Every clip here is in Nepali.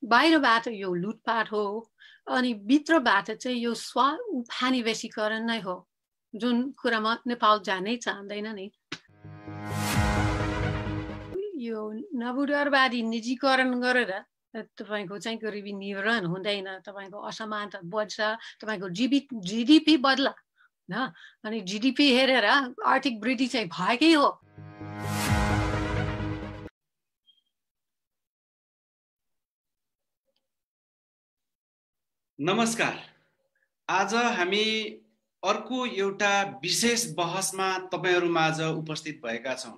बाहिरबाट यो लुटपाट हो अनि भित्रबाट चाहिँ यो उपनिवेशीकरण नै हो जुन कुरामा नेपाल जानै चाहँदैन नि यो नवुदारवादी निजीकरण गरेर तपाईको चाहिँ गरिबी निवारण हुँदैन तपाईको असमानता बढ्छ तपाईको जीडीपी बढ्ला न अनि जीडीपी हेरेर आर्थिक वृद्धि चाहिँ भएकै हो नमस्कार आज हामी अर्को एउटा विशेष बहसमा तपाईहरुमाझ उपस्थित भएका छौं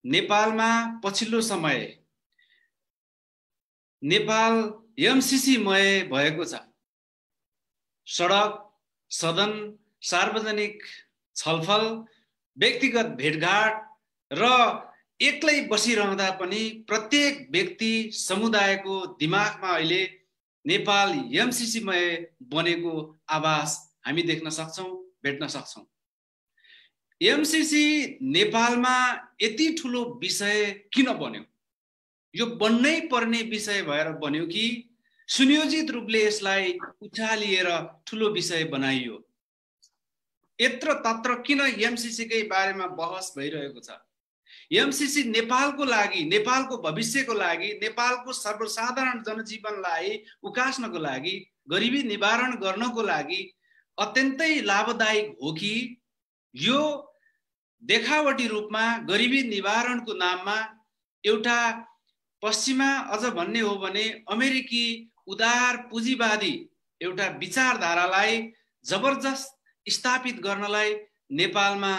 नेपालमा पछिल्लो समय नेपाल एमसीसी मय भएको छ सडक सदन सार्वजनिक छलफल व्यक्तिगत भेटघाट र एक्लै बसिरहँदा पनि प्रत्येक व्यक्ति समुदायको दिमागमा अहिले नेपाल एमसीसी मय बनेको आभास हामी देख्न सक्छौं भेट्न सक्छौं एमसीसी नेपालमा यति ठूलो विषय किन बन्यो यो बन्नै पर्ने विषय भएर बन्यो कि सुनियोजित रूपले यसलाई उचालिएर ठूलो विषय बनाइयो यत्र तत्र किन एमसीसी कै बारेमा बहस भइरहेको छ एमसीसी नेपालको लागि नेपालको भविष्यको लागि नेपालको सर्वसाधारण जनजीवनलाई उकास्नको लागि गरिबी निवारण गर्नको लागि अत्यन्तै लाभदायक हो कि यो देखावटी रूपमा गरिबी निवारणको नाममा एउटा पश्चिमा अझ भन्ने हो भने अमेरिकी उदार पुँजीवादी एउटा विचारधारालाई जबरजस्त स्थापित गर्नलाई नेपालमा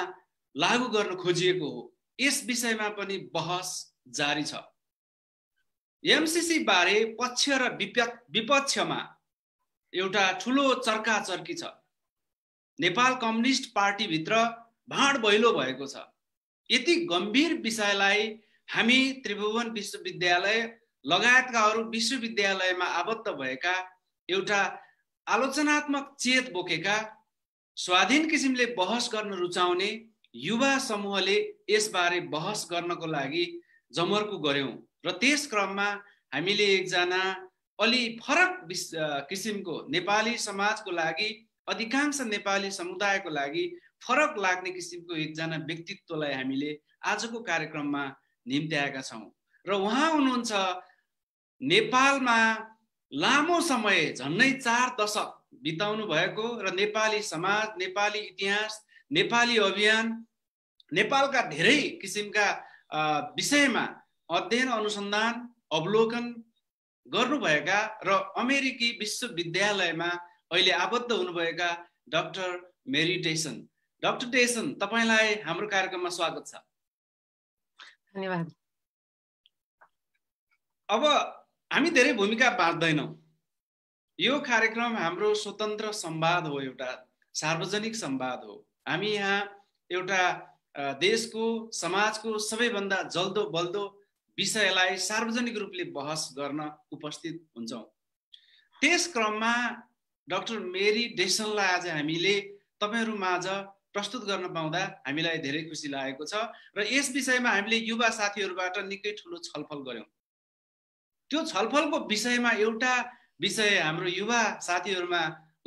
लागू गर्न खोजिएको हो यस विषयमा पनि बहस जारी छ एमसीसी बारे पक्ष र विपक्षमा एउटा ठूलो चर्काचर्की छ नेपाल कम्युनिस्ट पार्टी भित्र भाड भैलो भएको छ यति गम्भीर विषयलाई हामी त्रिभुवन विश्वविद्यालय लगायतका अरु विश्वविद्यालयमा आबद्ध भएका एउटा आलोचनात्मक चेत बोकेका स्वाधीन किसिमले बहस गर्न रुचाउने युवा समूहले यसबारे बहस गर्नको लागि जमर्को गर्यौं र त्यस क्रममा हामीले एकजना अलि फरक किसिमको नेपाली समाजको लागि अधिकांश नेपाली समुदायको लागि फरक लाग्ने किसिमको एकजना व्यक्तित्वलाई हामीले आजको कार्यक्रममा निम्त्याएका छौं र उहाँ हुनुहुन्छ नेपालमा लामो समय झन्नै 4 दशक बिताउनु भएको र नेपाली समाज नेपाली इतिहास नेपाली अभियान नेपालका धेरै किसिमका विषयमा अध्ययन अनुसन्धान अवलोकन गर्नुभएका र अमेरिकी विश्वविद्यालयमा अहिले आबद्ध हुनुभएका डाक्टर मेरी डेसन डाक्टर डेसन तपाईलाई हाम्रो कार्यक्रममा स्वागत छ धन्यवाद अब हामी धेरै भूमिका बाँड्दैनौं यो कार्यक्रम हाम्रो स्वतन्त्र संवाद हो एउटा सार्वजनिक संवाद हो हामी यहाँ एउटा देशको समाजको सबैभन्दा जल्दो बल्दो विषयलाई सार्वजनिक रूपले बहस गर्न उपस्थित हुन्छौं त्यस क्रममा डाक्टर मेरी डेसनलाई आज हामीले तपाईहरुमाझ प्रस्तुत गर्न पाउँदा हामीलाई धेरै खुसी लागेको छ र यस विषयमा हामीले युवा साथीहरुबाट निकै ठूलो छलफल गर्यौं त्यो छलफलको विषयमा एउटा विषय हाम्रो युवा साथीहरुमा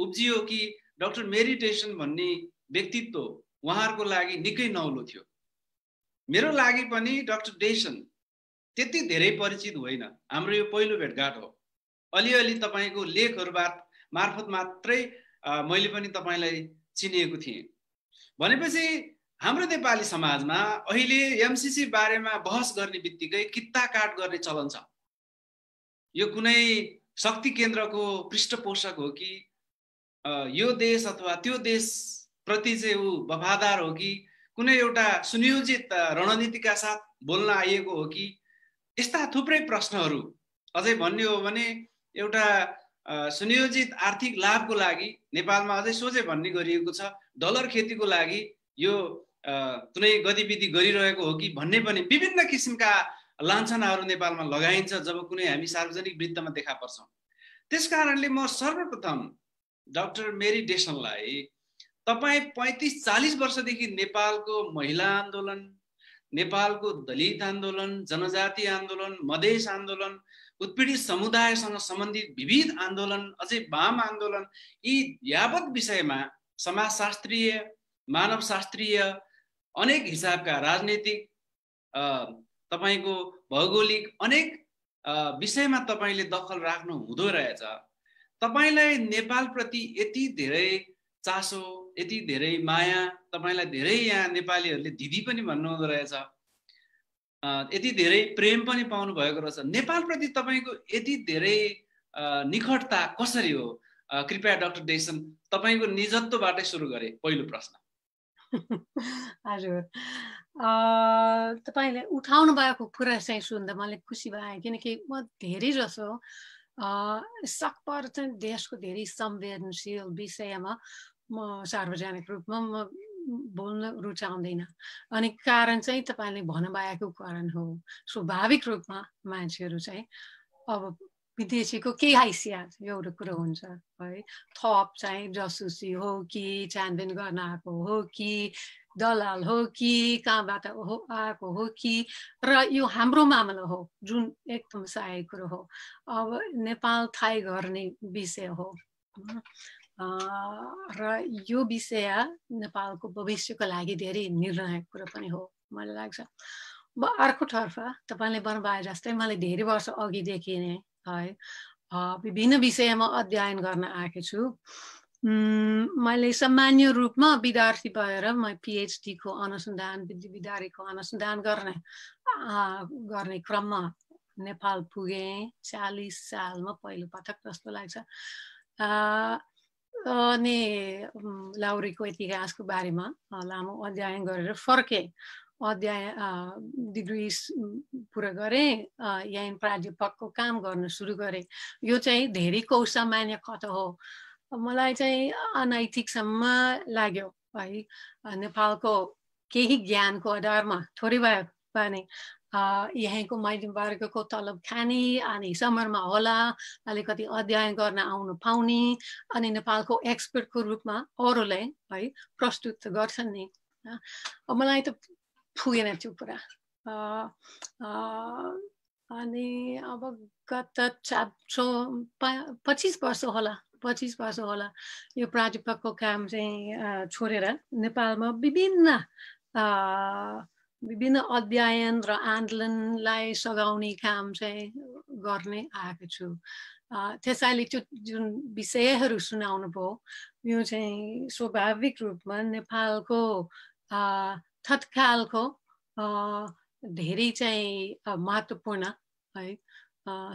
उब्जियो कि डाक्टर मेरी डेसन भन्ने व्यक्तित्व उहाँहरुको लागि निकै नौलो थियो मेरो लागि पनि डाक्टर डेसन त्यति धेरै परिचित होइन हाम्रो यो पहिलो भेटघाट हो अलिअलि तपाईको लेखहरुबाट मार्फत मात्रै मैले पनि तपाईलाई चिनेको थिएँ भनेपछि हाम्रो नेपाली समाजमा अहिले एमसीसी बारेमा बहस गर्ने बित्तिकै कित्ता काट गर्ने चलन छ यो कुनै शक्ति केन्द्रको पृष्ठपोषक हो कि यो देश अथवा त्यो देश प्रति चाहिँ उ वफादार हो कि कुनै एउटा सुनियोजित रणनीतिका साथ बोल्न आइएको हो कि यस्ता थुप्रै प्रश्नहरू अझै भन्ने हो भने एउटा सुनियोजित आर्थिक लाभको लागि नेपालमा अझै सोझै भन्ने गरिएको छ डलर खेतीको लागि यो कुनै गतिविधि गरिरहेको हो कि भन्ने पनि विभिन्न किसिमका लान्छनाहरू नेपालमा लगाइन्छ जब कुनै हामी सार्वजनिक वृत्तमा देखा पर्छौं त्यसकारणले म सर्वप्रथम डाक्टर मेरी डेसनलाई तपाई 35-40 वर्षदेखि नेपालको महिला आन्दोलन नेपालको दलित आन्दोलन, जनजाति आन्दोलन, मधेस आन्दोलन, उत्पीडित समुदायसँग सम्बन्धित विविध आन्दोलन, अझै वाम आन्दोलन, यी यावत विषयमा समाजशास्त्रीय, मानवशास्त्रीय, अनेक हिसाबका राजनीतिक, तपाईको भौगोलिक अनेक विषयमा तपाईले दखल राख्नु हुँदो रहेछ। तपाईलाई नेपालप्रति यति धेरै चासो, यति धेरै माया, तपाईलाई धेरै यहाँ नेपालीहरूले दिदी पनि भन्नुहुँदो रहेछ, यति धेरै प्रेम पनि पाउनु भएको रहेछ। नेपालप्रति तपाईको यति धेरै निकटता कसरी हो? कृपया डाक्टर डेसन तपाईको निजत्वबाटै सुरु गरे पहिलो प्रश्न। हजुर, तपाईले उठाउनु भएको कुरा चाहिँ सुन्दा मलाई खुसी भयो, किनकि म धेरै जसो सकभर चाहिँ देशको धेरै संवेदनशील विषयमा म सार्वजनिक रूपमा म बोल्न रुचाउँदैन। अनि कारण चाहिँ तपाईँले भन्नुभएको कारण हो, स्वाभाविक रूपमा मान्छेहरू चाहिँ अब विदेशीको केही हैसियत एउटा कुरो हुन्छ है, थप चाहिँ जासुसी हो कि छानबिन गर्न आएको हो कि दलाल हो कि कहाँबाट आएको हो कि, र यो हाम्रो मामला हो जुन एकदम सही कुरो हो। अब नेपाल थाहै गर्ने विषय हो र यो विषय नेपालको भविष्यको लागि धेरै निर्णायक कुरो पनि हो मलाई लाग्छ। अर्कोतर्फ तपाईँले भन्नुभयो जस्तै मैले धेरै वर्ष अघिदेखि नै है विभिन्न विषयमा अध्ययन गर्न आएको छु। मैले सामान्य रूपमा विद्यार्थी भएर म PhD को अनुसन्धान, विद्यार्थीको अनुसन्धान गर्ने क्रममा नेपाल पुगेँ 40 सालमा पहिलो पटक जस्तो लाग्छ। अनि लाहुरेको इतिहासको बारेमा लामो अध्ययन गरेर फर्केँ। डिग्री पुरा गरेँ, यहाँ प्राध्यापकको काम गर्न सुरु गरेँ। यो चाहिँ धेरैको सामान्य कथा हो। मलाई चाहिँ अनैतिकसम्म लाग्यो है, नेपालको केही ज्ञानको आधारमा थोरै भए पनि यहाँको मैले वर्गको तलब खाने अनि समरमा होला अलिकति अध्ययन गर्न आउनु पाउने अनि नेपालको एक्सपर्टको रूपमा अरूलाई है प्रस्तुत गर्छन् नि। मलाई त पुगेन त्यो कुरा। अनि अब गत 25 वर्ष होला यो प्राध्यापकको काम चाहिँ छोडेर नेपालमा विभिन्न अध्ययन र आन्दोलनलाई सघाउने काम चाहिँ गर्ने आएको छु। त्यसैले त्यो जुन विषयहरू सुनाउनु भयो यो चाहिँ स्वाभाविक रूपमा नेपालको तत्कालको धेरै चाहिँ महत्त्वपूर्ण है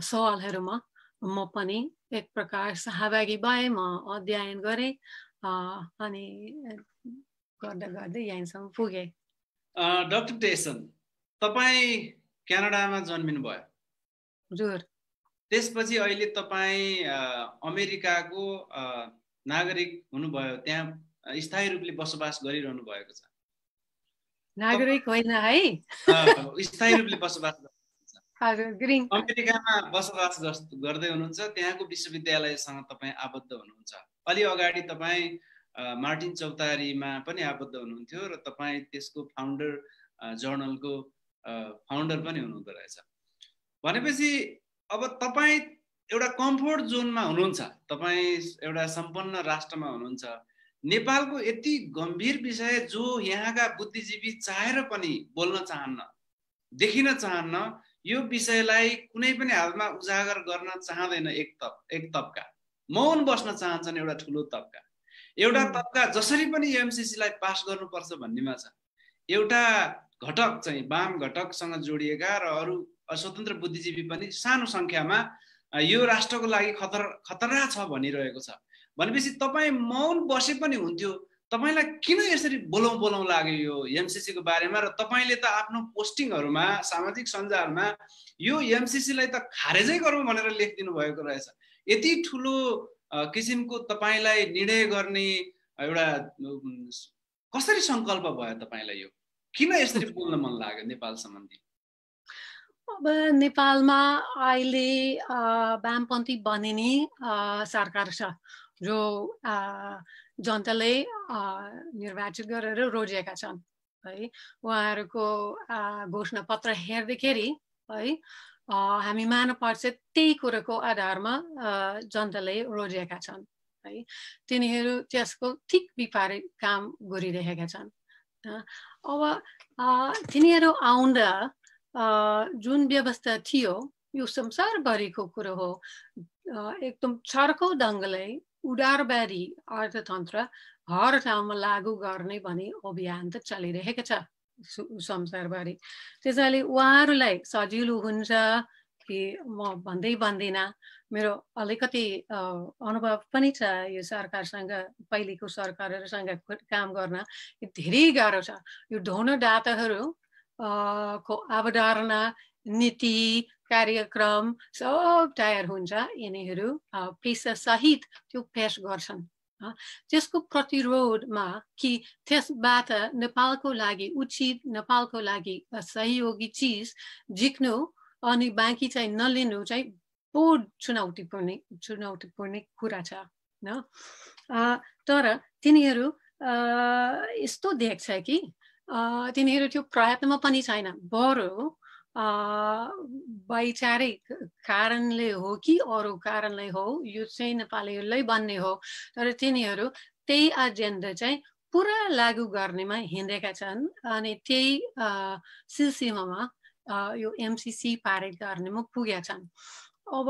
सवालहरूमा म पनि एक प्रकार सहभागी भएँ, म अध्ययन गरेँ अनि गर्दा गर्दै यहाँसम्म पुगेँ। डाक्टर डेसन, तपाईँ क्यानाडामा जन्मिनु भयो। हजुर। त्यसपछि अहिले तपाईँ अमेरिकाको नागरिक हुनुभयो, त्यहाँ स्थायी रूपले बसोबास गरिरहनु भएको छ। नागरिक होइन है, स्थायी रूपले बसोबास अमेरिकामा बसोबास गर्दै हुनुहुन्छ। त्यहाँको विश्वविद्यालयसँग तपाईँ आबद्ध हुनुहुन्छ। अलि अगाडि तपाईँ मार्टिन चौतारीमा पनि आबद्ध हुनुहुन्थ्यो र तपाईँ त्यसको फाउन्डर जर्नलको फाउन्डर पनि हुनुहुँदो रहेछ। भनेपछि अब तपाईँ एउटा कम्फोर्ट जोनमा हुनुहुन्छ, तपाईँ एउटा सम्पन्न राष्ट्रमा हुनुहुन्छ। नेपालको यति गम्भीर विषय जो यहाँका बुद्धिजीवी चाहेर पनि बोल्न चाहन्न, देखिन चाहन्न, यो विषयलाई कुनै पनि हालमा उजागर गर्न चाहँदैन। एक तबका मौन बस्न चाहन्छन्, एउटा ठुलो तबका। एउटा तबका जसरी पनि एमसीसी लाई पास गर्नुपर्छ भन्नेमा छ। एउटा घटक चाहिँ वाम घटकसँग जोडिएका र अरू स्वतन्त्र बुद्धिजीवी पनि सानो संख्यामा यो राष्ट्रको लागि खतरा छ भनिरहेको छ। भनेपछि तपाईँ मौन बसे पनि हुन्थ्यो, तपाईलाई किन यसरी बोलाउँ लाग्यो यो एमसीसी को बारेमा? र तपाईले त आफ्नो पोस्टिङहरुमा सामाजिक सञ्जालमा यो एमसीसी लाई त खारेजै गरौँ भनेर लेखिदिनु भएको रहेछ। यति ठुलो किसिमको तपाईलाई निर्णय गर्ने एउटा कसरी संकल्प भयो तपाईलाई? यो किन यसरी बोल्न मन लाग्यो नेपाल सम्बन्धी? अब नेपालमा अहिले वामपन्थी बनिने सरकार छ जो जनताले निर्वाचित गरेर रोजेका छन्। है उहाँहरूको घोषणा पत्र हेर्दाखेरि है हामी मान्नुपर्छ त्यही कुरोको आधारमा जनताले रोजेका छन् है तिनीहरू त्यसको ठिक विपरीत काम गरिरहेका छन् अब तिनीहरू आउँदा जुन व्यवस्था थियो यो संसारभरिको कुरो हो एकदम चर्को ढङ्गले उदारवादी अर्थतन्त्र हर ठाउँमा लागू गर्ने भन्ने अभियान त चलिरहेको छ संसारभरि त्यसैले उहाँहरूलाई सजिलो हुन्छ कि म भन्दिनँ मेरो अलिकति अनुभव पनि छ यो सरकारसँग पहिलेको सरकारहरूसँग काम गर्न धेरै गाह्रो छ यो ढोनदाताहरू को अवधारणा नीति कार्यक्रम सब तयार हुन्छ यिनीहरू पेसा सहित त्यो पेश गर्छन् त्यसको प्रतिरोधमा कि त्यसबाट नेपालको लागि उचित नेपालको लागि सहयोगी चिज झिक्नु अनि बाँकी चाहिँ नलिनु चाहिँ बहुत चुनौतीपूर्ण कुरा छ तर तिनीहरू यस्तो देख्छ कि तिनीहरू त्यो प्रयत्नमा पनि छैन बरु वैचारिक कारणले हो कि अरू कारणले हो यो चाहिँ नेपालीहरूलाई भन्ने हो तर तिनीहरू त्यही एजेन्डा चाहिँ पुरा लागू गर्नेमा हिँडेका छन् अनि त्यही सिलसिलामा यो एमसीसी पारित गर्नेमा पुगेका छन् अब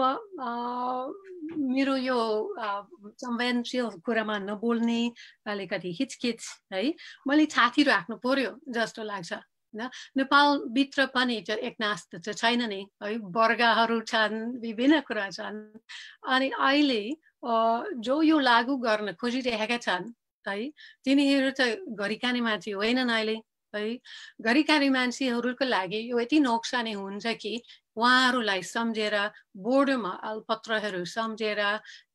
मेरो यो संवेदनशील कुरामा नबोल्ने अलिकति हिचकिच है मैले छाती राख्नु पर्यो जस्तो लाग्छ नेपालभित्र पनि एकनाथ त छैन नि है वर्गहरू छन् विभिन्न कुरा छन् अनि अहिले जो यो लागू गर्न खोजिरहेका छन् है तिनीहरू त गरिखाने मान्छे होइनन् अहिले है गरिखाने मान्छेहरूको लागि यो यति नोक्सानी हुन्छ कि उहाँहरूलाई सम्झेर बोर्डरमा अलपत्रहरू सम्झेर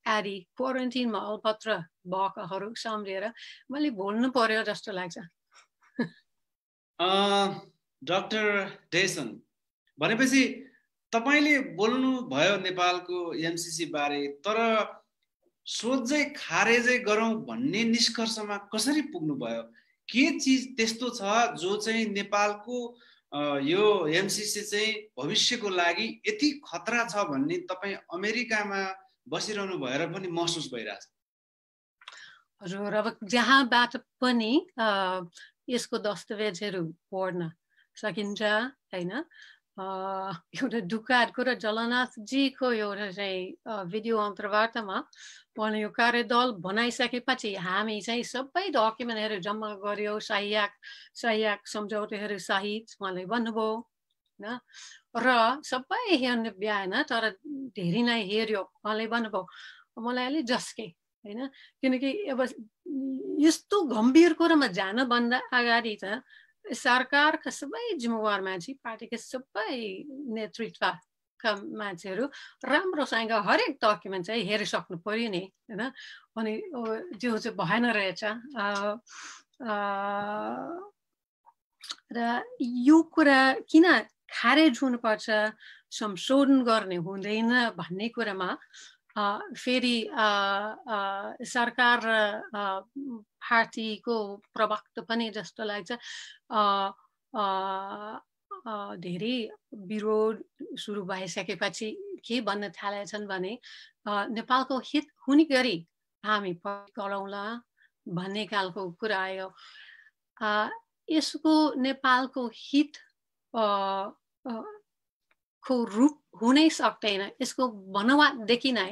आदि क्वारेन्टिनमा अलपत्र भएकाहरू सम्झेर मैले बोल्नु पर्यो जस्तो लाग्छ डाक्टर डेसन भनेपछि तपाईले बोल्नु भयो नेपालको एमसीसी बारे तर सोझै खारेजै गरौँ भन्ने निष्कर्षमा कसरी पुग्नु भयो के चीज त्यस्तो छ जो चाहिँ नेपालको यो एमसीसी चाहिँ भविष्यको लागि यति खतरा छ भन्ने तपाई अमेरिकामा बसिरहनु भएर पनि महसुस भइरहेछ हजुर अब जहाँबाट पनि यसको दस्तावेजहरू पढ्न सकिन्छ हैन एउटा दुःखद कुरा जलनाथजीको एउटा चाहिँ भिडियो अन्तर्वार्तामा उहाँले यो कार्यदल बनाइसकेपछि हामी चाहिँ सबै डकुमेन्टहरू जम्मा गर्यो सहायक सम्झौताहरू सहित उहाँले भन्नुभयो हैन र सबै हेर्नु भ्याएन तर धेरै नै हेर्यो उहाँले भन्नुभयो मलाई अलि झस्के हैन किनकि अब यस्तो गम्भीर कुरामा जानभन्दा अगाडि त सरकारका सबै जिम्मेवार मान्छे पार्टीका सबै नेतृत्वका मान्छेहरू राम्रोसँग हरेक डकुमेन्ट चाहिँ हेरिसक्नु पर्यो नि हैन अनि त्यो चाहिँ भएन रहेछ र यो कुरा किन खारेज हुनुपर्छ संशोधन गर्ने हुँदैन भन्ने कुरामा फेरि सरकार पार्टीको प्रवक्ता पनि जस्तो लाग्छ धेरै विरोध सुरु भइसकेपछि के भन्न थालेछन् भने नेपालको हित हुने गरी हामी गरौँला भन्ने खालको कुरा आयो यसको नेपालको हित को रूप हुनै सक्दैन यसको बनावटदेखि नै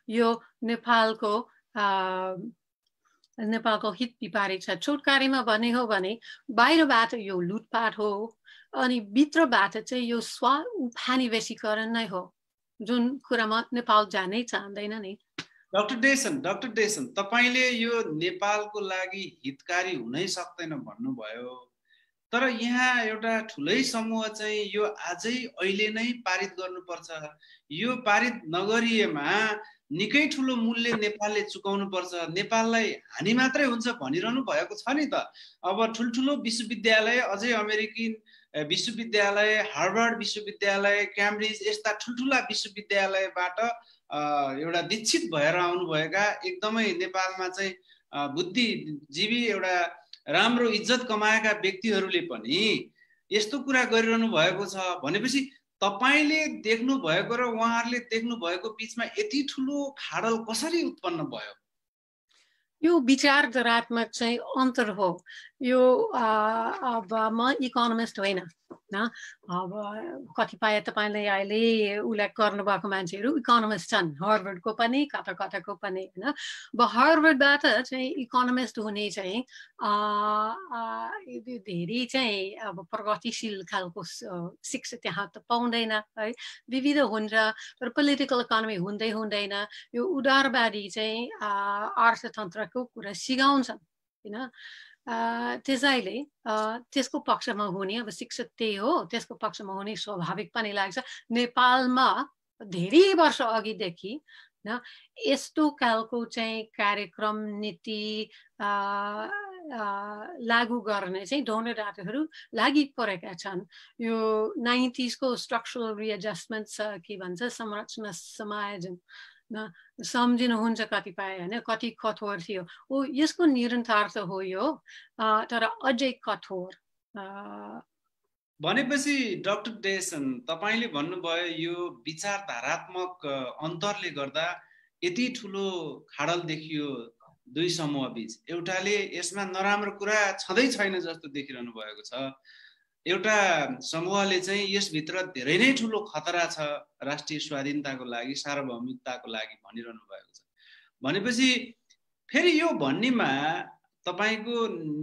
यो नेपालको हित विपरीत छ छोटकारीमा भन्ने हो भने बाहिरबाट यो लुटपाट हो अनि भित्रबाट चाहिँ यो उपनिवेशीकरण नै हो जुन कुरामा नेपाल जानै चाहँदैन नि डाक्टर डेसन तपाईले यो नेपालको लागि हितकारी हुनै सक्दैन भन्नुभयो तर यहाँ एउटा ठुलै समूह चाहिँ यो आजै अहिले नै पारित गर्नुपर्छ यो पारित नगरिएमा निकै ठुलो मूल्य नेपालले चुकाउनु पर्छ नेपाललाई हानि मात्रै हुन्छ भनिरहनु भएको छ नि त अब ठुलठुलो विश्वविद्यालय अझै अमेरिकन विश्वविद्यालय हार्वर्ड विश्वविद्यालय क्याम्ब्रिज यस्ता ठुलठुला विश्वविद्यालयबाट एउटा दीक्षित भएर आउनुभएका एकदमै नेपालमा चाहिँ बुद्धिजीवी एउटा राम्रो इज्जत कमाएका व्यक्तिहरूले पनि यस्तो कुरा गरिरहनु भएको छ भनेपछि तपाईले देख्नु भएको र उहाँहरूले देख्नु भएको बीचमा यति ठुलो खाडल कसरी उत्पन्न भयो? यो विचारधारात्मक चाहिँ अन्तर हो। यो अब म इकोनोमिस्ट होइन, अब कतिपय तपाईँले अहिले उल्लेख गर्नुभएको मान्छेहरू इकोनोमिस्ट छन्, हार्वर्डको पनि कता कताको पनि होइन। अब हार्वर्डबाट चाहिँ इकोनोमिस्ट हुने चाहिँ धेरै चाहिँ अब प्रगतिशील खालको शिक्षा त्यहाँ त पाउँदैन है, विविध हुन्छ, तर पोलिटिकल इकोनोमी हुँदै हुँदैन। यो उदारवादी चाहिँ अर्थतन्त्रको कुरा सिकाउँछन् होइन। त्यसैले त्यसको पक्षमा हुने, अब शिक्षा त्यही हो, त्यसको पक्षमा हुने स्वाभाविक पनि लाग्छ। नेपालमा धेरै वर्ष अघिदेखि यस्तो खालको चाहिँ कार्यक्रम नीति लागू गर्ने चाहिँ डोनरहरू लागि परेका छन्। यो 90s को स्ट्रक्चरल रिएडजस्टमेन्ट के भन्छ, संरचना समायोजन सम्झिनुहुन्छ कतिपय होइन, कति कठोर थियो। यसको निरन्तर हो यो, तर अझै कठोर। भनेपछि डाक्टर डेसन तपाईले भन्नुभयो यो विचारधारात्मक अन्तरले गर्दा यति ठुलो खाडल देखियो दुई समूह बीच। एउटाले यसमा नराम्रो कुरा छँदै छैन जस्तो देखिरहनु भएको छ, एउटा समूहले चाहिँ यसभित्र धेरै नै ठुलो खतरा छ राष्ट्रिय स्वाधीनताको लागि, सार्वभौमिकताको लागि भनिरहनु भएको छ। भनेपछि फेरि यो भन्नेमा तपाईको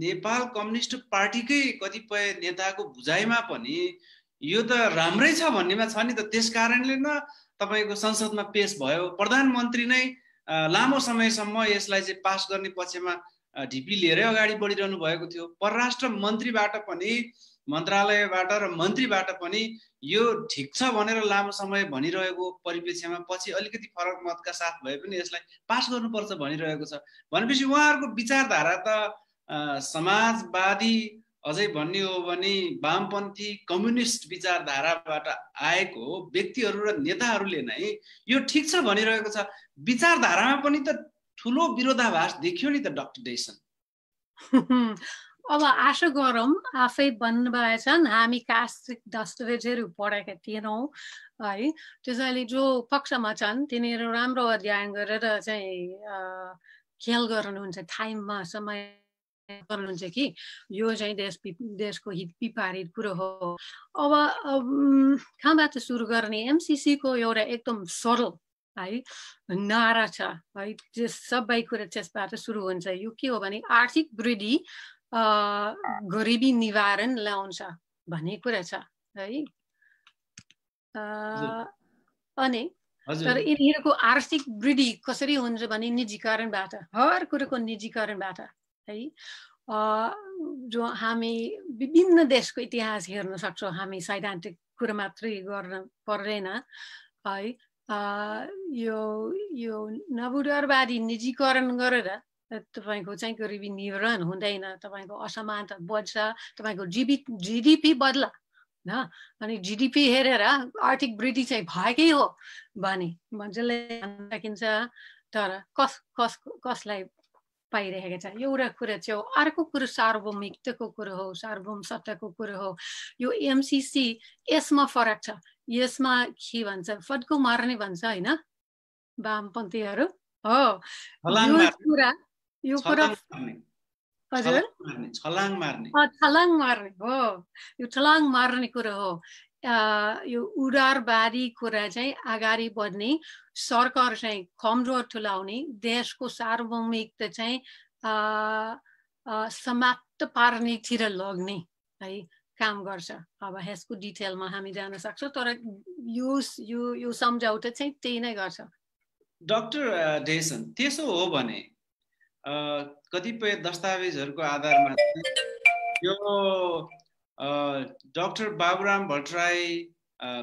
नेपाल कम्युनिस्ट पार्टीकै कतिपय नेताको बुझाइमा पनि यो त राम्रै छ भन्नेमा छ नि त। त्यसकारणले न तपाईको संसदमा पेश भयो, प्रधानमन्त्री नै लामो समयसम्म यसलाई चाहिँ पास गर्ने पक्षमा ढिपी लिएरै अगाडि बढिरहनु भएको थियो। परराष्ट्र मन्त्रीबाट पनि, मन्त्रालयबाट र मन्त्रीबाट पनि यो ठिक छ भनेर लामो समय भनिरहेको परिप्रेक्ष्यमा पछि अलिकति फरक मतका साथ भए पनि यसलाई पास गर्नुपर्छ भनिरहेको छ। भनेपछि उहाँहरूको विचारधारा त समाजवादी, अझै भन्ने हो भने वामपन्थी कम्युनिस्ट विचारधाराबाट आएको व्यक्तिहरू र नेताहरूले नै यो ठिक छ भनिरहेको छ। विचारधारामा पनि त ठुलो विरोधाभास देखियो नि त डाक्टर डेसन। अब आशा गरौँ, आफै भन्नुभएछन् हामी कास्टिक दस्तावेजहरू पढेका थिएनौँ है, त्यसैले जो पक्षमा छन् तिनीहरू राम्रो अध्ययन गरेर चाहिँ खेल गर्नुहुन्छ, टाइममा समय गर्नुहुन्छ कि यो चाहिँ देशको हित विपरीत कुरो हो। अब कहाँबाट सुरु गर्ने? एमसीसी को एउटा एकदम सरल है नारा छ है, सबै कुरा त्यसबाट सुरु हुन्छ। यो के हो भने आर्थिक वृद्धि गरिबी निवारण ल्याउँछ भन्ने कुरा छ है। अनि तर यिनीहरूको आर्थिक वृद्धि कसरी हुन्छ भने निजीकरणबाट, हर कुरोको निजीकरणबाट है। जो हामी विभिन्न देशको इतिहास हेर्न सक्छौँ, हामी सैद्धान्तिक कुरा मात्रै गर्न पर्दैन है। यो नवोदारवादी निजीकरण गरेर तपाईको चाहिँ गरिबी निवारण हुँदैन, तपाईको असमानता बढ्छ, तपाईको जीडीपी बढ्ला न। अनि जीडीपी हेरेर आर्थिक वृद्धि चाहिँ भएकै हो भने मजाले भन्न सकिन्छ, तर कसलाई पाइरहेको छ एउटा कुरा चाहिँ हो। अर्को कुरो सार्वभौमिकताको कुरो हो, सार्वभौम सत्ताको कुरो हो। यो एमसीसी यसमा फरक छ। यसमा के भन्छ, फड्को मार्ने भन्छ होइन वामपन्थीहरू हो, यो कुरा हजुर छलाङ मार्ने हो, यो छलाङ मार्ने कुरो हो। यो उदारवादी कुरा चाहिँ अगाडि बढ्ने, सरकार चाहिँ कमजोर तुल्याउने, देशको सार्वभौमिकता चाहिँ समाप्त पार्नेतिर लग्ने है काम गर्छ। अब यसको डिटेलमा हामी जान सक्छौँ, तर यो सम्झौता चाहिँ त्यही नै गर्छ। डाक्टर डेसन, त्यसो हो भने कतिपय दस्तावेजहरूको आधारमा यो डाक्टर बाबुराम भट्टराई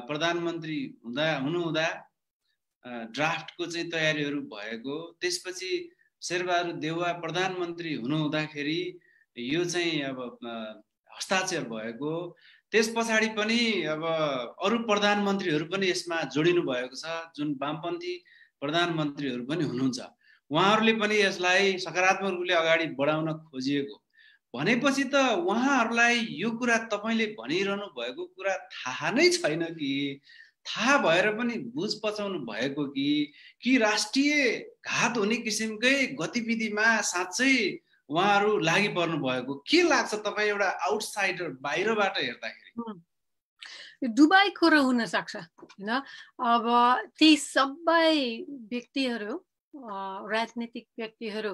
प्रधानमन्त्री हुनुहुँदा ड्राफ्टको चाहिँ तयारीहरू भएको, त्यसपछि शेरबहादुर देउवा प्रधानमन्त्री हुनुहुँदाखेरि यो चाहिँ अब हस्ताक्षर भएको, त्यस पछाडि पनि अब अरू प्रधानमन्त्रीहरू पनि यसमा जोडिनु भएको छ, जुन वामपन्थी प्रधानमन्त्रीहरू पनि हुनुहुन्छ। उहाँहरूले पनि यसलाई सकारात्मक रूपले अगाडि बढाउन खोजिएको। भनेपछि त उहाँहरूलाई यो कुरा तपाईँले भनिरहनु भएको कुरा थाहा नै छैन कि थाहा भएर पनि बुझ पचाउनु भएको कि राष्ट्रिय घात हुने किसिमकै गतिविधिमा साँच्चै उहाँहरू लागि पर्नु भएको के लाग्छ तपाईँ एउटा आउटसाइडर बाहिरबाट हेर्दाखेरि? दुवै कुरो हुन सक्छ हैन। अब ती सबै व्यक्तिहरू राजनीतिक व्यक्तिहरू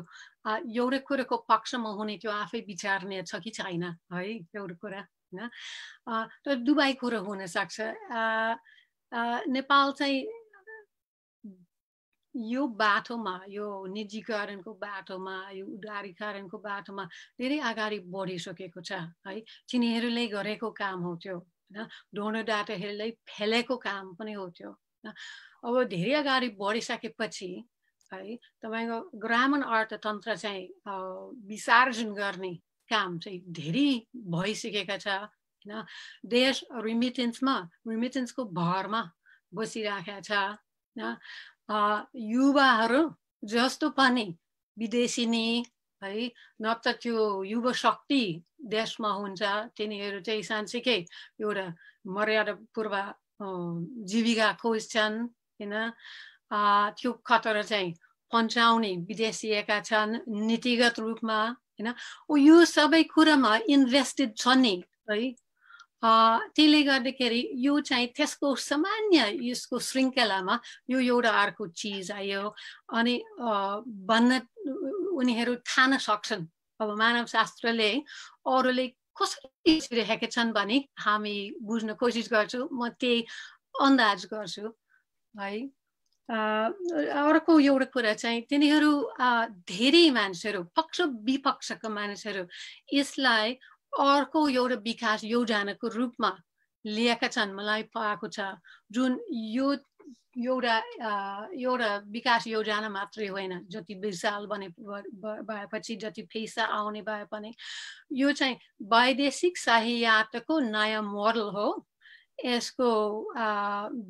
एउटै कुरोको पक्षमा हुने त्यो आफै विचार्ने छ कि छैन है, एउटा कुरा हैन। तर दुवै कुरो हुन सक्छ। नेपाल चाहिँ यो बाटोमा, यो निजीकरणको बाटोमा, यो उदारीकरणको बाटोमा धेरै अगाडि बढिसकेको छ है। तिनीहरूले गरेको काम हो त्यो हैन, ढोँडोडाँटोहरूले फेलेको काम पनि हो त्यो। अब धेरै अगाडि बढिसकेपछि है तपाईको ग्रामीण अर्थतन्त्र चाहिँ विसर्जन गर्ने काम चाहिँ धेरै भइसकेका छ हैन। देश रिमिटेन्सको भरमा बसिरहेका छ हैन। युवाहरू जस्तो पनि विदेशी नि है, न त त्यो युवा शक्ति देशमा हुन्छ, तिनीहरू चाहिँ साँच्चीकै एउटा मर्यादापूर्व जीविका खोज्छन् हैन। त्यो खतरा चाहिँ पन्छाउने विदेशिएका छन् नीतिगत रूपमा हैन। यो सबै कुरामा इन्भेस्टेड छ नि है। त्यसले गर्दाखेरि यो चाहिँ त्यसको सामान्य यसको श्रृङ्खलामा यो एउटा अर्को चिज आयो अनि भन्न उनीहरू ठान्न सक्छन्। अब मानवशास्त्रले अरूले कसरी हेरेका छन् भने हामी बुझ्न कोसिस गर्छौँ, म त्यही अन्दाज गर्छु है। अर्को एउटा कुरा चाहिँ तिनीहरू धेरै मान्छेहरू पक्ष विपक्षका मान्छेहरू यसलाई अर्को एउटा विकास योजनाको रूपमा लिएका छन्। मलाई पाएको छ जुन यो एउटा विकास योजना मात्रै होइन, जति विशाल भएपछि जति पैसा आउने भए पनि यो चाहिँ वैदेशिक सहायताको नयाँ मोडल हो। यसको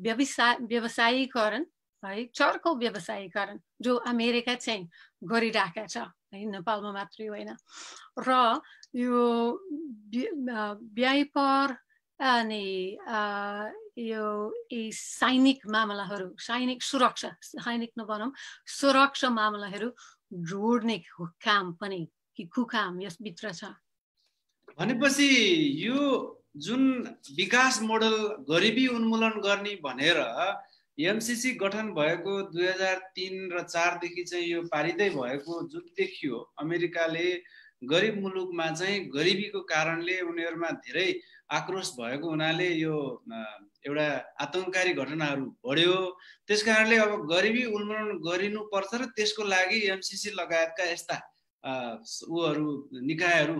व्यवसायीकरण है, चर्को व्यवसायीकरण जो अमेरिका चाहिँ गरिरहेका छ है, नेपालमा मात्रै होइन। र यो व्यापार अनि यो सैनिक मामलाहरू, सैनिक सुरक्षा, सैनिक नभनौँ सुरक्षा मामलाहरू जोड्ने काम पनि कि कुकाम यसभित्र छ। भनेपछि यो जुन विकास मोडल गरिबी उन्मूलन गर्ने भनेर एमसीसी गठन भएको 2003 र 4 देखि चाहिँ यो पारिदै भएको जुन देखियो, अमेरिकाले गरिब मुलुकमा चाहिँ गरिबीको कारणले उनीहरूमा धेरै आक्रोश भएको हुनाले यो एउटा आतंककारी घटनाहरू बढ्यो। त्यसकारणले अब गरिबी उन्मूलन गरिनुपर्छ र त्यसको लागि एमसीसी लगायतका यस्ता निकायहरू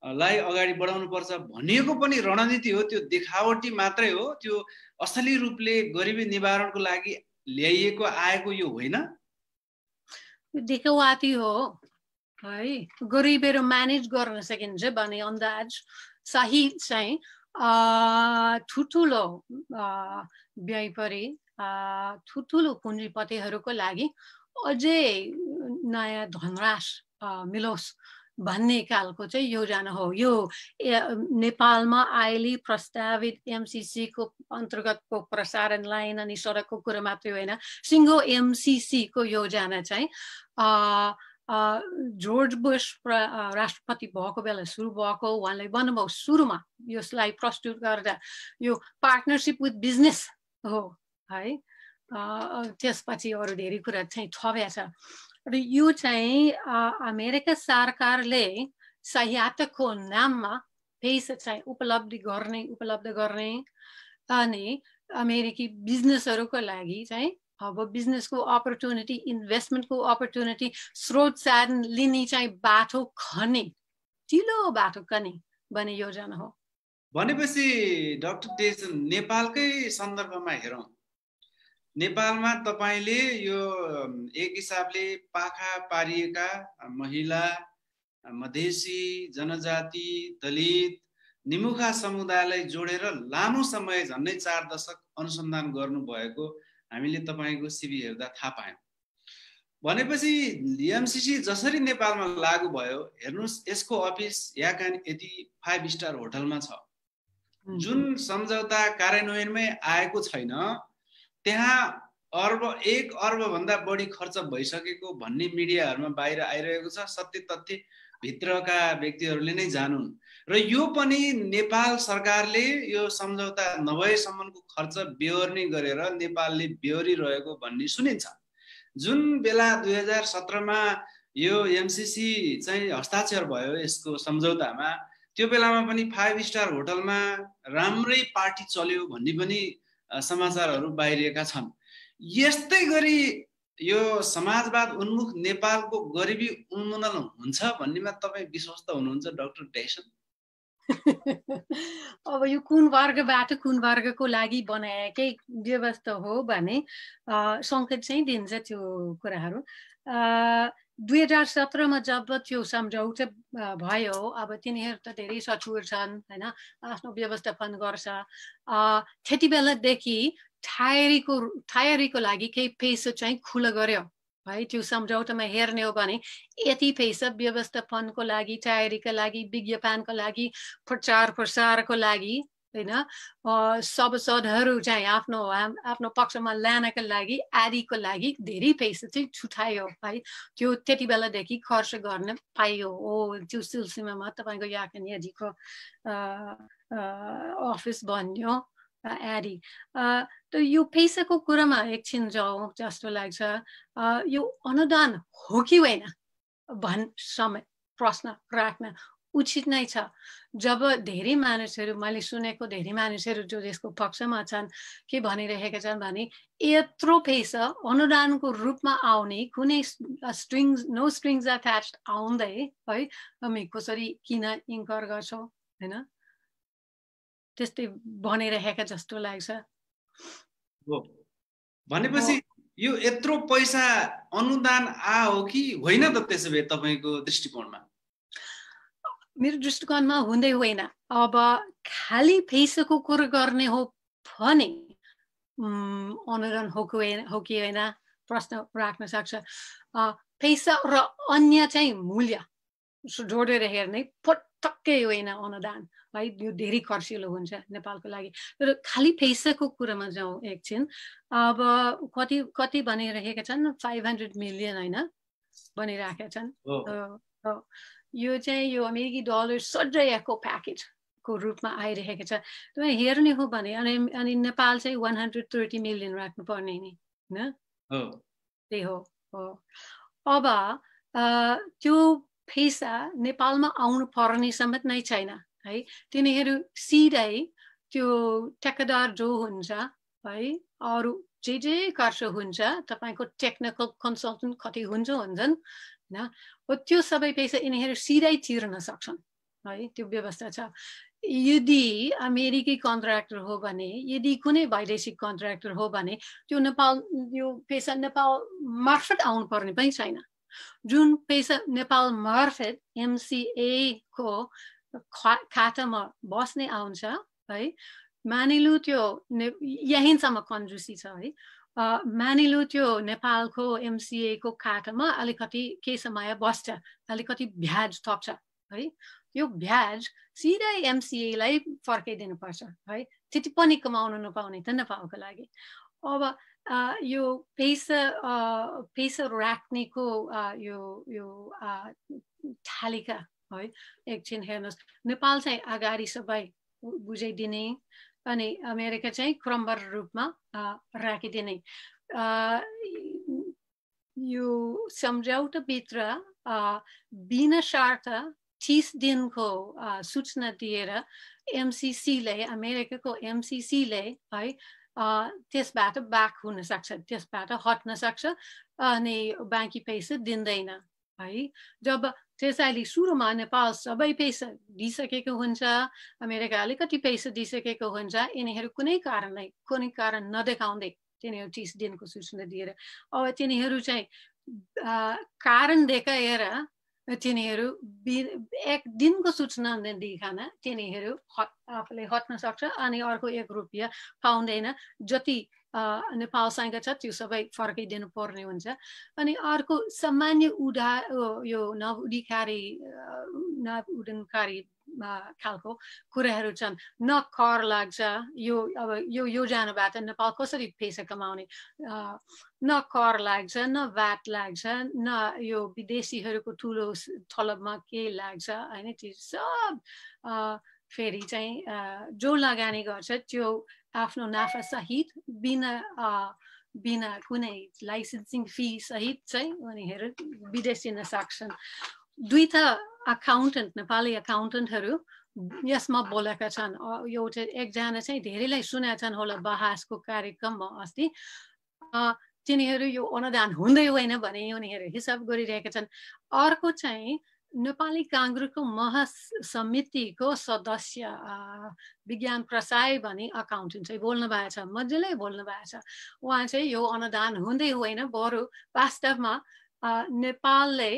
लाई अगाडि बढाउनु पर्छ भनिएको पनि रणनीति हो। त्यो देखावटी मात्रै हो, त्यो असली रूपले गरिबी निवारणको लागि ल्याइएको आएको यो होइन। देखावटी हो है। गरिबीहरू म्यानेज गर्न सकिन्छ भने अन्दाज सही चाहिँ ठुल्ठुलो व्यापारी ठुल्ठुलो पुँजीपतिहरूको लागि अझै नयाँ धनराश मिलोस् भन्ने खालको चाहिँ योजना हो। यो नेपालमा अहिले प्रस्तावित एमसीसी को अन्तर्गतको प्रसारण लाइन अनि सडकको कुरा मात्रै होइन, सिङ्गो एमसीसी को योजना चाहिँ जर्ज बुश राष्ट्रपति भएको बेला सुरु भएको। उहाँले भन्नुभयो सुरुमा यसलाई प्रस्तुत गर्दा यो पार्टनरसिप विथ बिजनेस हो है। त्यसपछि अरू धेरै कुरा चाहिँ थपेको छ। र यो चाहिँ अमेरिका सरकारले सहायताको नाममा पैसा चाहिँ उपलब्ध गर्ने अनि अमेरिकी बिजनेसहरूको लागि चाहिँ अब बिजनेसको अपर्च्युनिटी, इन्भेस्टमेन्टको अपर्च्युनिटी, स्रोत साधन लिने चाहिँ बाटो खन्ने, चिलो बाटो खन्ने भन्ने योजना हो। भनेपछि डाक्टर तेजन नेपालकै सन्दर्भमा हेरौँ, नेपालमा तपाईले यो एक हिसाबले पाखा पारिएका महिला, मधेसी, जनजाति, दलित, निमुखा समुदायलाई जोडेर लामो समय झन्डै 4 दशक अनुसन्धान गर्नुभएको हामीले तपाईको सिभी हेर्दा थाहा पायौं। भनेपछि एमसीसी जसरी नेपालमा लागू भयो हेर्नुस् यसको अफिस यहाँ यति 5 स्टार होटलमा छ जुन सम्झौता कार्यान्वयनमै आएको छैन त्यहाँ 1 अर्ब भन्दा बढी खर्च भइसकेको भन्ने मिडियाहरुमा बाहिर आइरहेको छ सत्य तथ्य भित्रका व्यक्तिहरुले नै जानुन् र यो पनि नेपाल सरकारले यो सम्झौता नभएसम्मको खर्च बेहोर्ने गरेर नेपालले बेहोरिरहेको भन्ने सुनिन्छ जुन बेला 2017 मा यो एमसीसी चाहिँ हस्ताक्षर भयो यसको सम्झौतामा त्यो बेलामा पनि 5 स्टार होटलमा राम्रै पार्टी चल्यो भन्ने पनि समाचारहरू बाहिरिएका छन् यस्तै गरी यो समाजवाद उन्मुख नेपालको गरिबी उन्मूलन हुन्छ भन्नेमा तपाई विश्वस्त हुनुहुन्छ डाक्टर ड्यासन अब यो कुन वर्गबाट कुन वर्गको लागि बनाएकै व्यवस्था हो भने संकेत चाहिँ दिन्छ त्यो कुराहरू 2017 मा जब त्यो सम्झौता भयो अब तिनीहरू त धेरै सचुर छन् हैन आफ्नो व्यवस्थापन गर्छ त्यति बेलादेखि तयारीको लागि केही पैसा चाहिँ खुला गर्यो है त्यो सम्झौतामा हेर्ने हो भने यति पैसा व्यवस्थापनको लागि तयारीका लागि विज्ञापनको लागि प्रचार प्रसारको लागि हैन सभासदहरू चाहिँ आफ्नो पक्षमा ल्यानका लागि आदिको लागि धेरै पैसा चाहिँ छुटायो है त्यो त्यति बेलादेखि खर्च गर्न पाइयो त्यो सिलसिलामा तपाईको यहाँ नजिकको अफिस बन्यो आदि त यो पैसाको कुरामा एकछिन जाउँ जस्तो लाग्छ यो अनुदान हो कि होइन समय प्रश्न राख्न उचित नै छ जब धेरै मानिसहरू मैले सुनेको धेरै मानिसहरू जो यसको पक्षमा छन् के भनिरहेका छन् भने यत्रो पैसा अनुदानको रूपमा आउने कुनै नो स्ट्रिङ्स अट्याच्ड आउँदै है हामी कसरी किन इन्कर गर्छौँ हैन त्यस्तै भनिरहेका जस्तो लाग्छ भनेपछि यो यत्रो पैसा अनुदान हो कि होइन त त्यसैले तपाईको दृष्टिकोणमा मेरो दृष्टिकोणमा हुँदै होइन अब खाली पैसाको कुरा गर्ने हो भने अनुदान हो कि होइन प्रश्न राख्न सक्छ पैसा र अन्य चाहिँ मूल्य जोडेर हेर्ने पटक्कै होइन अनुदान है यो धेरै खर्चिलो हुन्छ नेपालको लागि तर खाली पैसाको कुरामा जाउँ एकछिन अब कति भनिरहेका छन् 500 मिलियन हैन भनिरहेका छन् यो चाहिँ यो अमेरिकी डलर सड्याएको प्याकेजको रूपमा आइरहेको छ तपाईँ हेर्ने हो भने अनि नेपाल चाहिँ 130 मिलियन राख्नुपर्ने नि हैन त्यही हो अब त्यो पैसा नेपालमा आउनु पर्ने समेत नै छैन है तिनीहरू सिधै त्यो ठेकेदार जो हुन्छ है अरू जे खर्च हुन्छ तपाईको टेक्निकल कन्सल्टेन्ट कति हुन्छन् हैन त्यो सबै पैसा यिनीहरू सिधै तिर्न सक्छन् है त्यो व्यवस्था छ यदि अमेरिकी कन्ट्र्याक्टर हो भने यदि कुनै वैदेशिक कन्ट्र्याक्टर हो भने त्यो नेपाल यो पैसा नेपाल मार्फत आउनु पर्ने पनि छैन जुन पैसा नेपाल मार्फत एमसीए को खातामा बस्ने आउँछ है मानिलु त्यो यहीँसम्म कन्जुसी छ है मानिलु त्यो नेपालको एमसीए को खातामा अलिकति केही समय बस्छ अलिकति ब्याज थप्छ है यो ब्याज सिधै एमसीए लाई फर्काइदिनु पर्छ है त्यति पनि कमाउन नपाउने त नेपालको लागि अब यो पैसा राख्नेको यो तालिका है एकछिन हेर्नुहोस् नेपाल चाहिँ अगाडि सबै बुझाइदिने अनि अमेरिका चाहिँ क्रमबद्ध रूपमा राखिदिने यो सम्झौताभित्र बिना शर्त 30 दिनको सूचना दिएर एमसीसीले अमेरिकाको एमसीसीले है त्यसबाट ब्याक हुन सक्छ त्यसबाट हट्न सक्छ अनि बाँकी पैसा दिँदैन है जब त्यसैले सुरुमा नेपाल सबै पैसा दिइसकेको हुन्छ अमेरिका अलिकति पैसा दिइसकेको हुन्छ यिनीहरू कुनै कारण नदेखाउँदै तिनीहरू 30 दिनको सूचना दिएर अब तिनीहरू चाहिँ कारण देखाएर तिनीहरू 1 दिनको सूचना नदिइकन तिनीहरू आफूले हट्न सक्छ अनि अर्को 1 रुपैयाँ पाउँदैन जति नेपालसँग छ त्यो सबै फर्काइदिनु पर्ने हुन्छ अनि अर्को सामान्य यो नवउडनकारी खालको कुराहरू छन् न कर लाग्छ यो अब यो योजनाबाट नेपाल कसरी पैसा कमाउने न कर लाग्छ न भ्याट लाग्छ न यो विदेशीहरूको ठुलो थलबमा के लाग्छ हैन त्यो सब फेरि चाहिँ जो लगानी गर्छ त्यो आफ्नो नाफा सहित बिना कुनै लाइसेन्सिङ फी सहित चाहिँ उनीहरू विदेश दिन सक्छन् दुईटा अकाउन्टेन्ट नेपाली अकाउन्टेन्टहरू यसमा बोलेका छन् एउटा एकजना चाहिँ धेरैलाई सुनेका छन् होला बहसको कार्यक्रममा अस्ति तिनीहरू यो अनुदान हुँदै होइन भने उनीहरू हिसाब गरिरहेका छन् अर्को चाहिँ नेपाली काङ्ग्रेसको महासमितिको सदस्य विज्ञान प्रसाई भनी अकाउन्टेन्ट चाहिँ बोल्नु भएको छ मजाले बोल्नु भएको छ उहाँ चाहिँ यो अनुदान हुँदै होइन बरु वास्तवमा नेपालले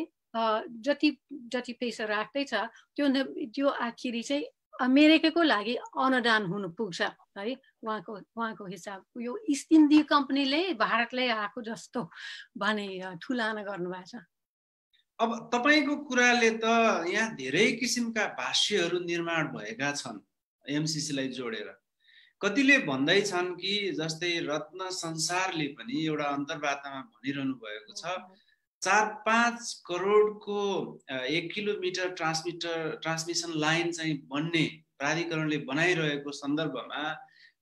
जति पैसा राख्दैछ त्यो आखिरी चाहिँ अमेरिकाको लागि अनुदान हुनु पुग्छ है उहाँको हिसाब यो इस्ट इन्डिया कम्पनीले भारतले आएको जस्तो भने ठुलाना गर्नुभएको छ अब तपाईको कुराले त यहाँ धेरै किसिमका भाष्यहरू निर्माण भएका छन् एमसीसीलाई जोडेर कतिले भन्दै छन् कि जस्तै रत्न संसारले पनि एउटा अन्तर्वार्तामा भनिरहनु भएको छ 4-5 करोडको 1 किलोमिटर ट्रान्समिसन लाइन चाहिँ बन्ने प्राधिकरणले बनाइरहेको सन्दर्भमा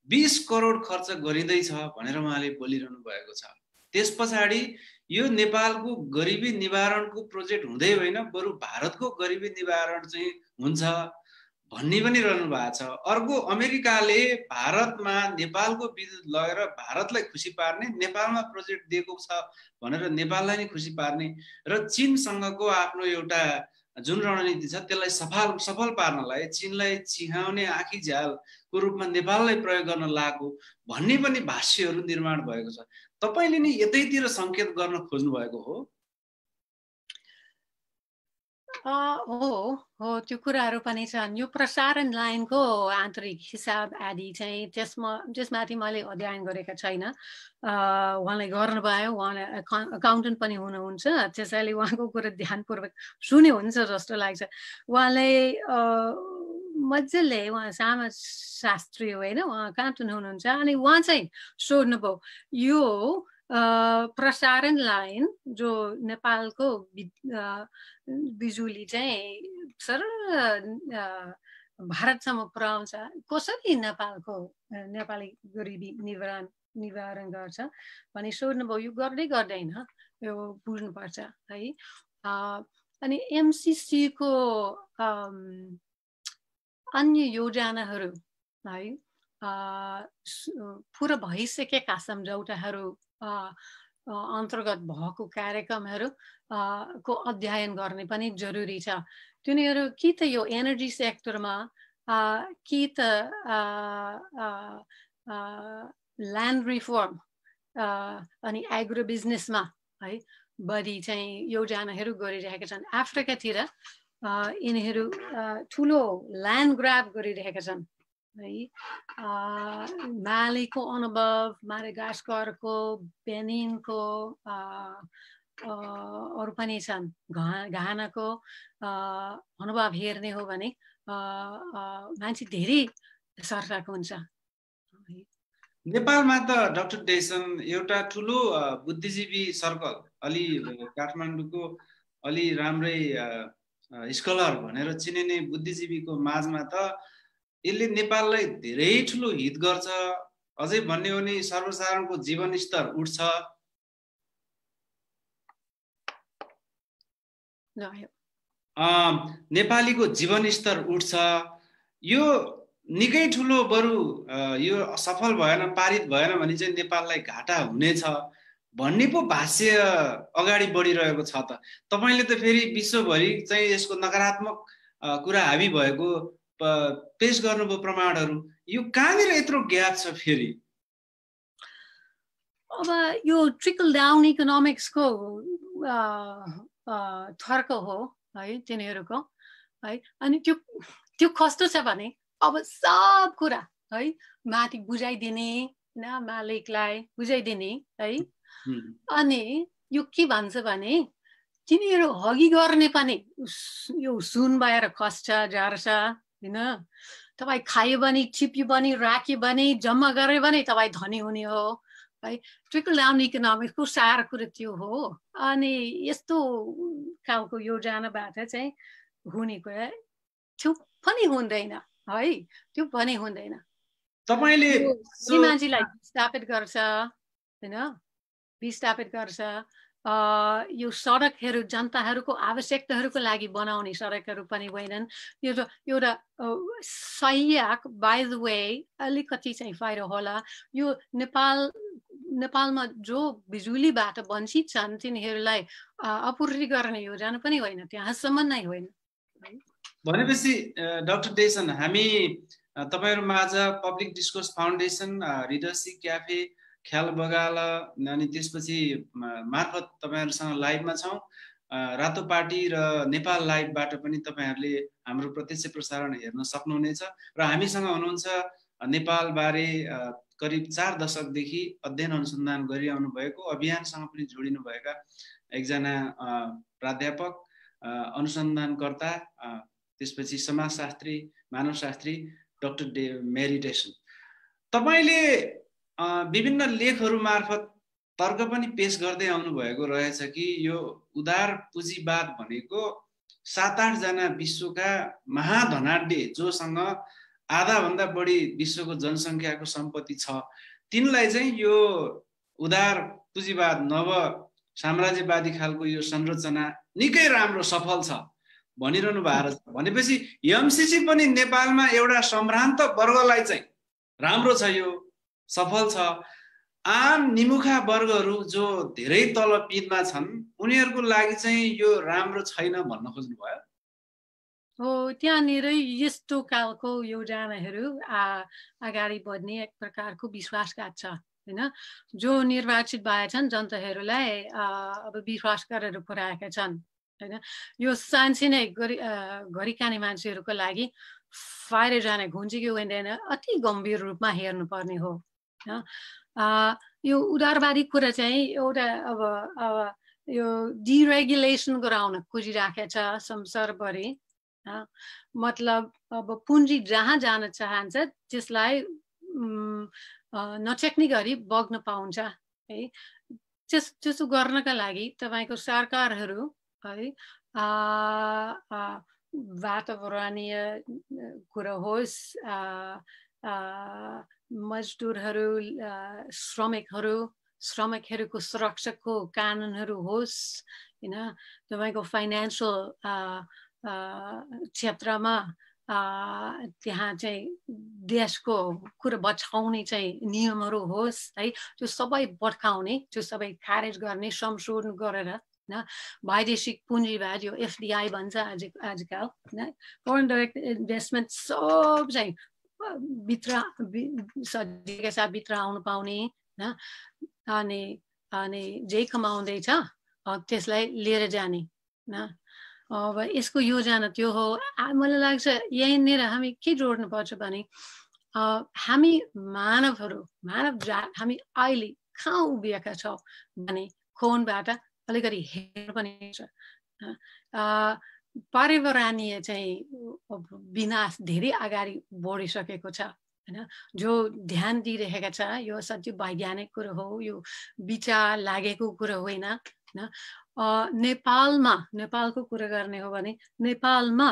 20 करोड खर्च गरिँदैछ भनेर उहाँले बोलिरहनु भएको छ त्यसपछि यो नेपालको गरिबी निवारणको प्रोजेक्ट हुँदै होइन बरु भारतको गरिबी निवारण चाहिँ हुन्छ भन्ने पनि रहनु भएको छ अर्को अमेरिकाले भारतमा नेपालको विद्युत लगेर भारतलाई खुसी पार्ने नेपालमा प्रोजेक्ट दिएको छ भनेर नेपाललाई नै खुसी पार्ने र चीनसँगको आफ्नो एउटा जुन रणनीति छ त्यसलाई सफल पार्नलाई चीनलाई चिहाउने आँखी झ्यालको रूपमा नेपाललाई प्रयोग गर्न लागेको भन्ने पनि भाष्यहरू निर्माण भएको छ तपाईले नि यतैतिर संकेत गर्न खोज्नु भएको हो हो त्यो कुराहरू पनि छन् यो प्रसारण लाइनको आन्तरिक हिसाब आदि चाहिँ त्यसमाथि मैले अध्ययन गरेका छैन उहाँले गर्नुभयो उहाँले अकाउन्टेन्ट पनि हुनुहुन्छ त्यसैले उहाँको कुरा ध्यानपूर्वक सुन्यो हुन्छ जस्तो लाग्छ उहाँले मजाले उहाँ समाजशास्त्री होइन उहाँ अकाउन्टेन्ट हुनुहुन्छ अनि उहाँ चाहिँ सोध्नुभयो यो प्रसारण लाइन जो नेपालको बिजुली चाहिँ सरल भारतसम्म पुर्याउँछ कसरी नेपाली गरिबी निवारण गर्छ भने सोध्नुभयो यो गर्दैन यो बुझ्नुपर्छ है अनि एमसीसीको अन्य योजनाहरू है पुरा भइसकेका सम्झौताहरू अन्तर्गत भएको कार्यक्रमहरू को अध्ययन गर्ने पनि जरुरी छ तिनीहरू कि त यो एनर्जी सेक्टरमा कि त ल्यान्ड रिफर्म अनि एग्रो बिजनेसमा है बढी चाहिँ योजनाहरू गरिरहेका छन् अफ्रिकातिर यिनीहरू ठुलो ल्यान्ड ग्राब गरिरहेका छन् है मालीको अनुभव माडागास्करको बेनिनको अरू पनि छन् घानाको अनुभव हेर्ने हो भने मान्छे धेरै सर्काएको हुन्छ नेपालमा त डाक्टर डेसन एउटा ठुलो बुद्धिजीवी सर्कल अलि काठमाडौँको अलि राम्रै स्कलर भनेर चिनिने बुद्धिजीवीको माझमा त यसले नेपाललाई धेरै ठुलो हित गर्छ अझै भन्ने हो भने सर्वसाधारणको जीवन स्तर उठ्छ नेपालीको जीवन स्तर उठ्छ यो निकै ठुलो बरु यो सफल भएन पारित भएन भने चाहिँ नेपाललाई घाटा हुनेछ भन्ने पो भाष्य अगाडि बढिरहेको छ त तपाईले त फेरि विश्वभरि चाहिँ यसको नकारात्मक कुरा हाबी भएको पेश गर्नुभयो प्रमाणहरू यो कहाँनिर यत्रो ग्याप छ फेरि अब यो ट्रिकल डाउन इकोनोमिक्सको थर्क हो है तिनीहरूको है अनि त्यो कस्तो छ भने अब सब कुरा है माथि बुझाइदिने मालिकलाई बुझाइदिने है। अनि यो के भन्छ भने तिनीहरू हगी गर्ने पनि यो सुन भएर खस्छ झर्छ होइन। तपाईँ खायो भने छिप्यो भने राख्यो भने जम्मा गर्यो भने तपाईँ धनी हुने हो है। ट्रिकल डाउन इकोनोमिक्सको सार कुरो त्यो हो। अनि यस्तो खालको योजनाबाट चाहिँ हुने कुरा त्यो पनि हुँदैन है, त्यो पनि हुँदैन। तपाईले मान्छेलाई विस्थापित गर्छ होइन, विस्थापित गर्छ। यो सडकहरू जनताहरूको आवश्यकताहरूको लागि बनाउने सडकहरू पनि होइनन्। एउटा सहायक बाई द वे अलिकति चाहिँ फाइदा होला। यो नेपालमा जो बिजुलीबाट वञ्चित छन् तिनीहरूलाई आपूर्ति गर्ने योजना पनि होइन, त्यहाँसम्म नै होइन। भनेपछि डाक्टर डेसन, हामी तपाईहरु माझ पब्लिक डिस्कोर्स फाउन्डेसन, रिडरसिप क्याफे, ख्याल बगाला अनि त्यसपछि मार्फत तपाईहरुसँग लाइभमा छौं। रातो पार्टी र नेपाल लाइभबाट पनि तपाईहरुले हाम्रो प्रत्यक्ष प्रसारण हेर्न सक्नुहुनेछ। र हामीसँग हुनुहुन्छ नेपाल बारे करिब 4 दशकदेखि अध्ययन अनुसन्धान गरिआउनु भएको, अभियानसँग पनि जोडिनु भएका एकजना प्राध्यापक, अनुसन्धानकर्ता, त्यसपछि समाजशास्त्री, मानवशास्त्री डाक्टर मेरी डेसन। तपाईले विभिन्न लेखहरू मार्फत तर्क पनि पेश गर्दै आउनु भएको रहेछ कि यो उदार पुँजीवाद भनेको 7-8 जना विश्वका महाधनाढ्य जोसँग आधा भन्दा बढी विश्वको जनसंख्याको सम्पत्ति छ, तिनलाई चाहिँ यो उदार पुँजीवाद नव साम्राज्यवादी खालको यो संरचना निकै राम्रो सफल छ भनिरहनु भएको छ। भनेपछि एमसीसी पनि नेपालमा एउटा सम्भ्रान्त वर्गलाई चाहिँ राम्रो छ, यो सफल छ। आम निमुखा वर्गहरू जो धेरै तल पिँधमा छन् उनीहरूको लागि चाहिँ यो राम्रो छैन भन्न खोज्नु भयो हो। त्यहाँनिर यस्तो खालको योजनाहरू अगाडि बढ्ने एक प्रकारको विश्वासघात छ हैन। जो निर्वाचित भएछन् जनताहरूलाई अब विश्वास गरेर पुर्याएका छन् हैन। यो सानसानै गरिखाने मान्छेहरूको लागि फाइदा जाने घुन्ची कि हुँदैन, अति गम्भीर रूपमा हेर्नुपर्ने हो। यो उदारवादी कुरा चाहिँ एउटा अब यो डिरेगुलेसन गराउन खोजिराखेको छ संसारभरि। मतलब अब पुँजी जहाँ जान चाहन्छ त्यसलाई नचेक्ने गरी बग्न पाउँछ है। त्यसो गर्नका लागि तपाईको सरकारहरू है वातावरणीय कुरा होस्, मजदुरहरू, श्रमिकहरूको सुरक्षाको कानुनहरू होस् हैन, तपाईको फाइनेन्शियल क्षेत्रमा त्यहाँ चाहिँ देशको कुरा बचाउने चाहिँ नियमहरू होस् है, त्यो सबै बढाउने, त्यो सबै खारेज गर्ने, संशोधन गरेर वैदेशिक पुँजीवाद, यो एफडीआई भन्छ आजकल हैन, फरेन डाइरेक्ट इन्भेस्टमेन्ट सब चाहिँ सजिलैका साथ भित्र आउनु पाउने अनि जे कमाउँदैछ त्यसलाई लिएर जाने न। अब यसको योजना त्यो हो। मलाई लाग्छ यहीँनिर हामी के जोड्नु पर्छ भने हामी मानव जात हामी अहिले कहाँ उभिएका छौँ भने खोनबाट अलिकति हेर्नु पनि छ। पर्यावरणीय चाहिँ विनाश धेरै अगाडि बढिसकेको छ हैन। जो ध्यान दिइरहेका छ यो सच्ची वैज्ञानिक कुरो हो, यो विचार लागेको कुरो होइन। नेपालको कुरा गर्ने हो भने नेपालमा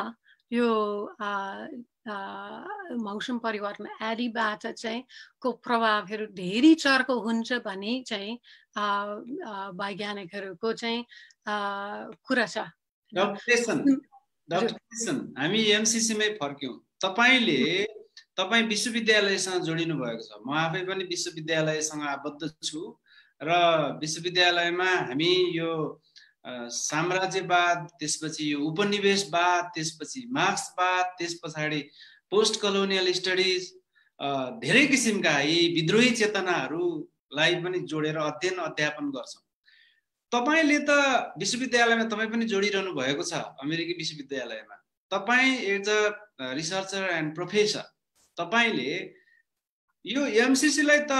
यो मौसम परिवर्तन आदिबाट चाहिँ को प्रभावहरू धेरै चर्को हुन्छ भने चाहिँ वैज्ञानिकहरूको चाहिँ कुरा छ। डाक्टर डेसन, हामी एमसीसीमै फर्क्यौं। तपाईँ विश्वविद्यालयसँग जोडिनु भएको छ, म आफै पनि विश्वविद्यालयसँग आबद्ध छु र विश्वविद्यालयमा हामी यो साम्राज्यवाद, त्यसपछि यो उपनिवेशवाद, त्यसपछि मार्क्सवाद, त्यस पछाडि पोस्ट कलोनियल स्टडिज, धेरै किसिमका यी विद्रोही चेतनाहरूलाई पनि जोडेर अध्ययन अध्यापन गर्छौं। तपाईले त विश्वविद्यालयमा तपाईँ पनि जोडिरहनु भएको छ, अमेरिकी विश्वविद्यालयमा। तपाईँ as a researcher and professor, तपाईले यो एमसीसीलाई त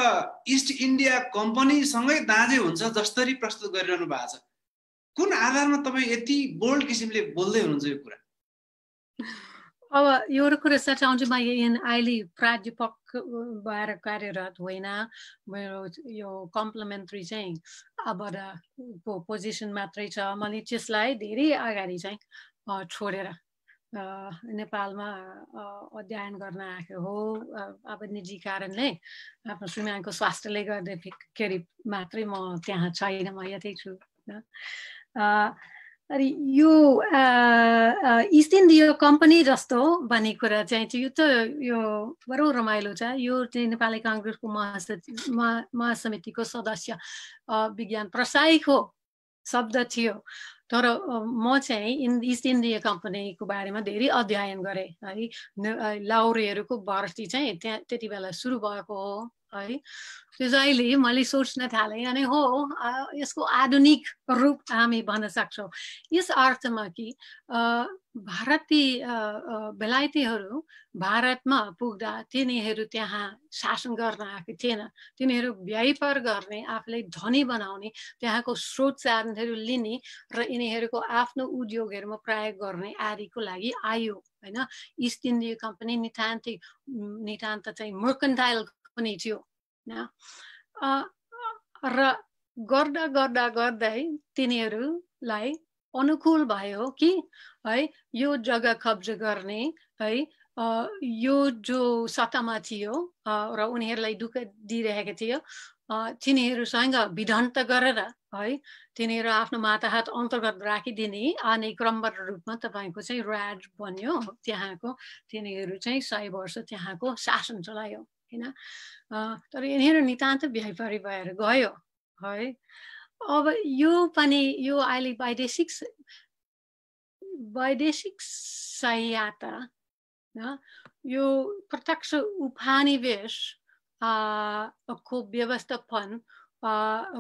इस्ट इन्डिया कम्पनीसँगै दाँजे हुन्छ जसरी प्रस्तुत गरिरहनु भएको छ। कुन आधारमा तपाईँ यति बोल्ड किसिमले बोल्दै हुनुहुन्छ यो कुरा? अब एउटा कुरा सचाउँछु, म अहिले प्राध्यापक भएर कार्यरत होइन, मेरो यो कम्प्लिमेन्ट्री चाहिँ अबबाट पोजिसन मात्रै छ। मैले त्यसलाई धेरै अगाडि चाहिँ छोडेर नेपालमा अध्ययन गर्न आएको हो। अब निजी कारणले आफ्नो श्रीमानको स्वास्थ्यले गर्दाखेरि मात्रै म त्यहाँ छैन, म यतै छु। अनि यो इस्ट इन्डिया कम्पनी जस्तो भन्ने कुरा चाहिँ यो त यो बडो रमाइलो छ। यो चाहिँ नेपाली काङ्ग्रेसको महासमितिको सदस्य विज्ञान प्रसाईको शब्द थियो। तर म चाहिँ इस्ट इन्डिया कम्पनीको बारेमा धेरै अध्ययन गरेँ है। लाउरेहरूको भर्ती चाहिँ त्यति बेला सुरु भएको हो है। त्यसैले मैले सोच्न थालेँ अनि हो यसको आधुनिक रूप हामी भन्न सक्छौँ। यस अर्थमा कि भारतीय बेलायतीहरू भारतमा पुग्दा तिनीहरू त्यहाँ शासन गर्न आएको थिएन। तिनीहरू व्यापार गर्ने, आफूलाई धनी बनाउने, त्यहाँको स्रोत साधनहरू लिने र यिनीहरूको आफ्नो उद्योगहरूमा प्रयोग गर्ने आदिको लागि आयो होइन। इस्ट इन्डिया कम्पनी नितान्त चाहिँ मर्कन्टाइल पनि थियो र गर्दा गर्दा गर्दै तिनीहरूलाई अनुकूल भयो कि है यो जग्गा कब्जा गर्ने है। यो जो सत्तामा थियो र उनीहरूलाई दुःख दिइरहेको थियो, तिनीहरूसँग भिडन्त गरेर है तिनीहरू आफ्नो माताहत अन्तर्गत राखिदिने आने क्रमबद्ध रूपमा तपाईँको चाहिँ राज बन्यो त्यहाँको। तिनीहरू चाहिँ 100 वर्ष त्यहाँको शासन चलायो होइन। तर यिनीहरू नितान्त व्यापारी भएर गयो है। अब यो पनि यो अहिले वैदेशिक सहायता यो प्रत्यक्ष उपनिवेश को व्यवस्थापन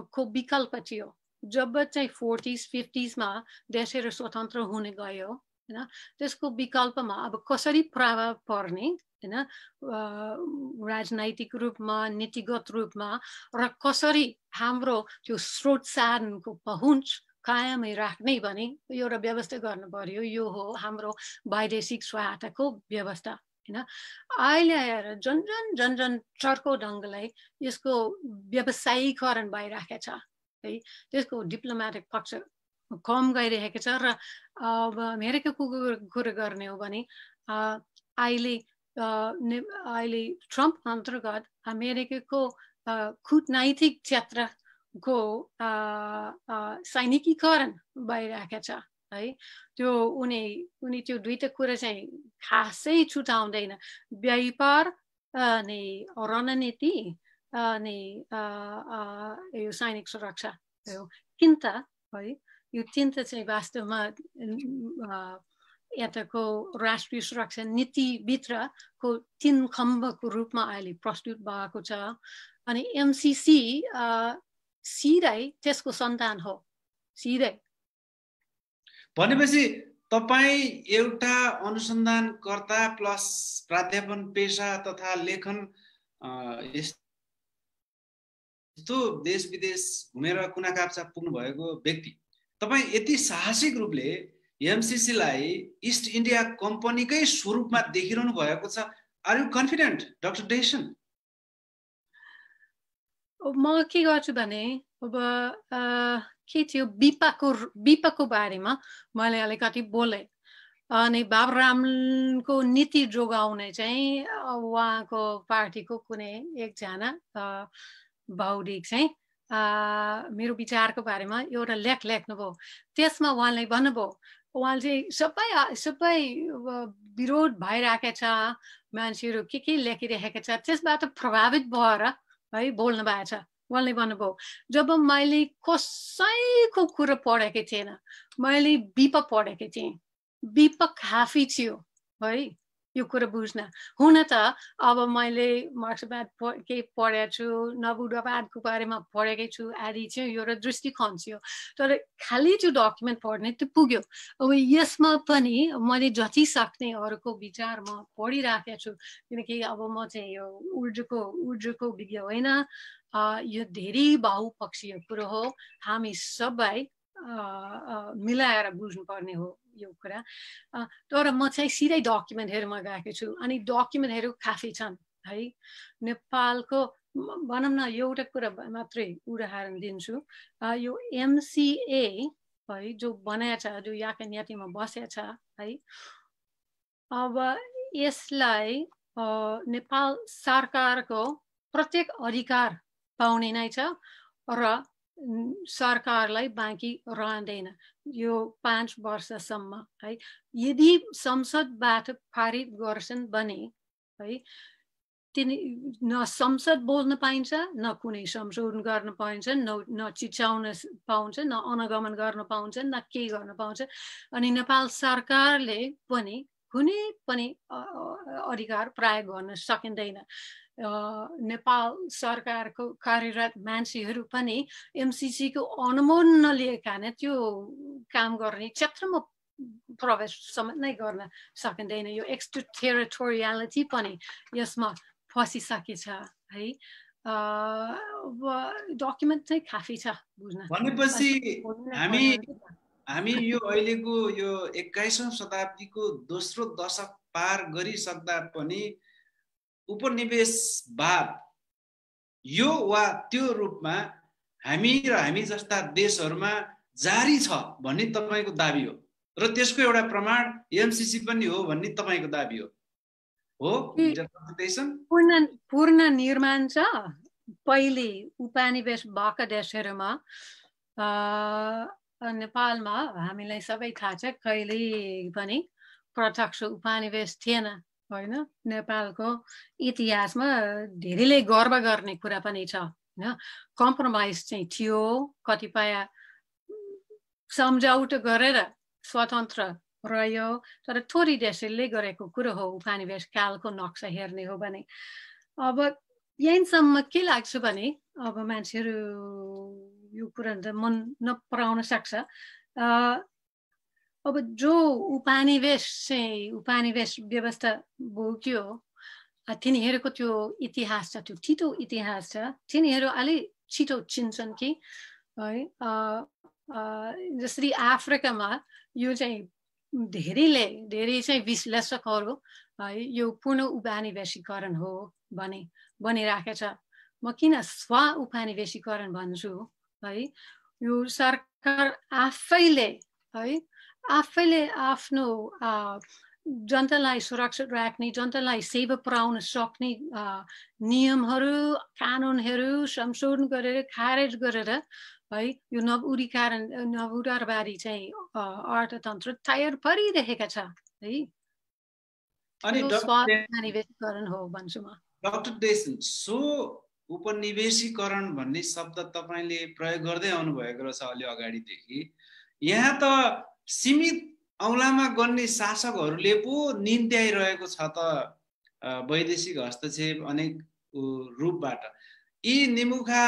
को विकल्प थियो। जब चाहिँ 40s 50s मा देशहरू स्वतन्त्र हुने गयो होइन, त्यसको विकल्पमा अब कसरी प्रभाव पर्ने होइन, राजनैतिक रूपमा, नीतिगत रूपमा र कसरी हाम्रो त्यो स्रोत साधनको पहुँच कायमै राख्ने भने एउटा व्यवस्था गर्नु पर्यो। यो हो हाम्रो वैदेशिक सहायताको व्यवस्था होइन। अहिले आएर जन चर्को ढङ्गले यसको व्यवसायीकरण भइरहेको छ है। त्यसको डिप्लोमेटिक पक्ष कम गइरहेको छ र अब अमेरिकाको कुरा गर्ने हो भने अहिले ट्रम्प अन्तर्गत अमेरिकाको कूटनैतिक क्षेत्रको सैनिकीकरण भइरहेको छ है। त्यो उनी त्यो दुईटा कुरा चाहिँ खासै छुटाउँदैन, व्यापार अनि रणनीति अनि यो सैनिक सुरक्षा चिन्ता है। यो चिन्ता चाहिँ वास्तवमा यताको राष्ट्रिय सुरक्षा नीतिभित्रको 3 खम्बको रूपमा अहिले प्रस्तुत भएको छ। अनि एमसीसी सिधै त्यसको सन्तान हो सिधै। भनेपछि तपाईँ एउटा अनुसन्धानकर्ता प्लस प्राध्यापन पेशा तथा लेखन यस्तो देश विदेश घुमेर कुना काप्चा पुग्नु भएको व्यक्ति, तपाईँ यति साहसिक रूपले एमसीसीलाई इस्ट इन्डिया कम्पनीकै स्वरूपमा देखिरहनु भएको छ। आर यु कन्फिडेन्ट डाक्टर डेसन? म के गर्छु भने अब के थियो बिपाको बारेमा मैले अलिकति बोलेँ। अनि बाबुरामको नीति जोगाउने चाहिँ उहाँको पार्टीको कुनै एकजना बौद्धिक चाहिँ मेरो विचारको बारेमा एउटा लेख लेख्नुभयो। त्यसमा उहाँले भन्नुभयो, उहाँले चाहिँ सबै विरोध भइरहेको छ, मान्छेहरू के लेखिरहेको छ, त्यसबाट प्रभावित भएर है बोल्नु भएको छ। उहाँले भन्नुभयो, जब मैले कसैको कुरा पढेको थिएन, मैले विप पढेको थिएँ। विप काफी थियो है। यो कुरा बुझ्न हुन त अब मैले मार्क्सवाद केही पढेको छु नवुडवादको बारेमा पढेकै छु आदि चाहिँ एउटा दृष्टिकोण थियो तर खालि त्यो डकुमेन्ट पढ्ने त्यो पुग्यो अब यसमा पनि मैले जति सक्ने अरूको विचार म पढिराखेको छु किनकि अब म चाहिँ यो ऊर्जाको विज्ञ होइन यो धेरै बहुपक्षीय कुरो हो हामी सबै मिलाएर बुझ्नुपर्ने हो यो कुरा तर म चाहिँ सिधै डकुमेन्टहरूमा गएको छु अनि डकुमेन्टहरू काफी छन् है नेपालको भनौँ न एउटा कुरा मात्रै उदाहरण दिन्छु यो MCA है जो बनाएको छ जो याकन्यातीमा बसेको छ है अब यसलाई नेपाल सरकारको प्रत्येक अधिकार पाउने नै छ र सरकारलाई बाँकी रहँदैन यो 5 वर्षसम्म है यदि संसदबाट पारित गर्छन् भने है न संसद बोल्न पाइन्छ न कुनै संशोधन गर्न पाइन्छ न चिच्याउन पाउँछ न अनुगमन गर्न पाउँछ न के गर्न पाउँछ अनि नेपाल सरकारले पनि कुनै पनि अधिकार प्रयोग गर्न सकिँदैन नेपाल सरकारको कार्यरत मान्छेहरू पनि MCC को अनुमोदन नलिएका नै त्यो काम गर्ने क्षेत्रमा प्रवेश समेत नै गर्न सकिँदैन यो एक्स्ट्रा टेरिटोरियालिटी पनि यसमा फसिसकेछ है डकुमेन्ट चाहिँ काफी छ बुझ्न भनेपछि हामी यो अहिलेको यो 21औं शताब्दीको दोस्रो दशक पार गरिसक्दा पनि उपनिवेशवाद यो वा त्यो रूपमा हामी जस्ता देशहरूमा जारी छ भन्ने तपाईको दाबी हो र त्यसको एउटा प्रमाण MCC पनि हो भन्ने तपाईको दाबी हो पूर्ण निर्माण छ पहिले उपनिवेश भएका देशहरूमा नेपालमा हामीलाई सबै थाहा छ कहिले पनि प्रत्यक्ष उपनिवेश थिएन होइन नेपालको इतिहासमा धेरैले गर्व गर्ने कुरा पनि छ हैन कम्प्रोमाइज चाहिँ थियो कतिपय सम्झौता गरेर स्वतन्त्र रह्यो तर थोरै देशले गरेको कुरो हो उपनिवेश कालको नक्सा हेर्ने हो भने अब यहीँसम्म के लाग्छ भने अब मान्छेहरू यो कुरा मन नपराउन सक्छ अब जो उपनिवेश व्यवस्था बोक्यो तिनीहरूको त्यो इतिहास छ त्यो छिटो इतिहास छ तिनीहरू अलि छिटो चिन्छन् कि है जसरी अफ्रिकामा यो चाहिँ धेरै चाहिँ विश्लेषकहरू है यो पूर्ण उपनिवेशीकरण हो भनिराखेको छ म किन स्व उपनिवेशीकरण भन्छु है यो सरकार आफैले आफ्नो जनतालाई सुरक्षित राख्ने जनतालाई सेवा पुर्याउन सक्ने नियमहरू कानुनहरू संशोधन गरेर खारेज गरेर है यो नवउदारवादी चाहिँ अर्थतन्त्र तयार पारिरहेका छ है उपनिवेशीकरण हो भन्छु म डाक्टर डेसन सो उपनिवेशीकरण भन्ने शब्द तपाईले प्रयोग गर्दै आउनु भएको रहेछ अलि अगाडिदेखि यहाँ त सीमित औलामा गर्ने शासकहरूले पो निन्त्याइरहेको छ त वैदेशिक हस्तक्षेप अनेक रूपबाट यी निमुखा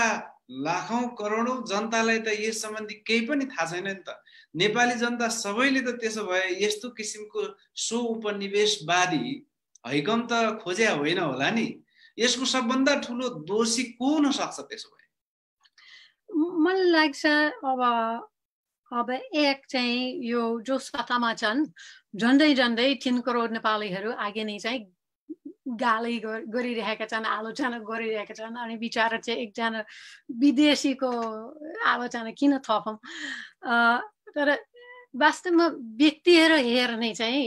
लाखौं करोडौं जनतालाई त यस सम्बन्धी केही पनि थाहा छैन नि त नेपाली जनता सबैले त त्यसो भए यस्तो किसिमको सो उपनिवेशवादी हैकम त खोज्या होइन होला नि यसको सबभन्दा ठुलो दोषी को हुन सक्छ त्यसो भए मलाई लाग्छ अब एक चाहिँ यो जो सत्तामा छन् झन्डै 3 करोड नेपालीहरू आगे नै चाहिँ गाली गरिरहेका छन् आलोचना गरिरहेका छन् अनि बिचारा चाहिँ एकजना विदेशीको आलोचना किन थपौँ तर वास्तवमा व्यक्तिहरू हेर्ने चाहिँ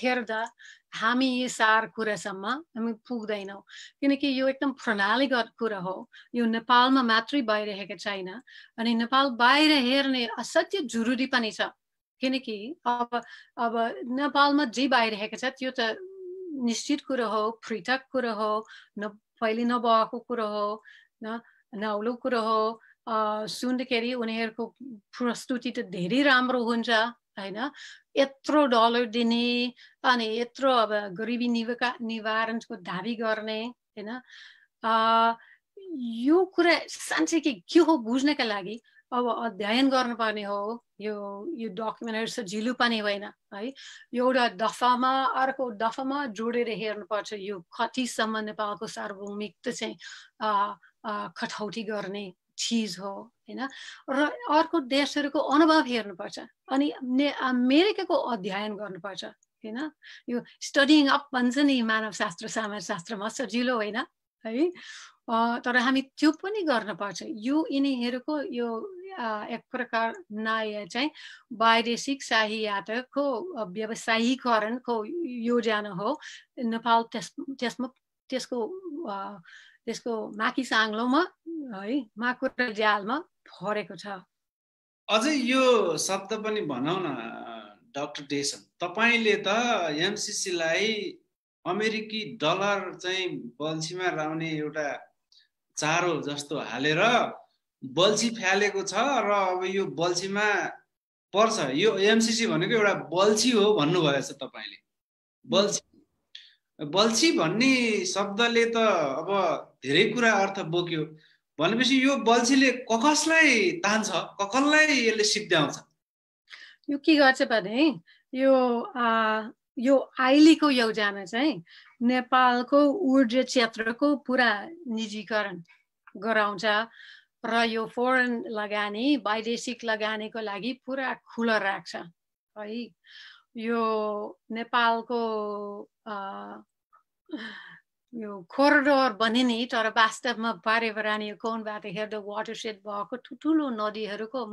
हेर्दा हामी यो सार कुरासम्म हामी पुग्दैनौँ किनकि यो एकदम प्रणालीगत कुरा हो यो नेपालमा मात्रै भइरहेको छैन अनि नेपाल बाहिर हेर्ने असाध्य जरुरी पनि छ किनकि अब नेपालमा जे भइरहेको छ त्यो त निश्चित कुरा हो पृथक कुरा हो पहिले नभएको कुरा हो नौलो कुरा हो सुन्दाखेरि उनीहरूको प्रस्तुति त धेरै राम्रो हुन्छ होइन यत्रो डलर दिने अनि यत्रो अब गरिबी निवारणको दाबी गर्ने होइन यो कुरा साँच्चै के हो बुझ्नका लागि अब अध्ययन गर्नुपर्ने हो यो डकुमेन्टहरू सजिलो पनि होइन है एउटा दफामा अर्को दफामा जोडेर हेर्नुपर्छ यो कतिसम्म नेपालको सार्वभौमिकता चाहिँ कठौती गर्ने चिज हो होइन र अर्को देशहरूको अनुभव हेर्नुपर्छ अनि अमेरिकाको अध्ययन गर्नुपर्छ होइन यो स्टडिङ अप भन्छ नि मानवशास्त्र समाजशास्त्रमा सजिलो होइन है तर हामी त्यो पनि गर्नुपर्छ यो यिनीहरूको यो एक प्रकार नयाँ चाहिँ वैदेशिक शाही यात्राको व्यवसायीकरणको योजना हो नेपाल त्यसको माकी साङ्लोमा है माकुरा जालमा फरेको छ अझै यो शब्द पनि भनौँ न डाक्टर डेसन तपाईले त एमसीसीलाई अमेरिकी डलर चाहिँ बल्छीमा राउने एउटा चारो जस्तो हालेर बल्छी फ्यालेको छ र अब यो बल्छीमा पर्छ यो एमसीसी भनेको एउटा बल्छी हो भन्नुभएछ तपाईले बल्छी भन्ने शब्दले त अब धेरै कुरा अर्थ बोक्यो भनेपछि यो बल्छीले कसलाई तान्छ कसलाई यसले सिद्ध्याउँछ यो के गर्छ भने यो आइलीको योजना चाहिँ नेपालको ऊर्जा क्षेत्रको पुरा निजीकरण गराउँछ र यो फरेन लगानी वैदेशिक लगानीको लागि पुरा खुला राख्छ है यो नेपालको यो कोरिडोर बने नि तर वास्तवमा पर्यावरणीय कोणबाट हेर्दा वाटरसेड भएको ठुलो नदीहरूको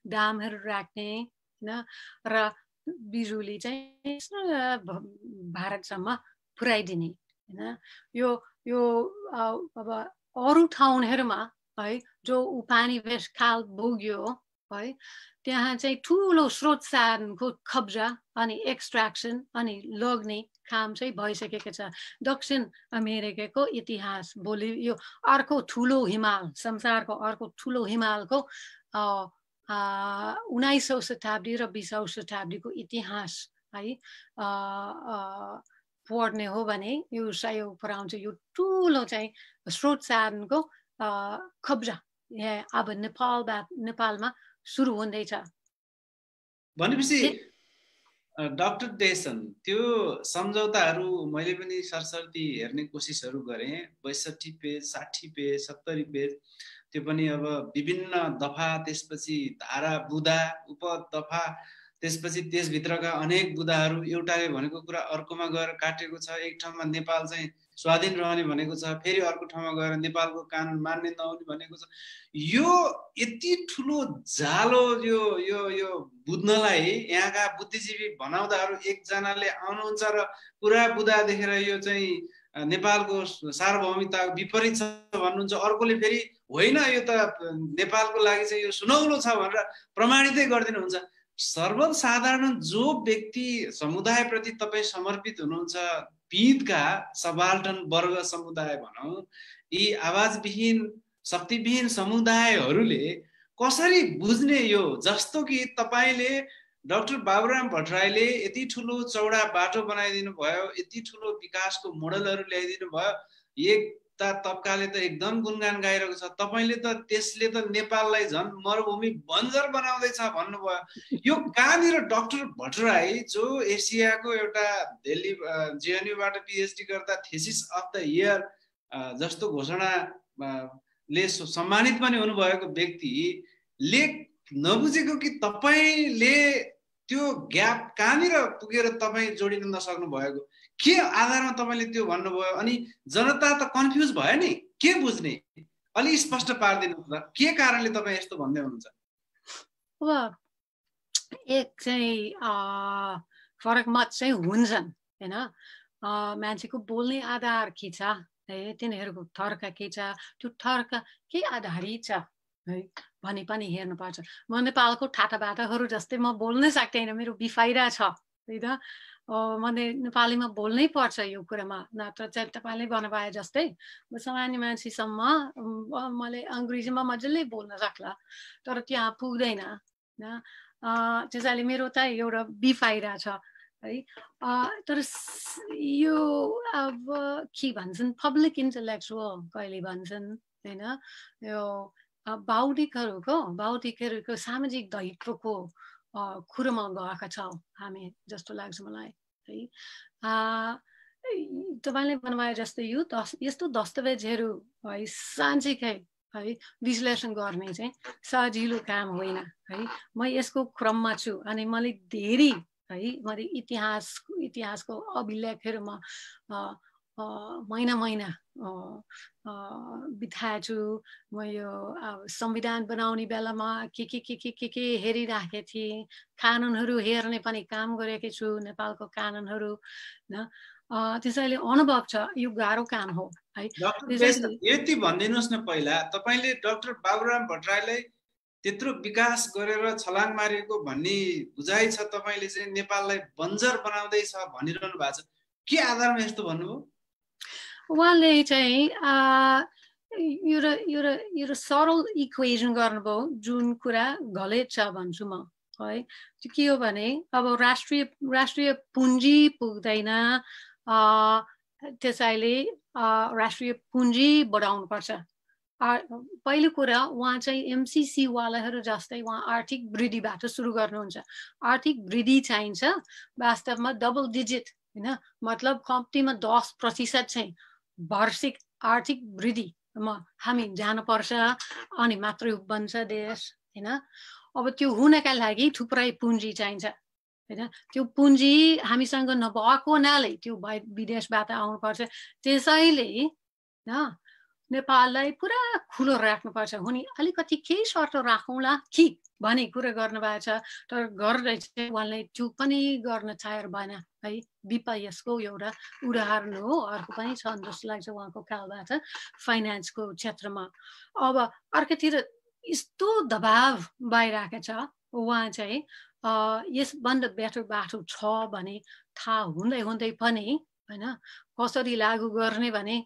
डामहरू राख्ने होइन र बिजुली चाहिँ भारतसम्म पुर्याइदिने होइन यो अब अरू ठाउँहरूमा है जो उपनिवेश काल भोग्यो है त्यहाँ चाहिँ ठुलो स्रोत साधनको कब्जा अनि एक्सट्र्याक्सन अनि लग्ने काम चाहिँ भइसकेको छ दक्षिण अमेरिकाको इतिहास भोलि यो अर्को ठुलो हिमाल संसारको अर्को ठुलो हिमालको 19औं शताब्दी र 20औं शताब्दीको इतिहास है पढ्ने हो भने यो सहयोग पुर्याउँछ यो ठुलो चाहिँ स्रोत साधनको कब्जा अब नेपालमा सुरु हुँदैछ भनेपछि डाक्टर डेसन त्यो सम्झौताहरू मैले पनि सरसर्ती हेर्ने कोसिसहरू गरेँ 62 पेज 60 पेज 70 पेज त्यो पनि अब विभिन्न दफा त्यसपछि धारा बुदा उपदफा त्यसपछि त्यसभित्रका अनेक बुदाहरू एउटाले भनेको कुरा अर्कोमा गएर काटेको छ एक ठाउँमा नेपाल चाहिँ स्वाधीन रहने भनेको छ फेरि अर्को ठाउँमा गएर नेपालको कानुन मान्ने नहुने भनेको छ यो यति ठुलो जालो यो बुझ्नलाई यहाँका बुद्धिजीवी भनाउँदाहरू एकजनाले आउनुहुन्छ र पुरा बुदा देखेर यो चाहिँ नेपालको सार्वभौमिकता विपरीत छ भन्नुहुन्छ अर्कोले फेरि होइन यो त नेपालको लागि चाहिँ यो सुनौलो छ भनेर प्रमाणितै गरिदिनुहुन्छ सर्वसाधारण जो व्यक्ति समुदायप्रति तपाईँ समर्पित हुनुहुन्छ पीडितका सबाल्टर्न वर्ग समुदाय भनौँ यी आवाजविहीन शक्तिविहीन समुदायहरूले कसरी बुझ्ने यो जस्तो कि तपाईले डाक्टर बाबुराम भट्टराईले यति ठुलो चौडा बाटो बनाइदिनु भयो यति ठुलो विकासको मोडलहरू ल्याइदिनु भयो एकता तबकाले त एकदम गुणगान गाइरहेको छ तपाईले त त्यसले त नेपाललाई झन् मरुभूमि बन्जर बनाउँदैछ भन्नुभयो यो कहाँनिर डाक्टर भट्टराई जो एसियाको एउटा दिल्ली जेएनयूबाट पीएचडी गर्दा थेसिस अफ द इयर जस्तो घोषणा ले सम्मानित पनि हुनुभएको व्यक्तिले नबुझेको कि तपाईले त्यो ग्याप कहाँनिर पुगेर तपाईँ जोडिन नसक्नु भएको के आधारमा तपाईले त्यो भन्नुभयो अनि जनता त कन्फ्युज भयो नि के बुझ्ने अलि स्पष्ट पार्दिनुहोस् न के कारणले तपाईँ यस्तो भन्दै हुनुहुन्छ अब एक चाहिँ फरक मत चाहिँ हुन्छन् हैन मान्छेको बोल्ने आधार के छ तिनीहरूको तर्क के छ त्यो तर्क के आधारित छ है भनी पनि हेर्नुपर्छ म नेपालको ठाटाबाटाहरू जस्तै म बोल्नै सक्दैन मेरो बिफाइदा छ हैन मैले नेपालीमा बोल्नै पर्छ यो कुरामा नत्र चाहिँ तपाईँले भन्नुभए जस्तै म सामान्य मान्छेसम्म मैले अङ्ग्रेजीमा मजाले बोल्न सक्ला तर त्यहाँ पुग्दैन त्यसैले मेरो त एउटा बिफाइदा छ है तर यो अब के भन्छन् पब्लिक इन्टेलेक्चुअल कहिले भन्छन् हैन यो बौद्धिकहरूको सामाजिक दायित्वको कुरोमा गएका छौँ हामी जस्तो लाग्छ मलाई है तपाईले भन्नुभयो जस्तो यस्तो दस्तावेजहरू है साँच्चैकै है विश्लेषण गर्ने चाहिँ सजिलो काम होइन है म यसको क्रममा छु अनि मैले धेरै है मैले इतिहासको अभिलेखहरूमा महिना बिताएछु म यो संविधान बनाउने बेलामा के हेरिराखेको थिएँ कानुनहरू हेर्ने पनि काम गरेको छु नेपालको कानुनहरू न त्यसैले अनुभव छ यो गाह्रो काम हो है यति भनिदिनुहोस् न पहिला तपाईले डाक्टर बाबुराम भट्टराईलाई त्यत्रो विकास गरेर छलाङ मारेको भन्ने बुझाइ छ तपाईले चाहिँ नेपाललाई बन्जर बनाउँदैछ भनिरहनु भएको छ के आधारमा यस्तो भन्नुभयो उहाँले चाहिँ यो सरल इक्वेसन गर्नुभयो जुन कुरा गलत छ भन्छु म है त्यो के हो भने अब राष्ट्रिय पुँजी पुग्दैन त्यसैले राष्ट्रिय पुँजी बढाउनु पर्छ पहिलो कुरा उहाँ चाहिँ एमसीसी वालाहरू जस्तै उहाँ आर्थिक वृद्धिबाट सुरु गर्नुहुन्छ आर्थिक वृद्धि चाहिन्छ वास्तवमा डबल डिजिट हैन मतलब कम्तीमा 10% चाहिँ वार्षिक आर्थिक वृद्धिमा हामी जानुपर्छ अनि मात्रै बन्छ देश हैन अब त्यो हुनका लागि थुप्रै पुँजी चाहिन्छ हैन त्यो पुँजी हामीसँग नभएको हुनाले त्यो विदेशबाट आउनुपर्छ त्यसैले नेपाललाई पुरा खुलो राख्नुपर्छ हुने अलिकति केही शर्त राखौँला कि भन्ने कुरा गर्नुभएको छ तर गर्दै चाहिँ उहाँले त्यो पनि गर्न तयार भएन है विपयसको एउटा उदाहरण हो अर्को पनि छ जस्तो लाग्छ उहाँको कालबाट फाइनेन्सको क्षेत्रमा अब अर्कोतिर यस्तो दबाव भइरहेको छ उहाँ चाहिँ यसभन्दा बेटर बाटो छ भने थाहा हुँदै पनि हैन कसरी लागू गर्ने भने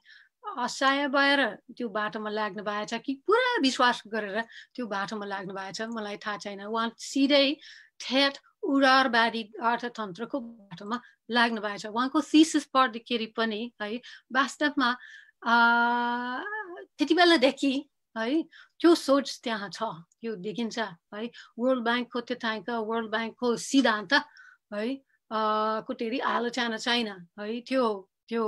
असहाय भएर त्यो बाटोमा लाग्नु भएको छ कि पुरा विश्वास गरेर त्यो बाटोमा लाग्नु भएको छ मलाई थाहा छैन उहाँ सिधै ठेट उदारवादी अर्थतन्त्रको बाटोमा लाग्नु भएको छ उहाँको थिसिस पढ्दाखेरि पनि है वास्तवमा त्यति बेलादेखि है त्यो सोच त्यहाँ छ त्यो देखिन्छ है वर्ल्ड ब्याङ्कको वर्ल्ड ब्याङ्कको सिद्धान्त है को धेरै आलोचना छैन है त्यो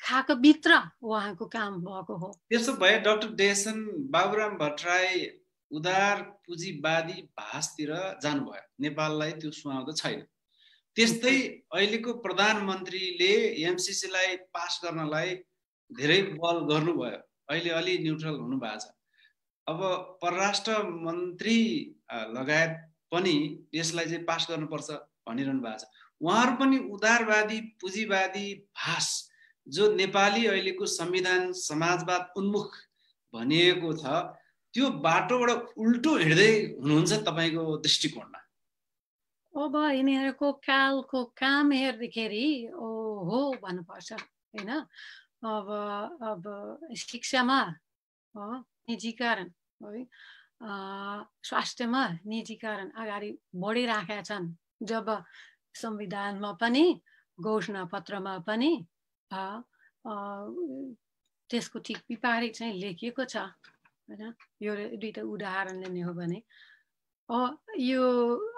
खाको भित्र उहाँको काम भएको हो त्यसो भए डाक्टर डेसन बाबुराम भट्टराई उदार पुँजीवादी भाषतिर जानुभयो नेपाललाई त्यो सुहाउँदो छैन त्यस्तै अहिलेको प्रधानमन्त्रीले एमसीसीलाई पास गर्नलाई धेरै बल गर्नुभयो अहिले अलि न्युट्रल हुनु भएको छ अब परराष्ट्र मन्त्री लगायत पनि यसलाई चाहिँ पास गर्नुपर्छ भनिरहनु भएको छ उहाँहरू पनि उदारवादी पुँजीवादी भाष जो नेपाली अहिलेको संविधान समाजवाद उन्मुख भनिएको छ त्यो बाटोबाट उल्टो हिँड्दै हुनुहुन्छ तपाईको दृष्टिकोणमा अब यिनीहरूको कालको काम हेर्दाखेरि हो भन्नुपर्छ हैन अब शिक्षामा निजीकरण है स्वास्थ्यमा निजीकरण अगाडि बढिराखेका छन् जब संविधानमा पनि घोषणा पत्रमा पनि त्यसको ठिक विपरीत चाहिँ लेखिएको छ हैन यो दुईटा उदाहरण लिने हो भने यो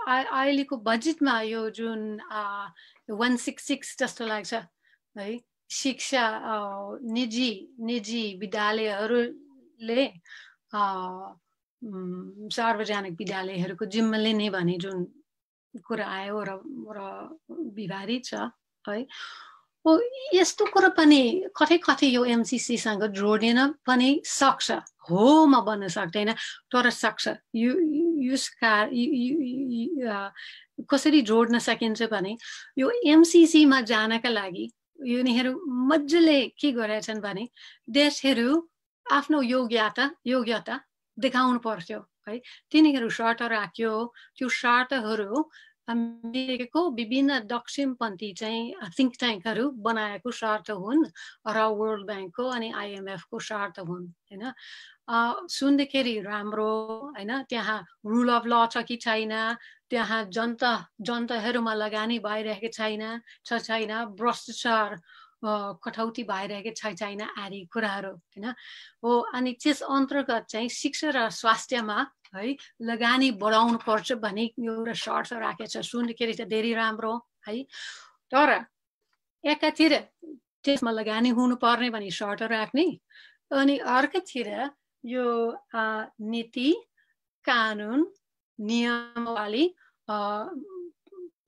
अहिलेको बजेटमा यो जुन 166 जस्तो लाग्छ है शिक्षा निजी विद्यालयहरूले सार्वजनिक विद्यालयहरूको जिम्मा लिने भने जुन कुरा आयो र विवादित छ है यस्तो कुरा पनि कतै यो एमसीसीसँग जोडिन पनि सक्छ हो म भन्न सक्दैन तर सक्छ कसरी जोड्न सकिन्छ भने यो एमसीसीमा जानका लागि यिनीहरू मजाले के गरेछन् भने देशहरू आफ्नो योग्यता देखाउनु पर्थ्यो है तिनीहरू शर्त राख्यो त्यो शर्तहरू अमेरिकाको विभिन्न दक्षिणपन्थी चाहिँ थिङ्क ट्याङ्कहरू बनाएको स्वार्थ हुन् र वर्ल्ड ब्याङ्कको अनि IMF को स्वार्थ हुन् होइन। सुन्दाखेरि राम्रो होइन, त्यहाँ रुल अफ ल छ कि छैन, त्यहाँ जनताहरूमा लगानी भइरहेको छैन, भ्रष्टाचार कटौती भइरहेको छैन आदि कुराहरू होइन हो। अनि त्यस अन्तर्गत चाहिँ शिक्षा र स्वास्थ्यमा है लगानी बढाउनु पर्छ भन्ने एउटा शर्त राखेको छ। सुन्दाखेरि चाहिँ धेरै राम्रो है, तर एकातिर त्यसमा लगानी हुनुपर्ने भन्ने शर्त राख्ने, अनि अर्कोतिर यो नीति कानुन नियमावली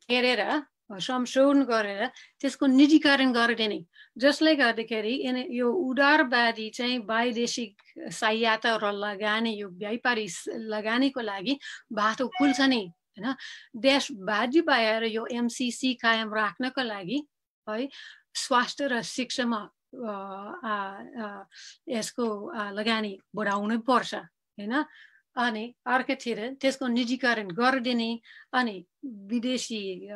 हेरेर संशोधन गरेर त्यसको निजीकरण गरिदिने, जसले गर्दाखेरि यो उदारवादी चाहिँ वैदेशिक सहायता र लगानी, यो व्यापारी लगानीको लागि बाटो खुल्छ नि होइन। देशवादी भएर यो MCC कायम राख्नको लागि है स्वास्थ्य र शिक्षामा यसको लगानी बढाउनु पर्छ होइन। अनि अर्कोतिर त्यसको निजीकरण गरिदिने अनि विदेशी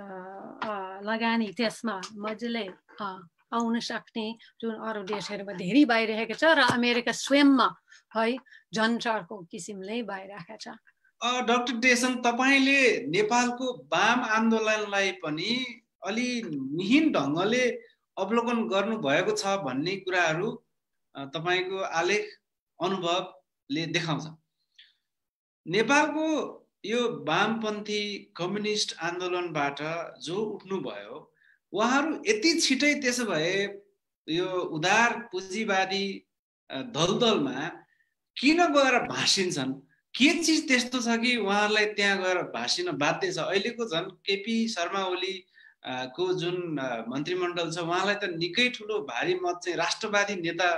लगानी त्यसमा मजाले आउन सक्ने, जुन अरू देशहरूमा धेरै भइरहेको छ र अमेरिका स्वयंमा है जनचारको किसिमले भइरहेको छ। डाक्टर देसन, तपाईले नेपालको वाम आन्दोलनलाई पनि अलि मिहिन ढङ्गले अवलोकन गर्नु भएको छ भन्ने कुराहरू तपाईको आलेख अनुभवले देखाउँछ। नेपालको यो वामपन्थी कम्युनिस्ट आन्दोलनबाट जो उठ्नु भयो, उहाँहरू यति छिटै त्यसो भए यो उदार पुँजीवादी दलदलमा किन गएर भाँसिन्छन्? के चिज त्यस्तो छ कि उहाँहरूलाई त्यहाँ गएर भाँसिन बाध्य छ? अहिलेको झन् केपी शर्मा ओली को जुन मन्त्रीमण्डल छ, उहाँलाई त निकै ठुलो भारी मत चाहिँ राष्ट्रवादी नेता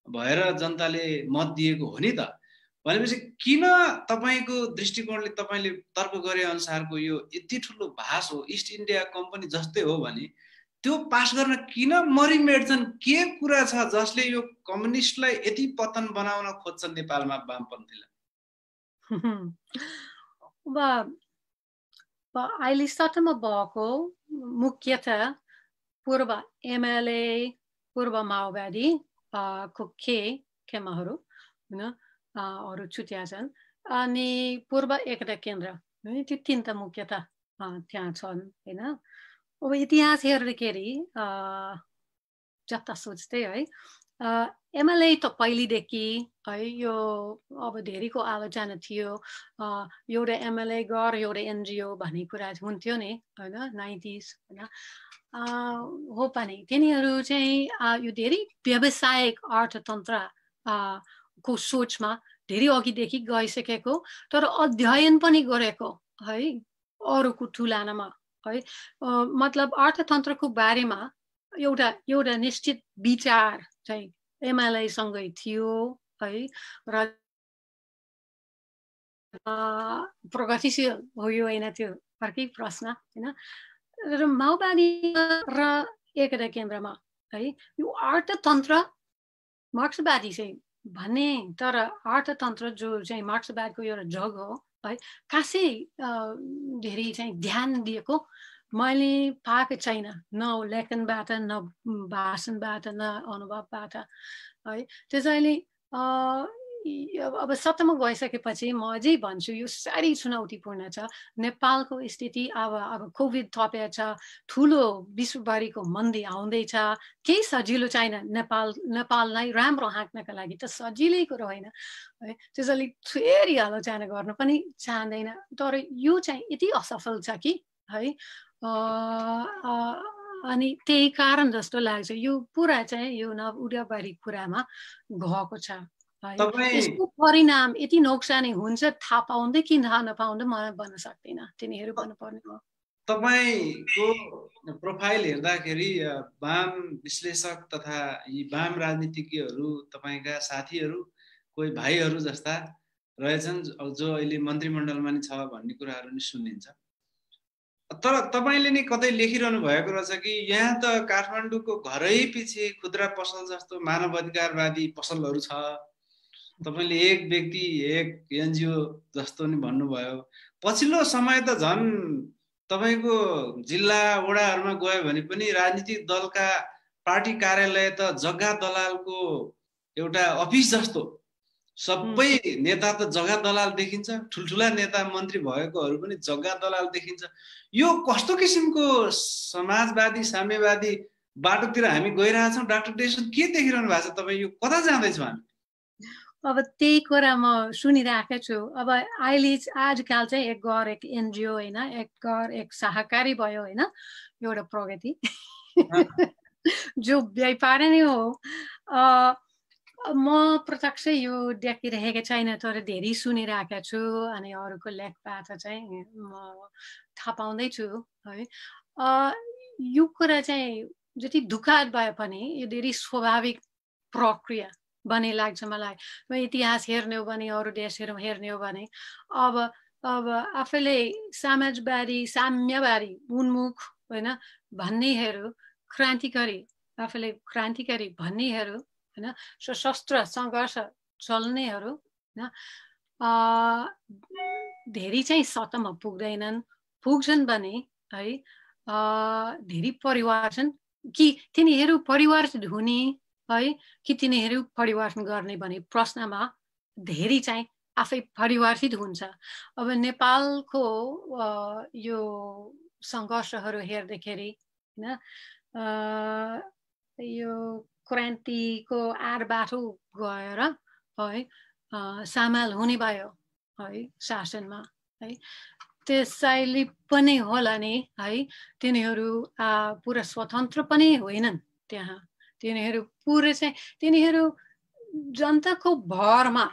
भएर जनताले मत दिएको हो नि त। भनेपछि किन तपाईको दृष्टिकोणले तपाईले तर्क गरे अनुसारको यो यति ठुलो भाष हो, इस्ट इन्डिया कम्पनी जस्तै हो भने त्यो पास गर्न किन मरिमेट्छन्? के कुरा छ जसले यो कम्युनिस्टलाई यति पतन बनाउन खोज्छन् नेपालमा वामपन्थीलाई? अहिलेसम्म भएको मुख्यतः पूर्व MLA, पूर्व माओवादी को खेमाहरू होइन अरू छुट्या छन्, अनि पूर्व एकता केन्द्र, त्यो तीनटा मुख्यतः त्यहाँ छन् होइन। अब इतिहास हेर्दाखेरि जता सोच्दै है MLA त पहिलेदेखि है यो अब धेरैको आलोचना थियो, एउटा MLA गर एउटा NGO भन्ने कुरा हुन्थ्यो नि होइन 90s होइन हो पनि। तिनीहरू चाहिँ यो धेरै व्यावसायिक अर्थतन्त्र को सोचमा धेरै अघिदेखि गइसकेको, तर अध्ययन पनि गरेको है अरूको तुलनामा है। मतलब अर्थतन्त्रको बारेमा एउटा निश्चित विचार चाहिँ MLA सँगै थियो है र प्रगतिशील हो यो होइन, त्यो अर्कै प्रश्न होइन। र माओवादी र एकता केन्द्रमा है यो अर्थतन्त्र मार्क्सवादी चाहिँ भन्ने, तर अर्थतन्त्र जो चाहिँ मार्क्सवादको एउटा जग हो है, खासै धेरै चाहिँ ध्यान दिएको मैले पाएको छैन, न लेखनबाट न भाषणबाट न अनुभवबाट है। त्यसैले अब सत्तामा गइसकेपछि म अझै भन्छु यो साह्रै चुनौतीपूर्ण छ नेपालको स्थिति। अब कोभिड थपेको छ, ठुलो विश्वभरिको मन्दी आउँदैछ, केही सजिलो छैन नेपाललाई राम्रो हाँक्नका लागि त सजिलै कुरो होइन है। त्यसैले फेरि आलोचना गर्न पनि चाहँदैन, तर यो चाहिँ यति असफल छ कि है अनि त्यही कारण जस्तो लाग्छ यो पुरा चाहिँ यो उदारवादी कुरामा गएको छ। यसको परिणाम यति नोक्सानी हुन्छ थाहा पाउँदै कि थाहा नपाउँदै मलाई भन्न सक्दिनँ, तिनीहरू भन्नुपर्ने हो। तपाईको प्रोफाइल हेर्दाखेरि वाम विश्लेषक तथा यी वाम राजनीतिज्ञहरू तपाईका साथीहरू कोही भाइहरू जस्ता रहेछन् जो अहिले मन्त्रीमण्डलमा नि छ भन्ने कुराहरू नि सुनिन्छ। तर तपाईले नि कतै लेखिरहनु भएको रहेछ कि यहाँ त काठमाडौँको घरै पछि खुद्रा पसल जस्तो मानवाधिकारवादी पसलहरू छ। तपाईले एक व्यक्ति एक NGO जस्तो नि भन्नुभयो। पछिल्लो समय त झन् तपाईको जिल्ला वडाहरुमा गयो भने पनि राजनीतिक दलका पार्टी कार्यालय त जग्गा दलालको एउटा अफिस जस्तो सबै नेता त जग्गा दलाल देखिन्छ ठुलठुला नेता मन्त्री भएकोहरु पनि जग्गा दलाल देखिन्छ यो कस्तो किसिमको समाजवादी साम्यवादी बाटोतिर हामी गइरहेका छौं डाक्टर डेसन के देखिरहनु भएको छ तपाई यो कता जाँदै छौं हामी अब त्यही कुरा म सुनिरहेको छु अब अहिले आजकल चाहिँ एक घर एक एनजिओ हैन एक घर एक सहकारी भयो हैन एउटा प्रगति जो व्यापार नै हो म प्रत्यक्ष यो देखिरहेको छैन तर धेरै सुनिरहेको छु अनि अरूको लेखबाट चाहिँ म थाहा पाउँदैछु है यो कुरा चाहिँ जति दुःखद भए पनि यो धेरै स्वाभाविक प्रक्रिया बने लाग्छ मलाई इतिहास हेर्ने हो भने अरू देशहरु हेर्ने हो भने अब आफैले समाजवादी साम्यवादी उन्मुख हैन भन्नेहरु क्रान्तिकारी आफैले क्रान्तिकारी भन्नेहरु हैन सशस्त्र संघर्ष चल्नेहरु हैन धेरै चाहिँ सतहमा पुग्दैनन् पुग्छन् भने है धेरै परिवार छन् कि तिनीहरु परिवर्तित हुने है कि तिनीहरु परिवर्तन गर्ने भन्ने प्रश्नमा धेरै चाहिँ आफै परिवर्तित हुन्छ अब नेपालको यो संघर्षहरु हेर्दाखेरि हैन यो क्रान्तिको आडबाटो गएर है सामेल हुने भयो है शासनमा है त्यसैले पनि होला नि है तिनीहरु पुरा स्वतन्त्र पनि होइनन् त्यहाँ तिनीहरु पुरै चाहिँ तिनीहरु जनताको भरमा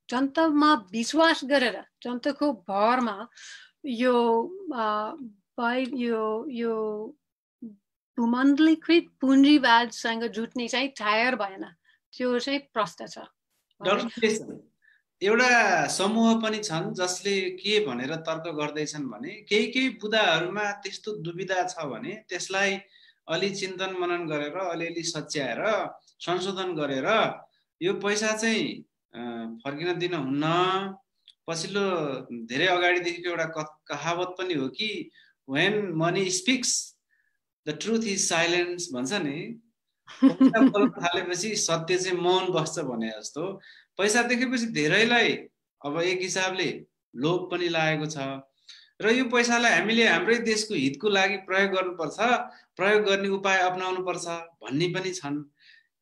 जनतामा विश्वास गरेर जनताको भरमा यो यो भूमण्डलीकृत पुँजीवादसँग जुट्ने चाहिँ टायर भएन त्यो चाहिँ प्रश्न छ एउटा समूह पनि छन् जसले के भनेर तर्क गर्दैछन् भने केही बुदाहरुमा त्यस्तो दुविधा छ भने त्यसलाई अलि चिन्तन मनन गरेर अलिअलि सच्याएर संशोधन गरेर यो पैसा चाहिँ फर्किन दिन हुन्न पछिल्लो धेरै अगाडिदेखिको एउटा कहावत पनि हो कि when money speaks the truth is silence भन्छ नि पैसा बोल्न थालेपछि सत्य चाहिँ मौन बस्छ भने जस्तो पैसा देखेपछि धेरैलाई अब एक हिसाबले लोभ पनि लागेको छ र यो पैसालाई हामीले हाम्रै देशको हितको लागि प्रयोग गर्नुपर्छ प्रयोग गर्ने उपाय अपनाउनु पर्छ भन्ने पनि छन्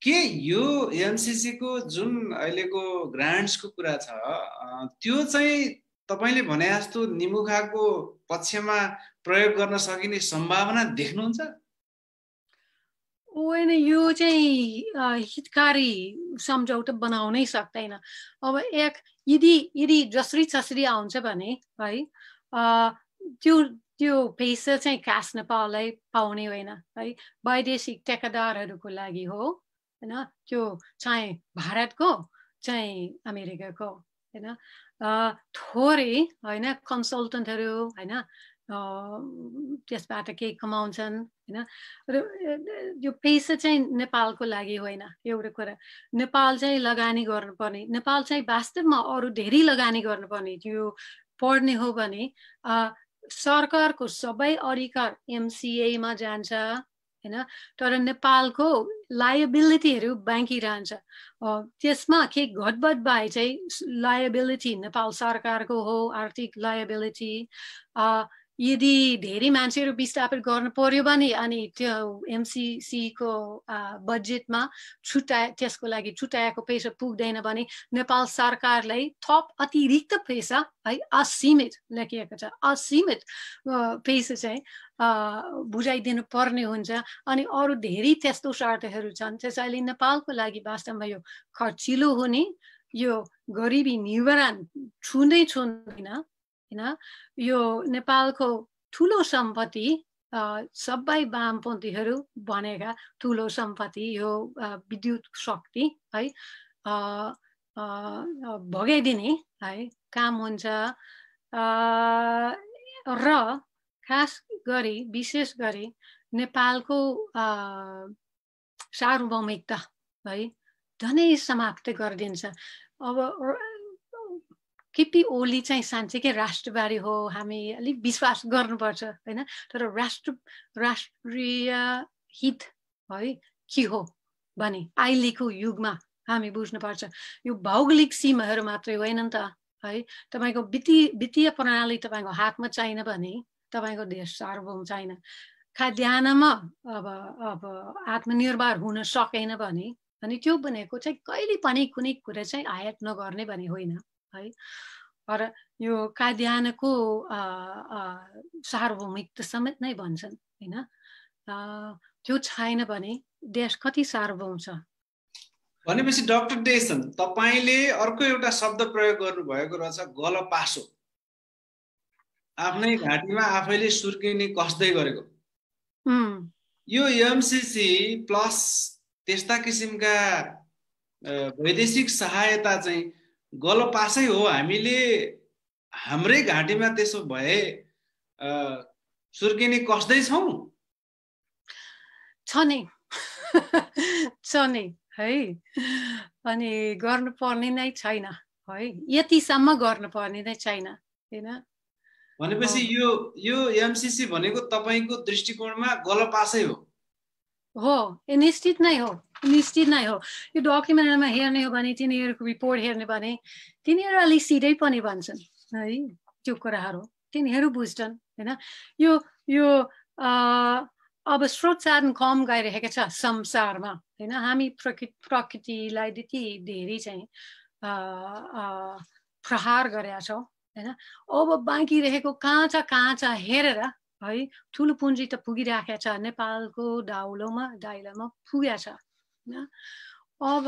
के यो एमसीसी को जुन अहिलेको ग्रान्ट्सको कुरा छ त्यो चाहिँ तपाईले भने जस्तो निमुखाको पक्षमा प्रयोग गर्न सकिने सम्भावना देख्नुहुन्छ होइन यो चाहिँ हितकारी सम्झौता बनाउनै सक्दैन अब एक यदि जसरी तसरी आउँछ भने है त्यो पैसा चाहिँ कास नेपाललाई पाउने होइन है वैदेशिक ठेकेदारहरूको लागि हो हैन त्यो चाहिँ भारतको चाहिँ अमेरिकाको हैन थोरै हैन कन्सल्टेन्टहरु हैन त्यसबाट केही कमाउँछन् हैन र यो पैसा चाहिँ नेपालको लागि होइन एउटा कुरा नेपाल चाहिँ लगानी गर्नुपर्ने नेपाल चाहिँ वास्तवमा अरु धेरै लगानी गर्नुपर्ने त्यो पढ्ने हो भने सरकारको सबै अधिकार एमसीए मा जान्छ हैन तर नेपालको लायबिलिटीहरु बाँकी रहन्छ त्यसमा के घटबड भए चाहिँ लायबिलिटी नेपाल सरकारको हो आर्थिक लायबिलिटी यदि धेरै मान्छेहरु विस्थापित गर्न पर्यो भने अनि त्यो एमसीसी को बजेटमा त्यसको लागि छुट्याएको पैसा पुग्दैन भने नेपाल सरकारलाई थप अतिरिक्त पैसा है असीमित लेखिएको छ असीमित पैसा चाहिँ बुझाइदिनु पर्ने हुन्छ अनि अरु धेरै त्यस्तो शर्तहरु छन् त्यसैले नेपालको लागि वास्तवमा यो खर्चिलो हुने यो गरिबी निवारण छुँदैन हैन यो नेपालको ठुलो सम्पत्ति सबै वामपन्थीहरु भनेका ठुलो सम्पत्ति यो विद्युत शक्ति है भगाइदिने है काम हुन्छ र खास गरी विशेष गरी नेपालको सार्वभौमिकता है धनै समाप्त गरिदिन्छ अब केपी ओली चाहिँ साँच्चैकै राष्ट्रवादी हो, हामी अलिक विश्वास गर्नुपर्छ हैन। तर राष्ट्रिय हित है के हो भने अहिलेको युगमा हामी बुझ्नुपर्छ। यो भौगोलिक सीमाहरू मात्रै होइन नि त है। तपाईको वित्तीय प्रणाली तपाईको हातमा छैन भने तपाईको देश सार्वभौम छैन। खाद्यान्नमा अब आत्मनिर्भर हुन सकेन भने अनि त्यो भनेको चाहिँ कहिले पनि कुनै कुरा चाहिँ आयात नगर्ने भने होइन है। र यो खाद्यान्नको सार्वभौमिकता समेत नै भन्छन् हैन। त्यो छैन भने देश कति सार्वभौम छ। भनेपछि डाक्टर डेसन तपाईले अर्को एउटा शब्द प्रयोग गर्नुभएको रहेछ, गलपासो। आफ्नै घाँटीमा आफैले सुर्किने कस्दै गरेको। यो एमसीसी प्लस त्यस्ता किसिमका वैदेशिक सहायता चाहिँ गलपासै हो। हामीले हाम्रै घाँटीमा त्यसो भए सुर्किने कस्दै छौं। छ नि है। अनि गर्नुपर्ने नै छैन है, यतिसम्म गर्नुपर्ने नै छैन हैन। भनेपछि यो एमसीसी भनेको तपाईको दृष्टिकोणमा गलपासै हो। निश्चित नै हो। यो डकुमेन्टमा हेर्ने हो भने, तिनीहरूको रिपोर्ट हेर्ने भने तिनीहरू अलि सिधै पनि भन्छन् है त्यो कुराहरू, तिनीहरू बुझ्छन् हैन। यो अब स्रोत साधन कम गइरहेको छ संसारमा हैन। हामी प्रकृतिलाई त्यति धेरै चाहिँ प्रहार गरेका छौँ हैन। अब बाँकी रहेको कहाँ छ हेरेर है, ठुलो पुँजी त पुगिराखेको छ, नेपालको दाइलोमा पुगेको छ हैन। अब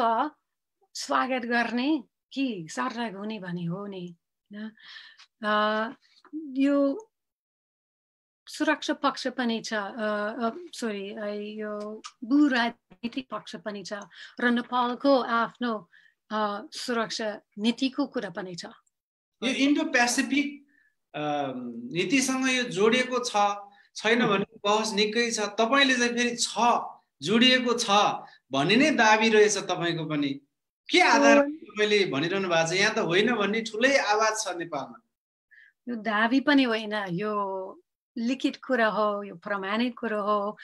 स्वागत गर्ने कि सार्थक हुने भने हो नि हैन। यो सुरक्षा पक्ष पनि छ, यो भू राजनीतिक पक्ष पनि छ र नेपालको आफ्नो सुरक्षा नीतिको कुरा पनि छ। यो इन्डो पेसिफिक नीतिसँग यो जोडिएको छ छैन भने बहस निकै छ। तपाईले चाहिँ फेरि छ जोडिएको छ भन्ने नै दाबी रहेछ तपाईको पनि। के आधार तपाईले भनिरहनु भएको छ यहाँ त होइन भन्ने ठुलै आवाज छ नेपालमा? यो दाबी पनि होइन, यो लिखित कुरा हो, यो प्रमाणित कुरा हो।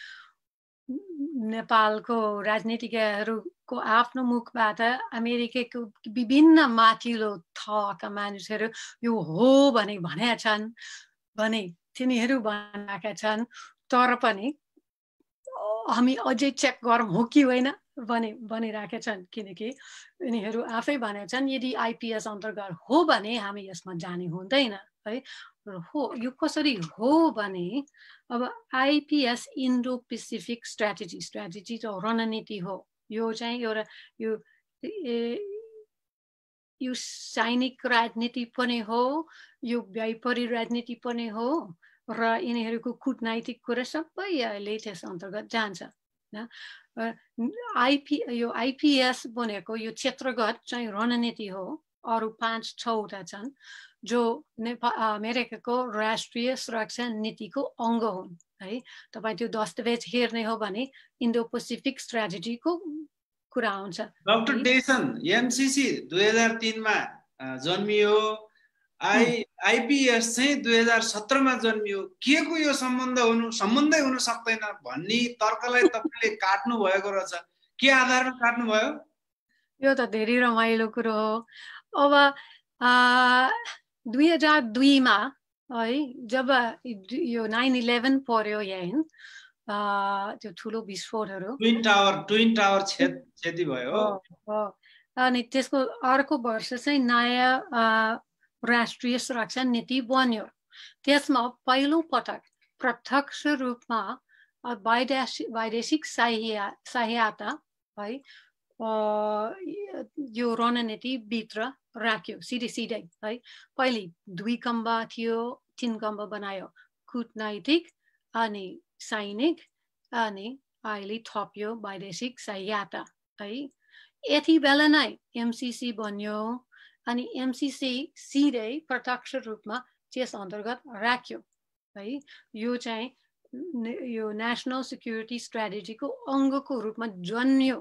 नेपालको राजनीतिज्ञहरूको आफ्नो मुखबाट अमेरिकाको विभिन्न माथिल्लो थरका मानिसहरू यो हो भनेका छन् भने तिनीहरू भनेका छन्। तर पनि हामी अझै चेक गरौँ हो कि होइन भनिरहेका छन्, किनकि यिनीहरू आफै भनेका छन् यदि आइपिएस अन्तर्गत हो भने हामी यसमा जाने हुँदैन है। हो यो कसरी हो भने अब आइपिएस इन्डो पेसिफिक स्ट्राटेजी त रणनीति हो। यो चाहिँ एउटा यो सैनिक राजनीति पनि हो, यो व्यापारी राजनीति पनि हो र यिनीहरूको कूटनैतिक कुरा सबै अहिले त्यस अन्तर्गत जान्छ। यो आइपिएस भनेको यो क्षेत्रगत चाहिँ रणनीति हो। अरू 5-6 छन् जो अमेरिकाको राष्ट्रिय सुरक्षा नीतिको अङ्ग हुन् है। तपाईँ त्यो दस्तावेज हेर्ने हो भने इन्डो पेसिफिक स्ट्राटेजीको कुरा आउँछ। डाक्टर डेसन एमसीसी 2003 मा जन्मियो, आइपिएस चाहिँ 2017 मा जन्मियो। के को यो सम्बन्धै हुन सक्दैन भन्ने तर्कलाई तपाईले काट्नु भएको रहेछ। के आधारमा काट्नु भयो? यो त धेरै रमाइलो कुरो हो। अब 2002 मा है जब यो 9/11 पर्यो यहाँ त्यो ठुलो विस्फोटहरू, ट्विन टावर क्षति भयो। अनि त्यसको अर्को वर्ष चाहिँ नयाँ राष्ट्रिय सुरक्षा नीति बन्यो। त्यसमा पहिलो पटक प्रत्यक्ष रूपमा वैदेशिक सहायता है यो रणनीति भित्र राख्यो सिधै है। पहिले 2 खम्बा थियो, 3 खम्बा बनायो, कूटनैतिक अनि सैनिक, अनि अहिले थप्यो वैदेशिक सहायता है। यति बेला नै एमसीसी बन्यो अनि एमसीसी सिधै प्रत्यक्ष रूपमा त्यस अन्तर्गत राख्यो है। यो चाहिँ यो नेसनल सिक्युरिटी स्ट्राटेजीको अङ्गको रूपमा जन्मियो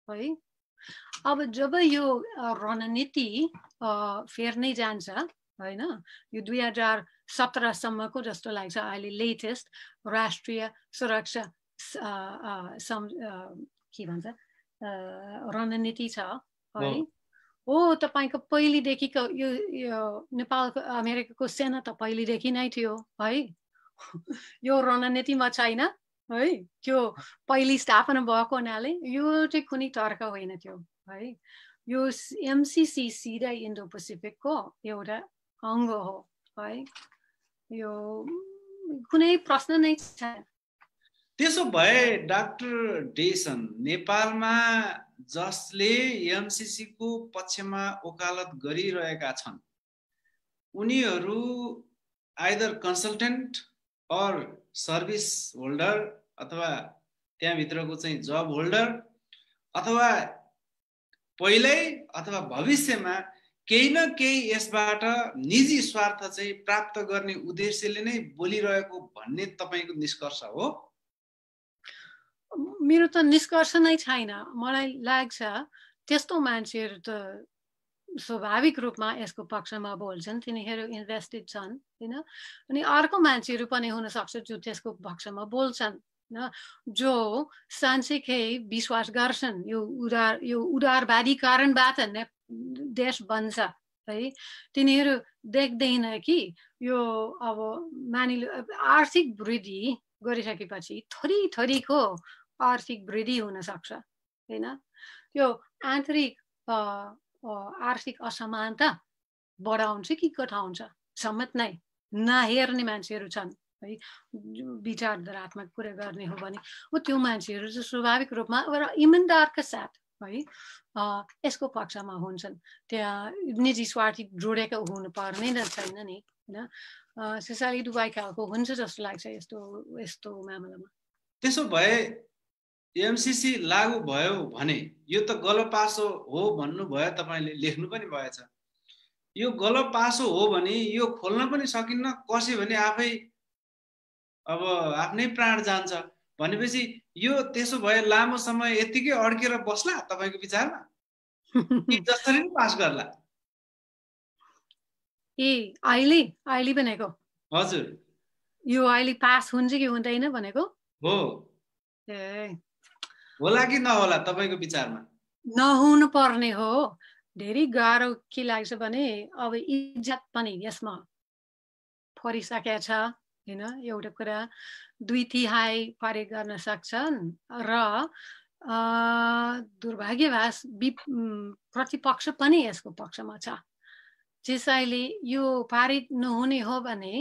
है। अब जब यो रणनीति फेर्नै जान्छ होइन, यो 2017सम्मको जस्तो लाग्छ अहिले लेटेस्ट राष्ट्रिय सुरक्षा के भन्छ रणनीति छ है। हो तपाईको पहिलेदेखिको यो नेपालको अमेरिकाको सेना त पहिलेदेखि नै थियो है, यो रणनीतिमा छैन है, त्यो पहिले स्थापना भएको हुनाले यो चाहिँ कुनै तर्क होइन थियो है। यो एमसीसी सिधै इन्डो पेसिफिकको एउटा अङ्ग हो है, यो कुनै प्रश्न नै छैन। त्यसो भए डाक्टर डेसन, नेपालमा जसले एमसीसी को पक्षमा वकालत गरिरहेका छन् उनीहरू आइदर कन्सल्टेन्ट और सर्भिस होल्डर अथवा त्यहाँभित्रको चाहिँ जब होल्डर अथवा पहिल्यै अथवा भविष्यमा केही न केही यसबाट निजी स्वार्थ चाहिँ प्राप्त गर्ने उद्देश्यले नै बोलिरहेको भन्ने तपाईको निष्कर्ष हो? मेरो त निष्कर्ष नै छैन। मलाई लाग्छ त्यस्तो मान्छेहरू त स्वाभाविक रूपमा यसको पक्षमा बोल्छन्, तिनीहरू इन्भेस्टेड छन् हैन। अनि अर्को मान्छेहरू पनि हुन सक्छ जो त्यसको पक्षमा बोल्छन् न, जो साँच्चैकै विश्वास गर्छन् यो उदारवादीकरणबाट देश बन्छ है। तिनीहरू देख्दैन कि यो अब मानिलो आर्थिक वृद्धि गरिसकेपछि थोरै थोरैको आर्थिक वृद्धि हुन सक्छ हैन। यो आन्तरिक आर्थिक असमानता बढाउँछ कि घटाउँछ सम्मत नै नहेर्ने मान्छेहरू छन् है। विचारधारात्मक कुरा गर्ने हो भने त्यो मान्छेहरू चाहिँ स्वाभाविक रूपमा इमानदारका साथ है यसको पक्षमा हुन्छन्। त्यहाँ निजी स्वार्थी जोडेका हुनु पर्ने नै छैन नि हैन। त्यसैले दुवै खालको हुन्छ जस्तो लाग्छ यस्तो मामलामा। त्यसो भए एमसीसी लागू भयो भने यो त गलपासो हो भन्नुभयो, तपाईले लेख्नु पनि भएछ। यो गलपासो हो भने यो खोल्न पनि सकिन्न, कसै भने आफै अब आफ्नै प्राण जान्छ भनेपछि यो त्यसो भए लामो समय यतिकै अड्केर बस्ला तपाईको विचारमा कि जसरी पनि पास गर्ला? अहिले भनेको हजुर, यो अहिले पास हुन्छ कि हुँदैन भनेको हो होला कि नहोला तपाईको विचारमा? नहुनु पर्ने हो। धेरै गाह्रो के लाग्छ भने अब इज्जत पनि यसमा फरिसकेको छ हैन। एउटा कुरा 2/3 पारित गर्न सक्छन् र दुर्भाग्यवश प्रतिपक्ष पनि यसको पक्षमा छ। त्यसैले यो पारित नहुने हो भने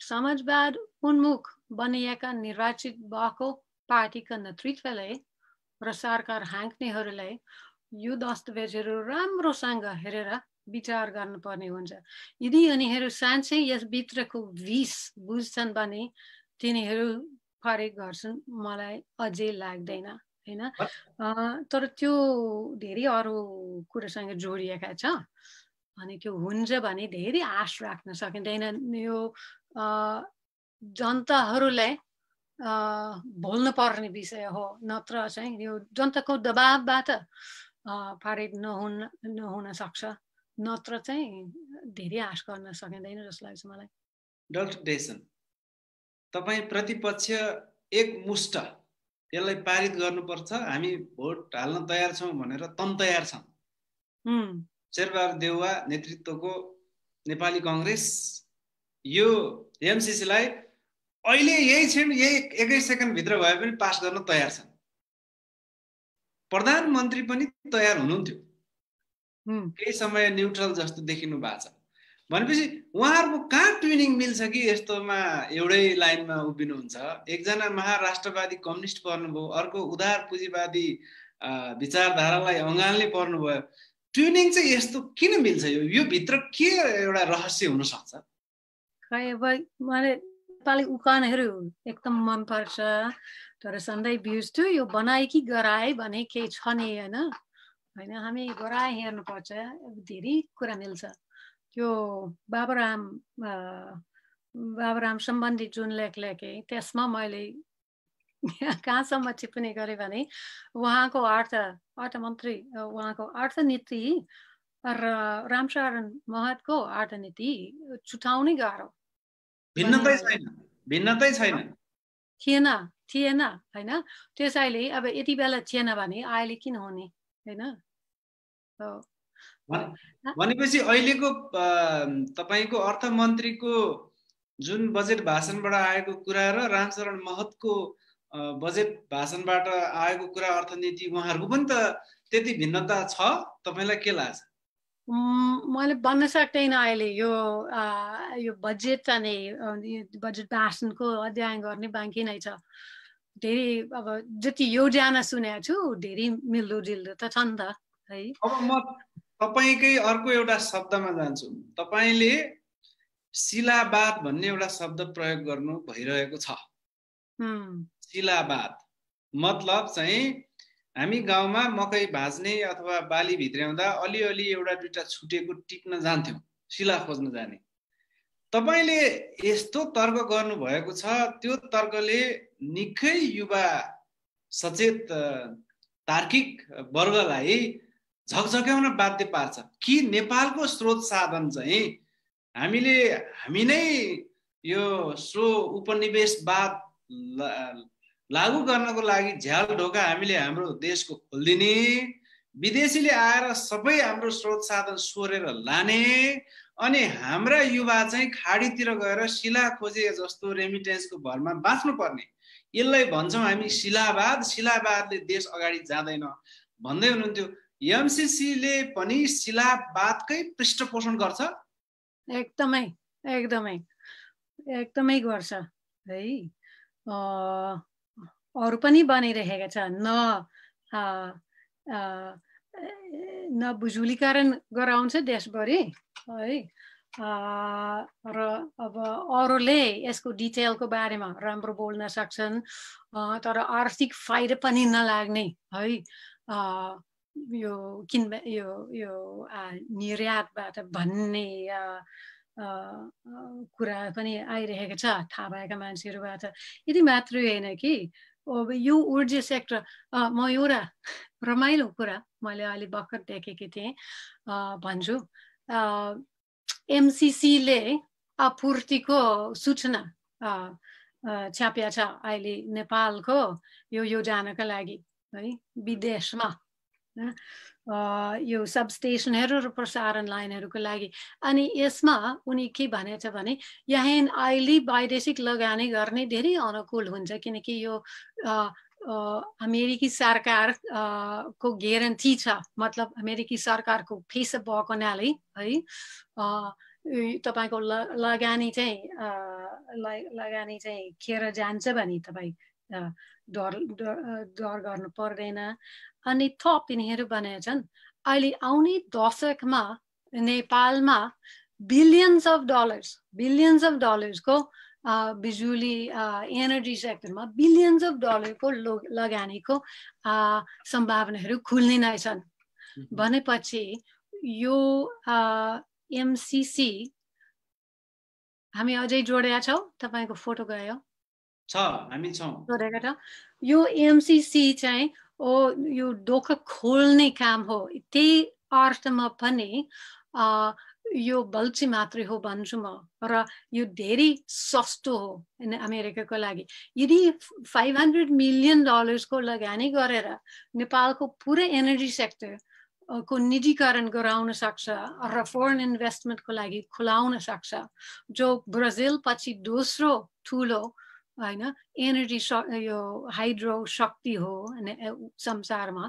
समाजवाद उन्मुख बनिएका निर्वाचित भएको पार्टीका नेतृत्वले र सरकार हाँक्नेहरूले यो दस्तावेजहरू राम्रोसँग हेरेर विचार गर्नुपर्ने हुन्छ। यदि उनीहरू साँच्चै यसभित्रको विष बुझ्छन् भने तिनीहरू पारित गर्छन् मलाई अझै लाग्दैन हैन। तर त्यो धेरै अरू कुरासँग जोडिएका छ अनि त्यो हुन्छ भने धेरै आश राख्न सकिँदैन। यो जनताहरूले बोल्न पर्ने विषय हो, नत्र चाहिँ यो जनताको दबावबाट पारित नहुन सक्छ, नत्र चाहिँ धेरै आश गर्न सकिँदैन जस्तो लाग्छ मलाई। डाक्टर डेसन, तपाई प्रतिपक्ष एकमुष्ट यसलाई पारित गर्नुपर्छ, हामी भोट हाल्न तयार छौं भनेर तम तयार छन्। शेरबहादुर देउवा नेतृत्वको नेपाली कांग्रेस यो एमसीसी लाई अहिले यही क्षण यही 1 सेकेन्ड भित्र भए पनि पास गर्न तयार छन्। प्रधानमन्त्री पनि तयार हुनुहुन्थ्यो, केही समय न्युट्रल जस्तो देखिनु भएको छ भनेपछि उहाँहरुको कहाँ ट्युनिङ मिल्छ कि यस्तोमा एउटै लाइनमा उभिनुहुन्छ? एकजना महाराष्ट्रवादी कम्युनिस्ट पर्नुभयो, अर्को उदार पुँजीवादी विचारधारालाई अँगाल्ने पर्नुभयो। ट्युनिङ चाहिँ यस्तो किन मिल्छ? यो भित्र के एउटा रहस्य हुन सक्छ? खै अब मलाई नेपाली उखानहरू एकदम मन पर्छ, तर सधैँ बुझ्छु यो बनाए कि गराए भने के छ नि हैन। हामी गराए हेर्नुपर्छ, धेरै कुरा मिल्छ। त्यो बाबुराम सम्बन्धी जुन लेख लेखेँ त्यसमा मैले कहाँसम्म टिप्पणी गरे भने उहाँको अर्थमन्त्री उहाँको अर्थनीति र रामशरण महतको अर्थनीति छुटाउनै गाह्रो भिन्नतै छैन थिएन होइन त्यसैले अब यति बेला थिएन भने अहिले किन हुने होइन भनेपछि अहिलेको तपाईको अर्थमन्त्रीको जुन बजेट भाषणबाट आएको कुरा र रामशरण महतको बजेट भाषणबाट आएको कुरा अर्थनीति उहाँहरूको पनि त त्यति भिन्नता छ तपाईलाई के लाग्छ मैले भन्न सक्दैन अहिले यो बजेट अनि बजेट भाषणको अध्ययन गर्ने बाँकी नै छ धेरै अब जति योजना सुनेको छु धेरै मिल्दो जिल्दो त छ नि त है अब म तपाईकै अर्को एउटा शब्दमा जान्छु तपाईले शिलावाद भन्ने एउटा शब्द प्रयोग गर्नु भइरहेको छ शिलावाद मतलब चाहिँ हामी गाउँमा मकै भाज्ने अथवा बाली भित्र्याउँदा अलिअलि एउटा दुईटा छुटेको टिप्न जान्थ्यौं शिला खोज्न जाने तपाईले यस्तो तर्क गर्नु भएको छ त्यो तर्कले निकै युवा सचेत तार्किक वर्गलाई झकझक्याउन बाध्य पार्छ कि नेपालको स्रोत साधन चाहिँ हामी नै यो स्रो उपनिवेशवाद लागू गर्नको लागि झ्याल ढोका हामीले हाम्रो देशको खोल्दिने विदेशीले आएर सबै हाम्रो स्रोत साधन सोरेर लाने अनि हाम्रा युवा चाहिँ खाडीतिर गएर शिला खोजे जस्तो रेमिटेन्सको भरमा बाँच्नु पर्ने यसलाई भन्छौं हामी शिलावादले देश अगाडि जाँदैन भन्दै हुनुहुन्थ्यो एमसीसीले पनि शिलावादकै पृष्ठपोषण गर्छ एकदमै गर्छ है अरु पनि बनिरहेका छन् न बुजुलीकरण गराउँछ देशभरि है र अब अरूले यसको डिटेलको बारेमा राम्रो बोल्न सक्छन् तर आर्थिक फाइदा पनि नलाग्ने है यो निर्यातबाट भन्ने कुरा पनि आइरहेको छ थाहा भएका मान्छेहरूबाट यति मात्रै होइन कि अब यो ऊर्जा सेक्टर म एउटा रमाइलो कुरा मैले अहिले भर्खर देखेकी थिएँ भन्छु एमसीसीले आपूर्तिको सूचना छाप्या छ अहिले नेपालको यो योजनाका लागि है विदेशमा यो सबस्टेसनहरू र प्रसारण लाइनहरूको लागि अनि यसमा उनी के भनेछ भने यहाँ अहिले वैदेशिक लगानी गर्ने धेरै अनुकूल हुन्छ किनकि यो अमेरिकी सरकार को ग्यारेन्टी छ मतलब अमेरिकी सरकारको फेस भएको हुनाले है तपाईको लगानी चाहिँ खेर जान्छ भने तपाई डर गर्नु पर्दैन अनि थप यिनीहरू भनेछन् अहिले आउने दशकमा नेपालमा बिलियन्स अफ डलर्स को बिजुली एनर्जी सेक्टरमा बिलियन्स अफ डलरको लगानीको सम्भावनाहरू खुल्ने नै छन् भनेपछि यो एमसीसी हामी अझै जोडेका छौं तपाईको फोटो गयो छ हामी छौं जोडेका छ यो एमसीसी चाहिँ यो ढोका खोल्ने काम हो त्यही अर्थमा पनि यो बल्छी मात्रै हो भन्छु म र यो धेरै सस्तो हो अमेरिकाको लागि यदि $500 मिलियन को लगानी गरेर नेपालको पुरै एनर्जी सेक्टर को निजीकरण गराउन सक्छ र फरेन इन्भेस्टमेन्टको लागि खुलाउन सक्छ जो ब्राजिल पछि दोस्रो ठुलो हैन एनर्जी यो हाइड्रो शक्ति हो संसारमा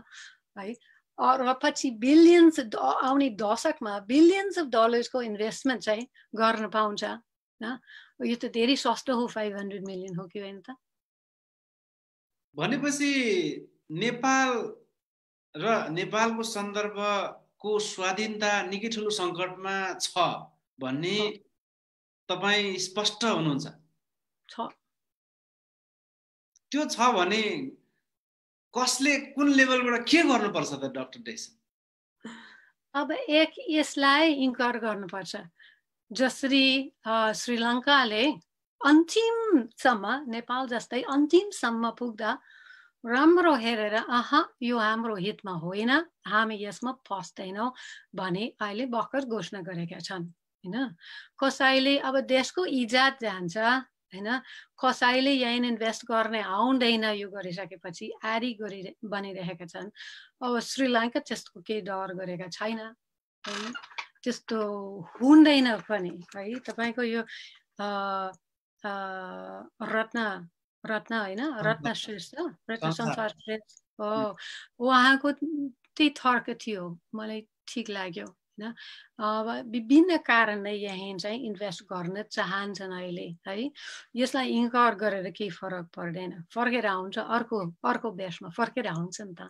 है र पछि बिलियन्स आउने दशकमा बिलियन्स अफ डलर्स को इन्भेस्टमेन्ट चाहिँ गर्न पाउँछ यो त धेरै सस्तो हो 500 मिलियन हो कि हैन त भनेपछि नेपाल र नेपालको सन्दर्भको स्वाधीनता निकै ठुलो संकटमा छ भन्ने तपाई स्पष्ट हुनुहुन्छ छ त्यो छ भने कसले कुन लेभलबाट के गर्नुपर्छ त डाक्टर डेसन अब यसलाई इन्कार गर्नुपर्छ जसरी श्रीलङ्काले अन्तिमसम्म नेपाल जस्तै अन्तिमसम्म पुग्दा राम्रो हेरेर यो हाम्रो हितमा होइन, हामी यसमा फस्दैनौँ भने अहिले भर्खर घोषणा गरेका छन् हैन। कसैले अब देशको इज्जत जान्छ हैन, कसैले यहाँ इन्भेस्ट गर्ने आउँदैन यो गरिसकेपछि आरी बनिरहेका छन्। अब श्रीलङ्का त्यस्तो केही डर गरेका छैन, त्यस्तो हुँदैन पनि है। तपाईँको यो रत्न होइन, रत्न श्रेष्ठ, रत्न संसार श्रेष्ठ हो, उहाँको त्यही तर्क थियो, मलाई ठिक लाग्यो होइन। अब विभिन्न कारणले यहाँ चाहिँ इन्भेस्ट गर्न चाहन्छन् अहिले है। यसलाई इन्कार गरेर केही फरक पर्दैन, फर्केर आउँछ, अर्को बेसमा फर्केर आउँछ नि त।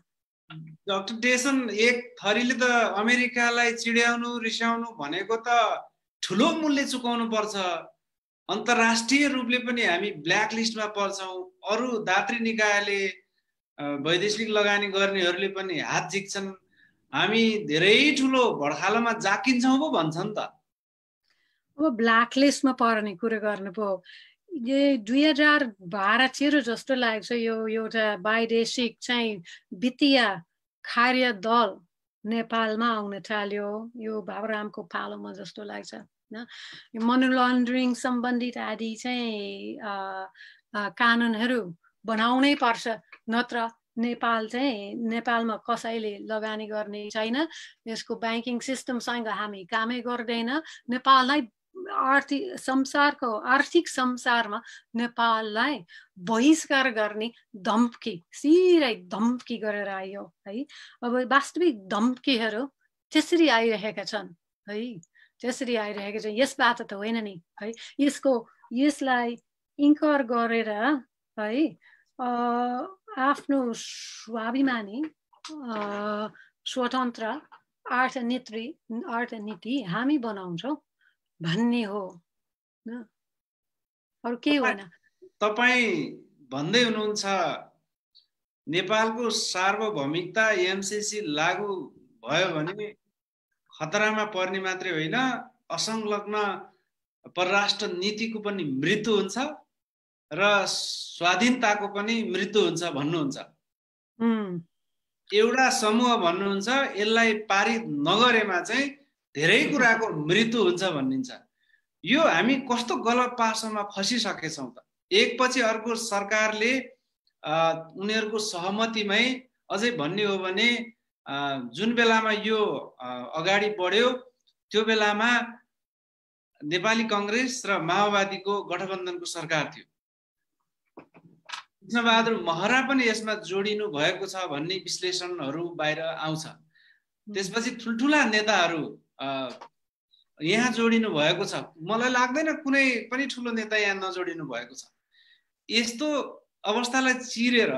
डाक्टर डेसन, एक थरीले त अमेरिकालाई चिड्याउनु रिसाउनु भनेको त ठुलो मूल्य चुकाउनु पर्छ। अन्तर्राष्ट्रिय रूपले पनि हामी ब्ल्याक लिस्टमा पर्छौँ। अरू दात्री निकायले वैदेशिक लगानी गर्नेहरूले पनि हात झिक्छन्। हामी धेरै ठुलो भड्खालोमा जाकिन्छौँ पो भन्छन् त। अब ब्ल्याक लिस्टमा पर्ने कुरा गर्नु पो 2012-13 जस्तो लाग्छ। यो एउटा वैदेशिक चाहिँ वित्तीय कार्य दल नेपालमा आउन थाल्यो, यो बाबुरामको पालोमा जस्तो लाग्छ। मनी लन्ड्रिङ सम्बन्धित आदि चाहिँ कानुनहरू बनाउनै पर्छ, नत्र नेपालमा कसैले लगानी गर्ने छैन। यसको ब्याङ्किङ सिस्टमसँग हामी कामै गर्दैन। नेपाललाई आर्थिक संसारमा नेपाललाई बहिष्कार गर्ने धम्की, सिधै धम्की गरेर आयो है। अब वास्तविक धम्कीहरू त्यसरी आइरहेका छन् है, त्यसरी आइरहेको छ। यसबाट त होइन नि है, यसलाई इन्कार गरेर है आफ्नो स्वाभिमानी स्वतन्त्र अर्थनीति हामी बनाउँछौँ भन्ने हो, अरू के होइन। तपाईँ भन्दै हुनुहुन्छ नेपालको सार्वभौमिकता एमसीसी लागू भयो भने खतरामा पर्ने मात्रै होइन, असंलग्न परराष्ट्र नीतिको पनि मृत्यु हुन्छ र स्वाधीनताको पनि मृत्यु हुन्छ भन्नुहुन्छ। एउटा समूह भन्नुहुन्छ यसलाई पारित नगरेमा चाहिँ धेरै कुराको मृत्यु हुन्छ भनिन्छ। यो हामी कस्तो गलत पासोमा फसिसकेछौँ त। एकपछि अर्को सरकारले उनीहरूको सहमतिमै, अझै भन्ने हो भने जुन बेलामा यो अगाडि बढ्यो त्यो बेलामा नेपाली कांग्रेस र माओवादीको गठबन्धनको सरकार थियो। कृष्णबहादुर महरा पनि यसमा जोडिनु भएको छ भन्ने विश्लेषणहरू बाहिर आउँछ। त्यसपछि ठुल्ठुला नेताहरू यहाँ जोडिनु भएको छ। मलाई लाग्दैन कुनै पनि ठुलो नेता यहाँ नजोडिनु भएको छ। यस्तो अवस्थालाई चिरेर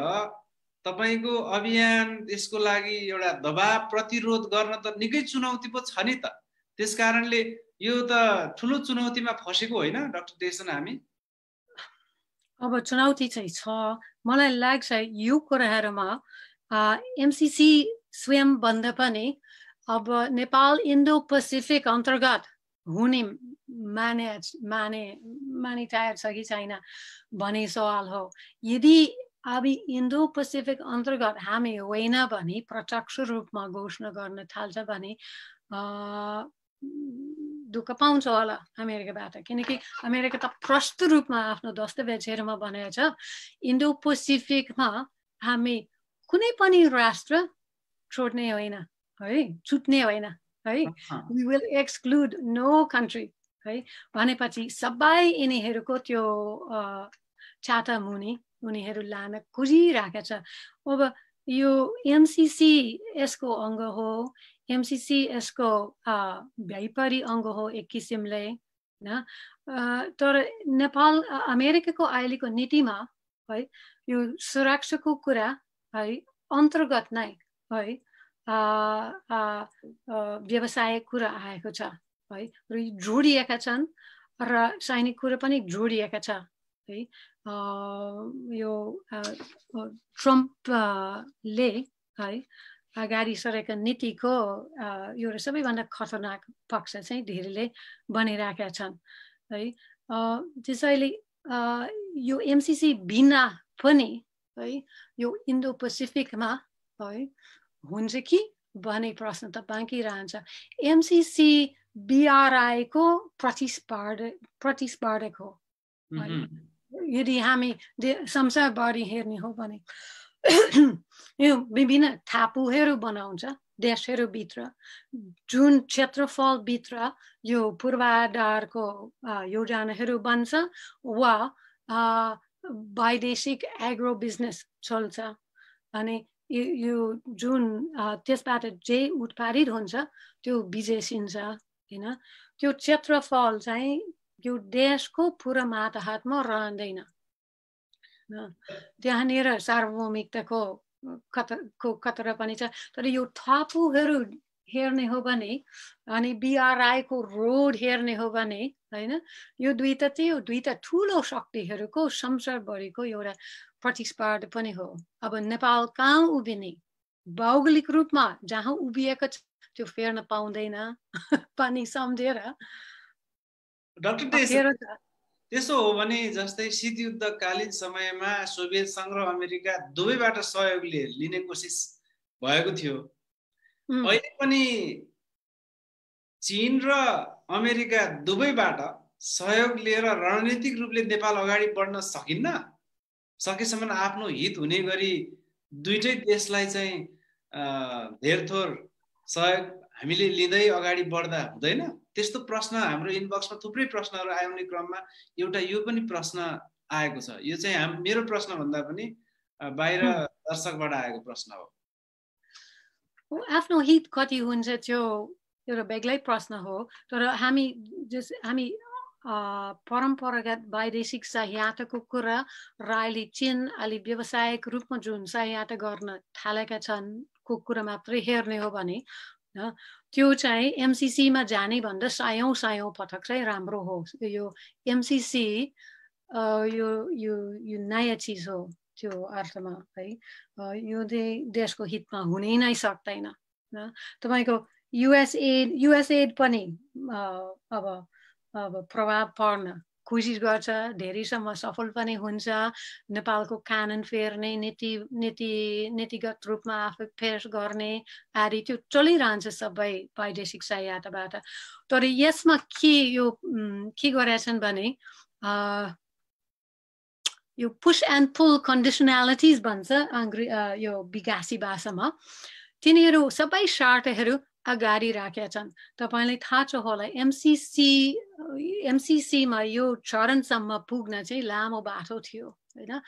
तपाईको अभियान, यसको लागि एउटा दबाब प्रतिरोध गर्न त निकै चुनौती पो छ नि त। त्यसकारणले यो त ठुलो चुनौतीमा फसेको होइन डाक्टर डेसन हामी? अब चुनौती चाहिँ छ। मलाई लाग्छ यो कुराहरूमा एमसीसी स्वयं भन्दा पनि अब नेपाल इन्डो पेसिफिक अन्तर्गत हुने माने तयार छ कि छैन भन्ने सवाल हो। यदि अब इन्डो पेसिफिक अन्तर्गत हामी होइन भने प्रत्यक्ष रूपमा घोषणा गर्न थाल्छ भने दुःख पाउँछ होला अमेरिकाबाट, किनकि अमेरिका त प्रष्ट रूपमा आफ्नो दस्तावेजहरूमा भनेको छ इन्डो पेसिफिकमा हामी कुनै पनि राष्ट्र छोड्ने होइन है, छुट्ने होइन है, we will exclude no country है भनेपछि सबै यिनीहरूको त्यो चाटा मुनि उनीहरू लान खोजिरहेका छ। अब यो एमसीसी यसको अङ्ग हो, एमसीसी यसको व्यापारी अङ्ग हो एक किसिमले होइन। तर नेपाल अमेरिकाको अहिलेको नीतिमा है यो सुरक्षाको कुरा है अन्तर्गत नै है व्यवसायिक कुरा आएको छ है, र जोडिएका छन् र सैनिक कुरा पनि जोडिएका छ है। यो ट्रम्पले है अगाडि सरेका नीतिको एउटा सबैभन्दा खतरनाक पक्ष चाहिँ धेरैले बनिरहेका छन् है। त्यसैले यो एमसीसी बिना पनि है यो इन्डो पेसिफिकमा है हुन्छ कि भन्ने प्रश्न त बाँकी रहन्छ। एमसीसी BRI को प्रतिस्पर्धक हो। यदि हामी संसारभरि हेर्ने हो भने यो विभिन्न टापुहरू बनाउँछ देशहरूभित्र, जुन क्षेत्रफलभित्र यो पूर्वाधारको योजनाहरू बन्छ वा वैदेशिक एग्रो बिजनेस चल्छ। अनि यो जुन त्यसबाट जे उत्पादित हुन्छ त्यो विदेशिन्छ हैन। त्यो क्षेत्रफल चाहिँ यो देशको पुरा मातहतमा रहँदैन। त्यहाँनिर सार्वभौमिकताको खतरा पनि छ। तर यो टापुहरू हेर्ने हो भने अनि BRI को रोड हेर्ने हो भने हैन, यो दुईटा ठुलो शक्तिहरूको संसारभरिको एउटा प्रतिस्पर्धा पनि हो। अब नेपाल कहाँ उभिने, भौगोलिक रूपमा जहाँ उभिएको छ त्यो फेर्न पाउँदैन पनि सम्झेर। डाक्टर त्यसो हो भने जस्तै शीतयुद्धकालीन समयमा सोभियत संघ र अमेरिका दुवैबाट सहयोग लिने कोसिस भएको थियो। अहिले पनि चीन र अमेरिका दुवैबाट सहयोग लिएर रणनीतिक रूपले नेपाल अगाडि बढ्न सकिन्न। सकेसम्म आफ्नो हित हुने गरी दुईटै देशलाई चाहिँ धेर थोर सहयोग हामीले लिँदै अगाडि बढ्दा हुँदैन? त्यस्तो प्रश्न हाम्रो इनबक्समा थुप्रै प्रश्नहरू आउने क्रममा एउटा यो पनि प्रश्न आएको छ। यो चाहिँ मेरो प्रश्न भन्दा पनि बाहिर दर्शकबाट आएको प्रश्न हो। आफ्नो हित कति हुन्छ त्यो एउटा बेग्लै प्रश्न हो। तर हामी परम्परागत वैदेशिक सहायताको कुरा र अहिले चीन अलि व्यावसायिक रूपमा जुन सहायता गर्न थालेका छन् को कुरा मात्रै हेर्ने हो भने त्यो चाहिँ एमसीसीमा जाने भन्दा सयौं पटक चाहिँ राम्रो हो। यो एमसीसी यो नयाँ चिज हो त्यो अर्थमा है। यो देशको हितमा हुनै नै सक्दैन। तपाईको युएसएड पनि अब प्रभाव पर्न कोसिस गर्छ, धेरैसम्म सफल पनि हुन्छ। नेपालको कानुन फेर्ने, नीतिगत रूपमा आफू पेश गर्ने आदि त्यो चलिरहन्छ सबै वैदेशिक सहायताबाट। तर यसमा के गरेछन् भने यो पुश एन्ड पुल कन्डिसनालिटिज भन्छ यो विकासी भाषामा। तिनीहरू सबै शर्तहरू अगाडि राखेका छन्। तपाईलाई थाहा छ होला एमसीसीमा यो चरणसम्म पुग्न चाहिँ लामो बाटो थियो हैन।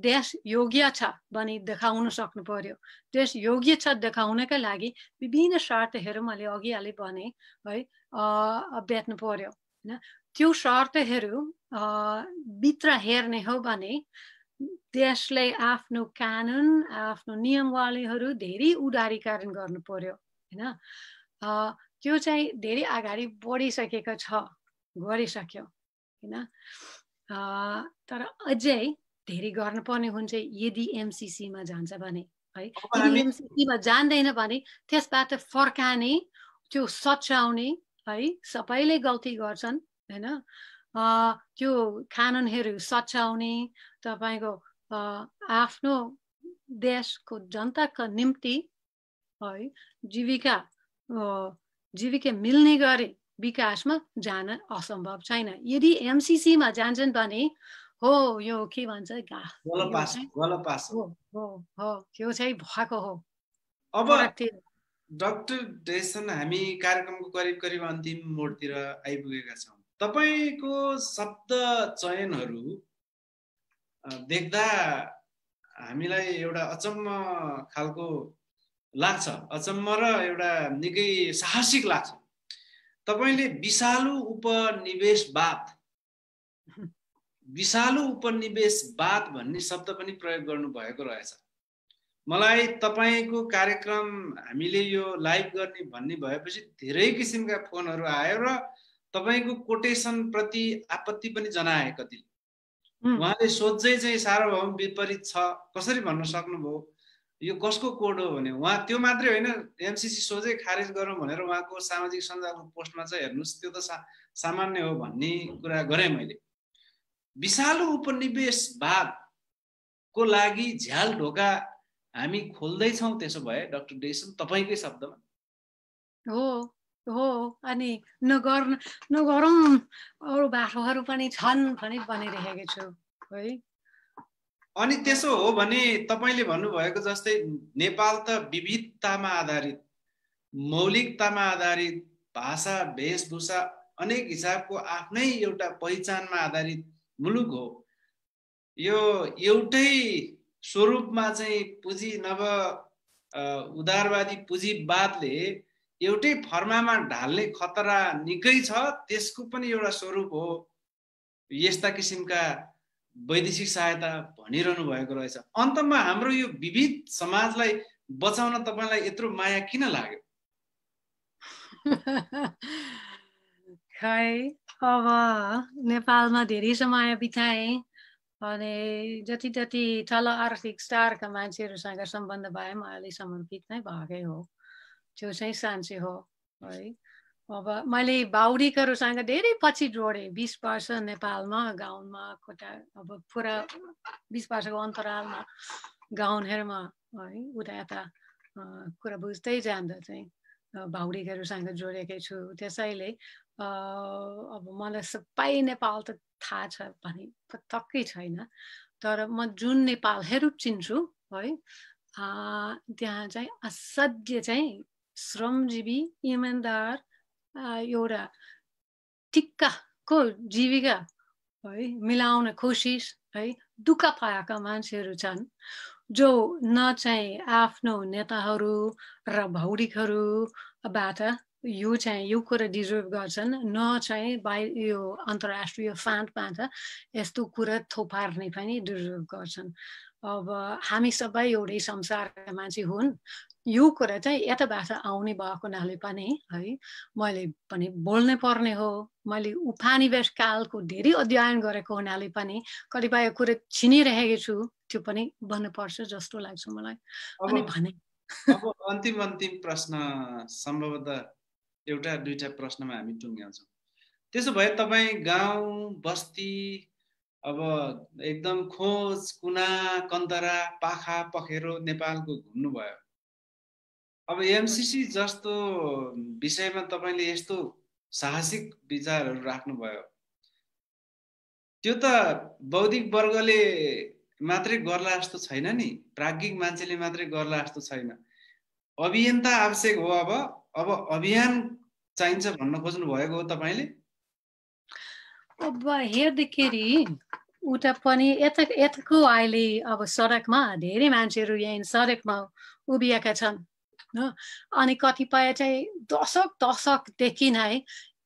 देश योग्य छ भनी देखाउन सक्नु पर्यो। देश योग्य छ देखाउनका लागि विभिन्न शर्तहरू मैले अघि भने है बेच्नु पर्यो हैन। त्यो शर्तहरू भित्र हेर्ने हो भने देशले आफ्नो कानुन, आफ्नो नियमावलीहरू धेरै उदारीकरण गर्नु पर्यो हैन। त्यो चाहिँ धेरै अगाडि बढिसकेको छ, गरिसक्यो हैन। तर अझै धेरै गर्नुपर्ने हुन्छ यदि एमसीसीमा जान्छ भने है। यदि एमसीसीमा जान्दैन भने त्यसबाट फर्काने, त्यो सच्याउने है। सबैले गल्ती गर्छन् हैन। त्यो कानुनहरू सच्याउने, तपाईको आफ्नो देशको जनताको निम्ति है जीविका मिल्ने गरी विकासमा जान असम्भव छैन। यदि एमसीसीमा जान्छन् भने हो यो के भन्छ त्यो चाहिँ भएको हो। अब डाक्टर डेसन, हामी कार्यक्रमको करिब अन्तिम मोडतिर आइपुगेका छौँ। तपाईको शब्द चयनहरू देख्दा हामीलाई एउटा अचम्म खालको लाग्छ, अचम्म र एउटा निकै साहसिक लाग्छ। तपाईले विषालु उपनिवेशवाद भन्ने शब्द पनि प्रयोग गर्नु भएको रहेछ। मलाई तपाईको कार्यक्रम हामीले यो लाइभ गर्ने भन्ने भएपछि धेरै किसिमका फोनहरू आयो र तपाईको कोटेसन प्रति आपत्ति पनि जनाए कतिले। उहाँले सोझै चाहिँ सार्वभौम विपरीत छ कसरी भन्न सक्नुभयो? यो कसको कोड हो भने उहाँ त्यो मात्रै होइन, एमसीसी सोझै खारेज गरौँ भनेर उहाँको सामाजिक सञ्जालको पोस्टमा चाहिँ हेर्नुस् त्यो त सामान्य हो भन्ने कुरा गरेँ मैले। विषालु उपनिवेशवादको लागि झ्याल ढोका हामी खोल्दैछौँ त्यसो भए डाक्टर डेसन तपाईकै शब्दमा? हो अनि नगरौँ अरू बाटोहरू पनि छन् भनी भनिरहेको छु है। अनि त्यसो हो भने तपाईले भन्नुभएको जस्तै नेपाल त विविधतामा आधारित, मौलिकतामा आधारित, भाषा वेशभूषा अनेक हिसाबको आफ्नै एउटा पहिचानमा आधारित मुलुक हो। यो एउटै स्वरूपमा चाहिँ पुँजी नव उदारवादी पुँजीवादले एउटै फर्मामा ढाल्ने खतरा निकै छ। त्यसको पनि एउटा स्वरूप हो यस्ता किसिमका वैदेशिक सहायता भनिरहनु भएको रहेछ। अन्तमा हाम्रो यो विविध समाजलाई बचाउन तपाईलाई यत्रो माया किन लाग्यो? खै अब नेपालमा धेरै समय बिताएँ अनि जति जति तल आर्थिक स्तरका मान्छेहरूसँग सम्बन्ध भए म अहिले समर्पित नै भएकै हो। त्यो चाहिँ साँच्चै हो है। अब मैले बाहुडीकहरूसँग धेरै पछि जोडेँ। 20 वर्ष नेपालमा गाउँमा कता अब पुरा 20 वर्षको अन्तरालमा गाउँहरूमा है उता यता कुरा बुझ्दै जाँदा चाहिँ बाहुडीकहरूसँग जोडेकै छु। त्यसैले अब मलाई सबै नेपाल त थाहा छ भने पटक्कै छैन, तर म जुन नेपालहरू चिन्छु है त्यहाँ चाहिँ असाध्य चाहिँ श्रमजीवी इमान्दार एउटा टिक्काको जीविका है मिलाउने कोसिस है दुःख पाएका मान्छेहरू छन् जो न चाहिँ आफ्नो नेताहरू र भौडिकहरूबाट यो चाहिँ यो कुरा डिजर्भ गर्छन्, न चाहिँ यो अन्तर्राष्ट्रिय फान्डबाट यस्तो कुरा थोपार्ने पनि डिजर्भ गर्छन्। अब हामी सबै एउटै संसारका मान्छे हुन्। यो कुरा चाहिँ यताबाट आउने भएको हुनाले पनि है मैले पनि बोल्नै पर्ने हो। मैले उपनिवेश कालको धेरै अध्ययन गरेको हुनाले पनि कतिपय कुरा चिनिरहेको छु, त्यो पनि भन्नुपर्छ जस्तो लाग्छ मलाई। अनि भने अब अन्तिम प्रश्न सम्भवतः एउटा दुईटा प्रश्नमा हामी टुङ्ग्याउँछौँ। त्यसो भए तपाईँ गाउँ बस्ती अब एकदम खोज कुना कन्तरा पाखा पखेरो नेपालको घुम्नुभयो। अब एमसीसी जस्तो विषयमा तपाईले यस्तो साहसिक विचारहरू राख्नुभयो, त्यो त बौद्धिक वर्गले मात्रै गर्ला जस्तो छैन नि, प्राज्ञिक मान्छेले मात्रै गर्ला जस्तो छैन। अभियन्ता आवश्यक हो। अब अभियान चाहिन्छ भन्न खोज्नु भएको हो तपाईले? अब हेर्दाखेरि उता पनि यताको अहिले अब सडकमा धेरै मान्छेहरू यहाँ सडकमा उभिएका छन् अनि कतिपय चाहिँ दशकदेखि नै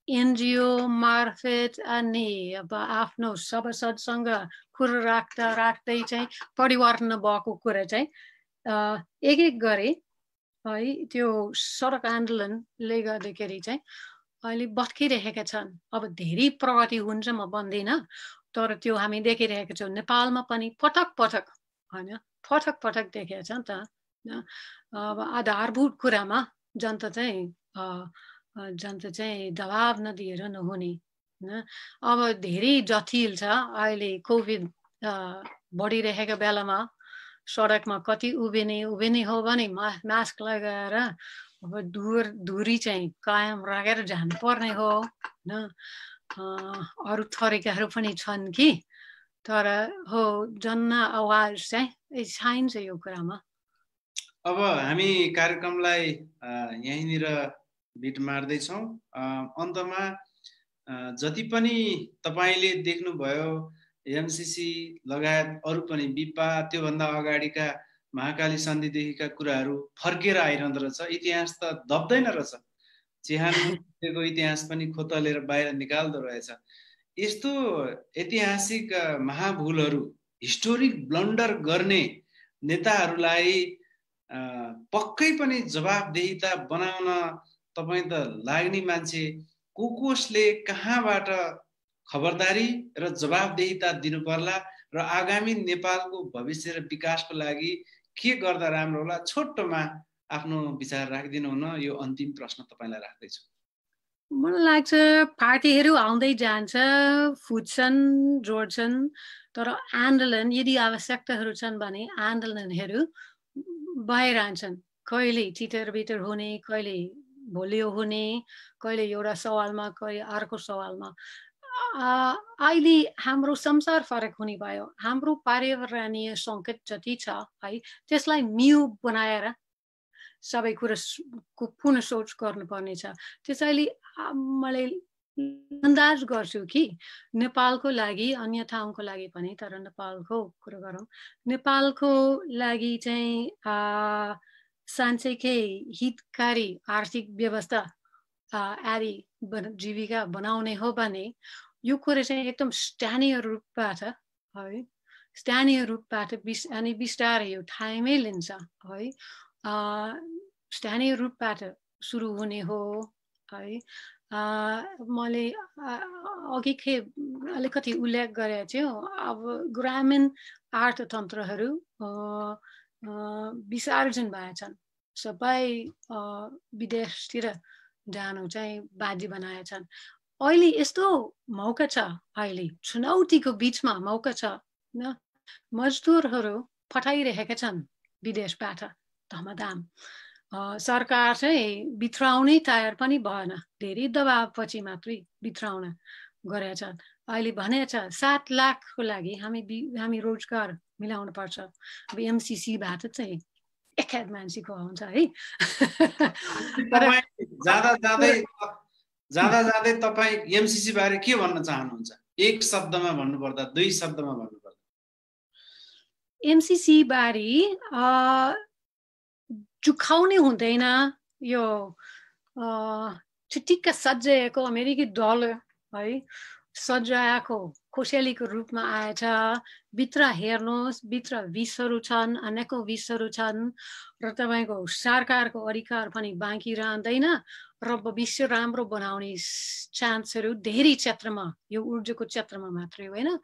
एनजिओ मार्फत अनि अब आफ्नो सभासदसँग कुरा राख्दै चाहिँ परिवर्तन भएको कुरा चाहिँ एक एक गरी है त्यो सडक आन्दोलनले गर्दाखेरि चाहिँ अहिले भत्किरहेका छन्। अब धेरै प्रगति हुन्छ म भन्दिनँ, तर त्यो हामी देखिरहेका छौँ। नेपालमा पनि पटक पटक होइन पटक पटक देखेका छौँ त। अब आधारभूत कुरामा जनता चाहिँ दबाब नदिएर नहुने। अब धेरै जटिल छ अहिले कोभिड बढिरहेको बेलामा सडकमा कति उभिने हो भने मास्क लगाएर अब दूरी चाहिँ कायम राखेर जानुपर्ने हो। अरू थरीकाहरू पनि छन् कि, तर हो जन आवाज चाहिँ चाहिन्छ यो कुरामा। अब हामी कार्यक्रमलाई यहीँनिर बिट मार्दैछौँ। अन्तमा जति पनि तपाईले देख्नुभयो एमसीसी लगायत अरू पनि विपा त्योभन्दा अगाडिका महाकाली सन्धिदेखिका कुराहरू फर्केर आइरहँदो रहेछ। इतिहास त दब्दैन रहेछ, चिहानको इतिहास पनि खोतलेर बाहिर निकाल्दो रहेछ। यस्तो ऐतिहासिक महाभूलहरू हिस्टोरिक ब्लन्डर गर्ने नेताहरूलाई पक्कै पनि जवाबदेहिता बनाउन तपाईँ त लाग्ने मान्छे। कसले कहाँबाट खबरदारी र जवाबदेहिता दिनु पर्ला र आगामी नेपालको भविष्य र विकासको लागि के गर्दा राम्रो होला, छोटोमा आफ्नो विचार राखिदिनु हुन। यो अन्तिम प्रश्न तपाईलाई राख्दैछु। मलाई लाग्छ पार्टीहरू आउँदै जान्छ, फुट्छन्, जोड्छन्, तर आन्दोलन यदि आवश्यकताहरू छन् भने आन्दोलनहरू भइरहन्छन्। कहिले तितर-बितर हुने, कहिले भोलियो हुने, कहिले एउटा सवालमा, कहिले अर्को सवालमा। अहिले हाम्रो संसार फरक हुने भयो। हाम्रो पर्यावरणीय सङ्कट जति छ है, त्यसलाई म्यू बनाएर सबै कुराको पुनः सोच गर्नुपर्ने छ। त्यसैले मैले अन्दाज गर्छु कि नेपालको लागि, अन्य ठाउँको लागि पनि, तर नेपालको कुरा गरौँ, नेपालको लागि चाहिँ साँच्चैकै हितकारी आर्थिक व्यवस्था आदि जीविका बनाउने हो भने यो कुरा चाहिँ एकदम स्थानीय रूपबाट है, स्थानीय रूपबाट अनि बिस्तारै यो टाइमै लिन्छ है, स्थानीय रूपबाट सुरु हुने हो है। मैले अघि अलिकति उल्लेख गरेको थियो, अब ग्रामीण अर्थतन्त्रहरू विसर्जन भएछन्, सबै विदेशतिर जानु चाहिँ बाजी बनाएछन्। अहिले यस्तो मौका छ, अहिले चुनौतीको बिचमा मौका छ, मजदुरहरू पठाइरहेका छन् विदेशबाट धमाधम। सरकार चाहिँ भित्राउने तयार पनि भएन, धेरै दबावपछि मात्रै भित्राउन गरेछ। अहिले भनेछ 7 लाखको लागि हामी रोजगार मिलाउनु पर्छ। अब एमसीसीबाट चाहिँ एक मान्छेको हुन्छ है। जाँदा जाँदै तपाईँ एमसीसी बारे के भन्न चाहनुहुन्छ? एक शब्दमा भन्नुपर्दा, 2 शब्दमा भन्नुपर्दा। एमसीसी बारे चुकाउने हुँदैन। यो ठिक्क सजाएको अमेरिकी डलर है, सजाएको खोसेलीको रूपमा आएछ। भित्र हेर्नुहोस्, भित्र विषहरू छन्, अनेकौं विषहरू छन् र तपाईँको सरकारको अधिकार पनि बाँकी रहँदैन र भविष्य राम्रो बनाउने चान्सहरू धेरै क्षेत्रमा, यो ऊर्जाको क्षेत्रमा मात्रै होइन,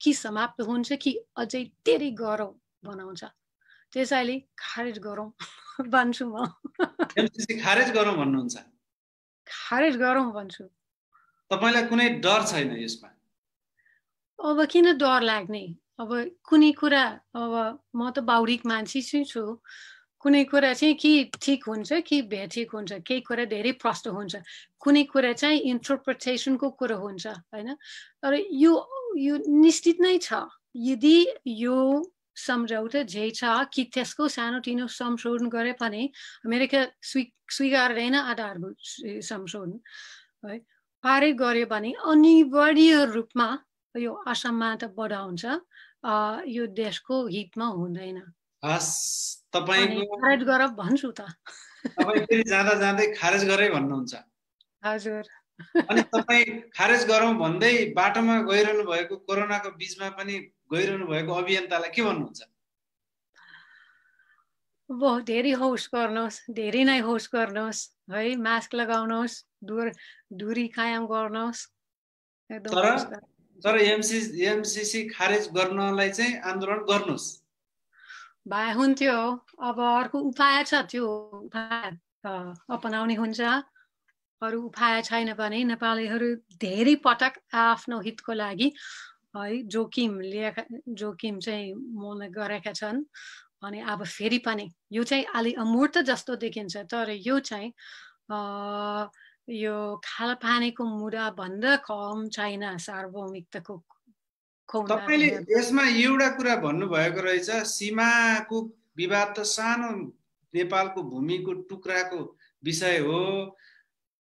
कि समाप्त हुन्छ कि अझै धेरै गह्रो बनाउँछ। त्यसैले खारेज गरौँ भन्छु म। एमसीसी खारेज गरौँ भन्नुहुन्छ? खारेज गरौँ भन्छु। तपाईलाई कुनै डर छैन यसमा? अब किन डर लाग्ने? अब कुनै कुरा, अब म त बाउरिक मान्छे छु, कुनै कुरा चाहिँ कि ठिक हुन्छ कि बेठिक हुन्छ, केही कुरा धेरै प्रष्ट हुन्छ, कुनै कुरा चाहिँ इन्टरप्रिटेसनको कुरा हुन्छ होइन। तर यो निश्चित नै छ, यदि यो सम्झौता जे छ कि त्यसको सानोतिनो संशोधन गरे पनि अमेरिका स्वीकार्दैन आधारभूत संशोधन है, पारित गर्यो भने अनिवार्य रूपमा यो असमानता बढाउँछ, यो देशको हितमा हुँदैन। हस्, तपाईको खारेज गर भन्छु त। तपाई फेरि जाँदा जाँदै खारेज गरे भन्नुहुन्छ? हजुर। अनि तपाई खारेज गरौँ भन्दै बाटोमा गइरहनु भएको, कोरोनाको बीचमा पनि गइरहनु भएको अभियन्तालाई के भन्नुहुन्छ? धेरै होस गर्नुहोस्, धेरै नै होस गर्नुहोस् है, मास्क लगाउनुहोस्, दूरी कायम गर्नुहोस्। तर एमसीसी खारेज गर्नलाई चाहिँ आन्दोलन गर्नुहोस् भए हुन्थ्यो। अब अर्को उपाय छ, त्यो उपाय अपनाउने हुन्छ। अरू उपाय छैन भने नेपालीहरू धेरै पटक आफ्नो हितको लागि है जोखिम चाहिँ मोल्न गरेका छन्। अनि अब फेरि पनि यो चाहिँ अलि अमूर्त जस्तो देखिन्छ, तर यो चाहिँ यो खालपानीको मुद्दा भन्दा कम छैन सार्वभौमिकताको। तपाईले यसमा एउटा कुरा भन्नुभएको रहेछ, सीमाको विवाद त सानो नेपालको भूमिको टुक्राको विषय हो,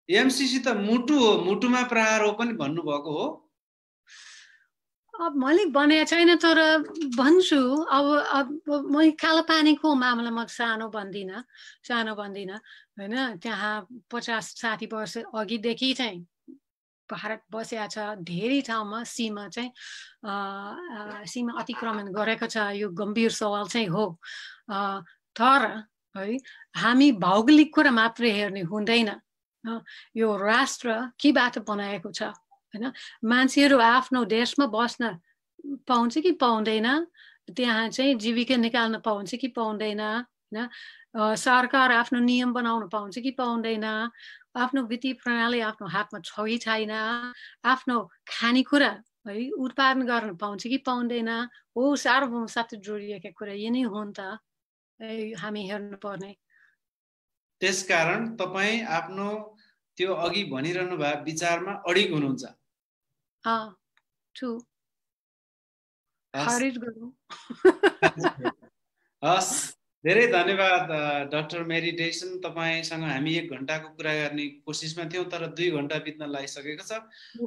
एमसीसी त मुटु हो, मुटुमा प्रहार हो पनि भन्नुभएको हो। अब मैले भनेको छैन, तर भन्छु अब म कालापानीको मामलामा सानो भन्दिनँ होइन। त्यहाँ 50-60 वर्ष अघिदेखि चाहिँ भारत बसेको छ, धेरै ठाउँमा सीमा अतिक्रमण गरेको छ, यो गम्भीर सवाल चाहिँ हो। तर है, हामी भौगोलिक कुरा मात्रै हेर्ने हुँदैन, यो राष्ट्र केबाट बनाएको छ होइन। मान्छेहरू आफ्नो देशमा बस्न पाउँछ कि पाउँदैन, त्यहाँ चाहिँ जीविका निकाल्न पाउँछ कि पाउँदैन होइन। सरकार आफ्नो नियम बनाउन पाउँछ कि पाउँदैन, आफ्नो वित्तीय प्रणाली आफ्नो हातमा छ कि छैन, आफ्नो खानेकुरा है उत्पादन गर्न पाउँछ कि पाउँदैन, हो सार्वभौमसत्ता जोडिएका कुरा यी नै हो नि त हामी हेर्नुपर्ने। त्यसकारण तपाईँ आफ्नो त्यो अघि भनिरहनु भएको विचारमा अडिग हुनुहुन्छ। खारिज गरौँ। हस्, धेरै धन्यवाद डाक्टर मेरी डेसन। तपाईँसँग हामी 1 घण्टाको कुरा गर्ने कोसिसमा थियौँ, तर 2 घण्टा बित्न लागिसकेको छ।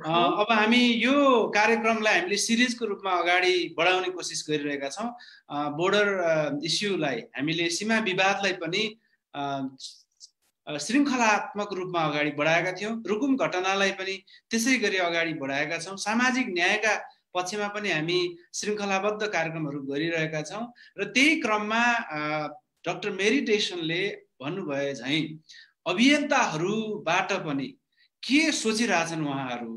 अब हामी यो कार्यक्रमलाई हामीले सिरिजको रूपमा अगाडि बढाउने कोसिस गरिरहेका छौँ। बोर्डर इस्युलाई हामीले सीमा विवादलाई पनि श्रृङ्खलात्मक रूपमा अगाडि बढाएका थियौँ। रुकुम घटनालाई पनि त्यसै गरी अगाडि बढाएका छौँ। सामाजिक न्यायका पक्षमा पनि हामी श्रृङ्खलाबद्ध कार्यक्रमहरू गरिरहेका छौँ र त्यही क्रममा डाक्टर मेरी डेसनले भन्नुभयो झैँ अभियन्ताहरूबाट पनि के सोचिरहेछन् उहाँहरू,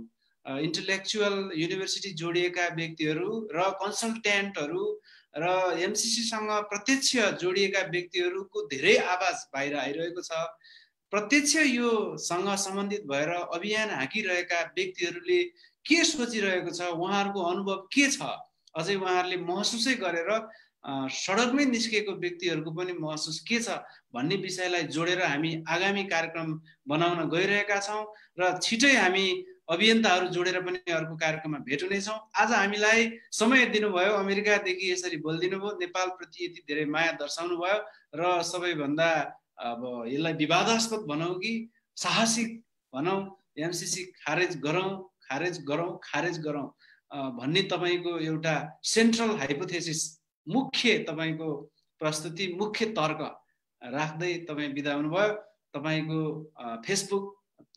इन्टेलेक्चुअल युनिभर्सिटी जोडिएका व्यक्तिहरू र कन्सल्टेन्टहरू र एमसीसीसँग प्रत्यक्ष जोडिएका व्यक्तिहरूको धेरै आवाज बाहिर आइरहेको छ। प्रत्यक्ष यो सँग सम्बन्धित भएर अभियान हाँकिरहेका व्यक्तिहरूले के सोचिरहेको छ, उहाँहरूको अनुभव के छ, अझै उहाँहरूले महसुसै गरेर सडकमै निस्केको व्यक्तिहरूको पनि महसुस के छ भन्ने विषयलाई जोडेर हामी आगामी कार्यक्रम बनाउन गइरहेका छौँ र छिटै हामी अभियन्ताहरू जोडेर पनि अर्को कार्यक्रममा भेट हुनेछौँ। आज हामीलाई समय दिनुभयो, अमेरिकादेखि यसरी बोलिदिनु भयो, नेपालप्रति यति धेरै माया दर्शाउनु भयो र सबैभन्दा अब यसलाई विवादास्पद भनौँ कि साहसिक भनौँ, एमसीसी खारेज गरौँ भन्ने तपाईँको एउटा सेन्ट्रल हाइपोथेसिस, मुख्य तपाईँको प्रस्तुति, मुख्य तर्क राख्दै तपाईँ बिदा हुनुभयो। तपाईँको फेसबुक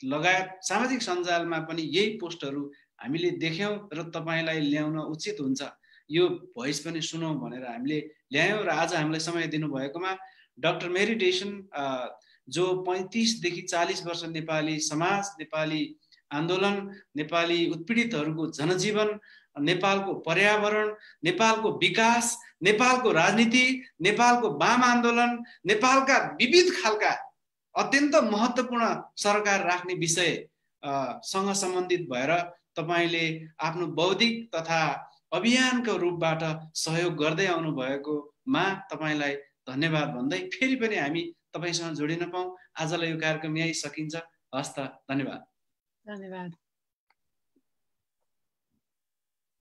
लगायत सामाजिक सञ्जालमा पनि यही पोस्टहरू हामीले देख्यौँ र तपाईँलाई ल्याउन उचित हुन्छ, यो भोइस पनि सुनौँ भनेर हामीले ल्यायौँ। र आज हामीलाई समय दिनुभएकोमा डाक्टर मेरी डेसन जो 35 देखि 40 वर्ष नेपाली समाज, नेपाली आन्दोलन, नेपाली उत्पीडितहरूको जनजीवन, नेपालको पर्यावरण, नेपालको विकास, नेपालको राजनीति, नेपालको वाम आन्दोलन, नेपालका विविध खालका अत्यन्त महत्त्वपूर्ण सरकार राख्ने विषय सँग सम्बन्धित भएर तपाईँले आफ्नो बौद्धिक तथा अभियानको रूपबाट सहयोग गर्दै आउनु भएकोमा तपाईँलाई धन्यवाद भन्दै फेरि पनि हामी तपाईँसँग जोडिन पाऊँ। आजलाई यो कार्यक्रम यही सकिन्छ। हस्त, धन्यवाद।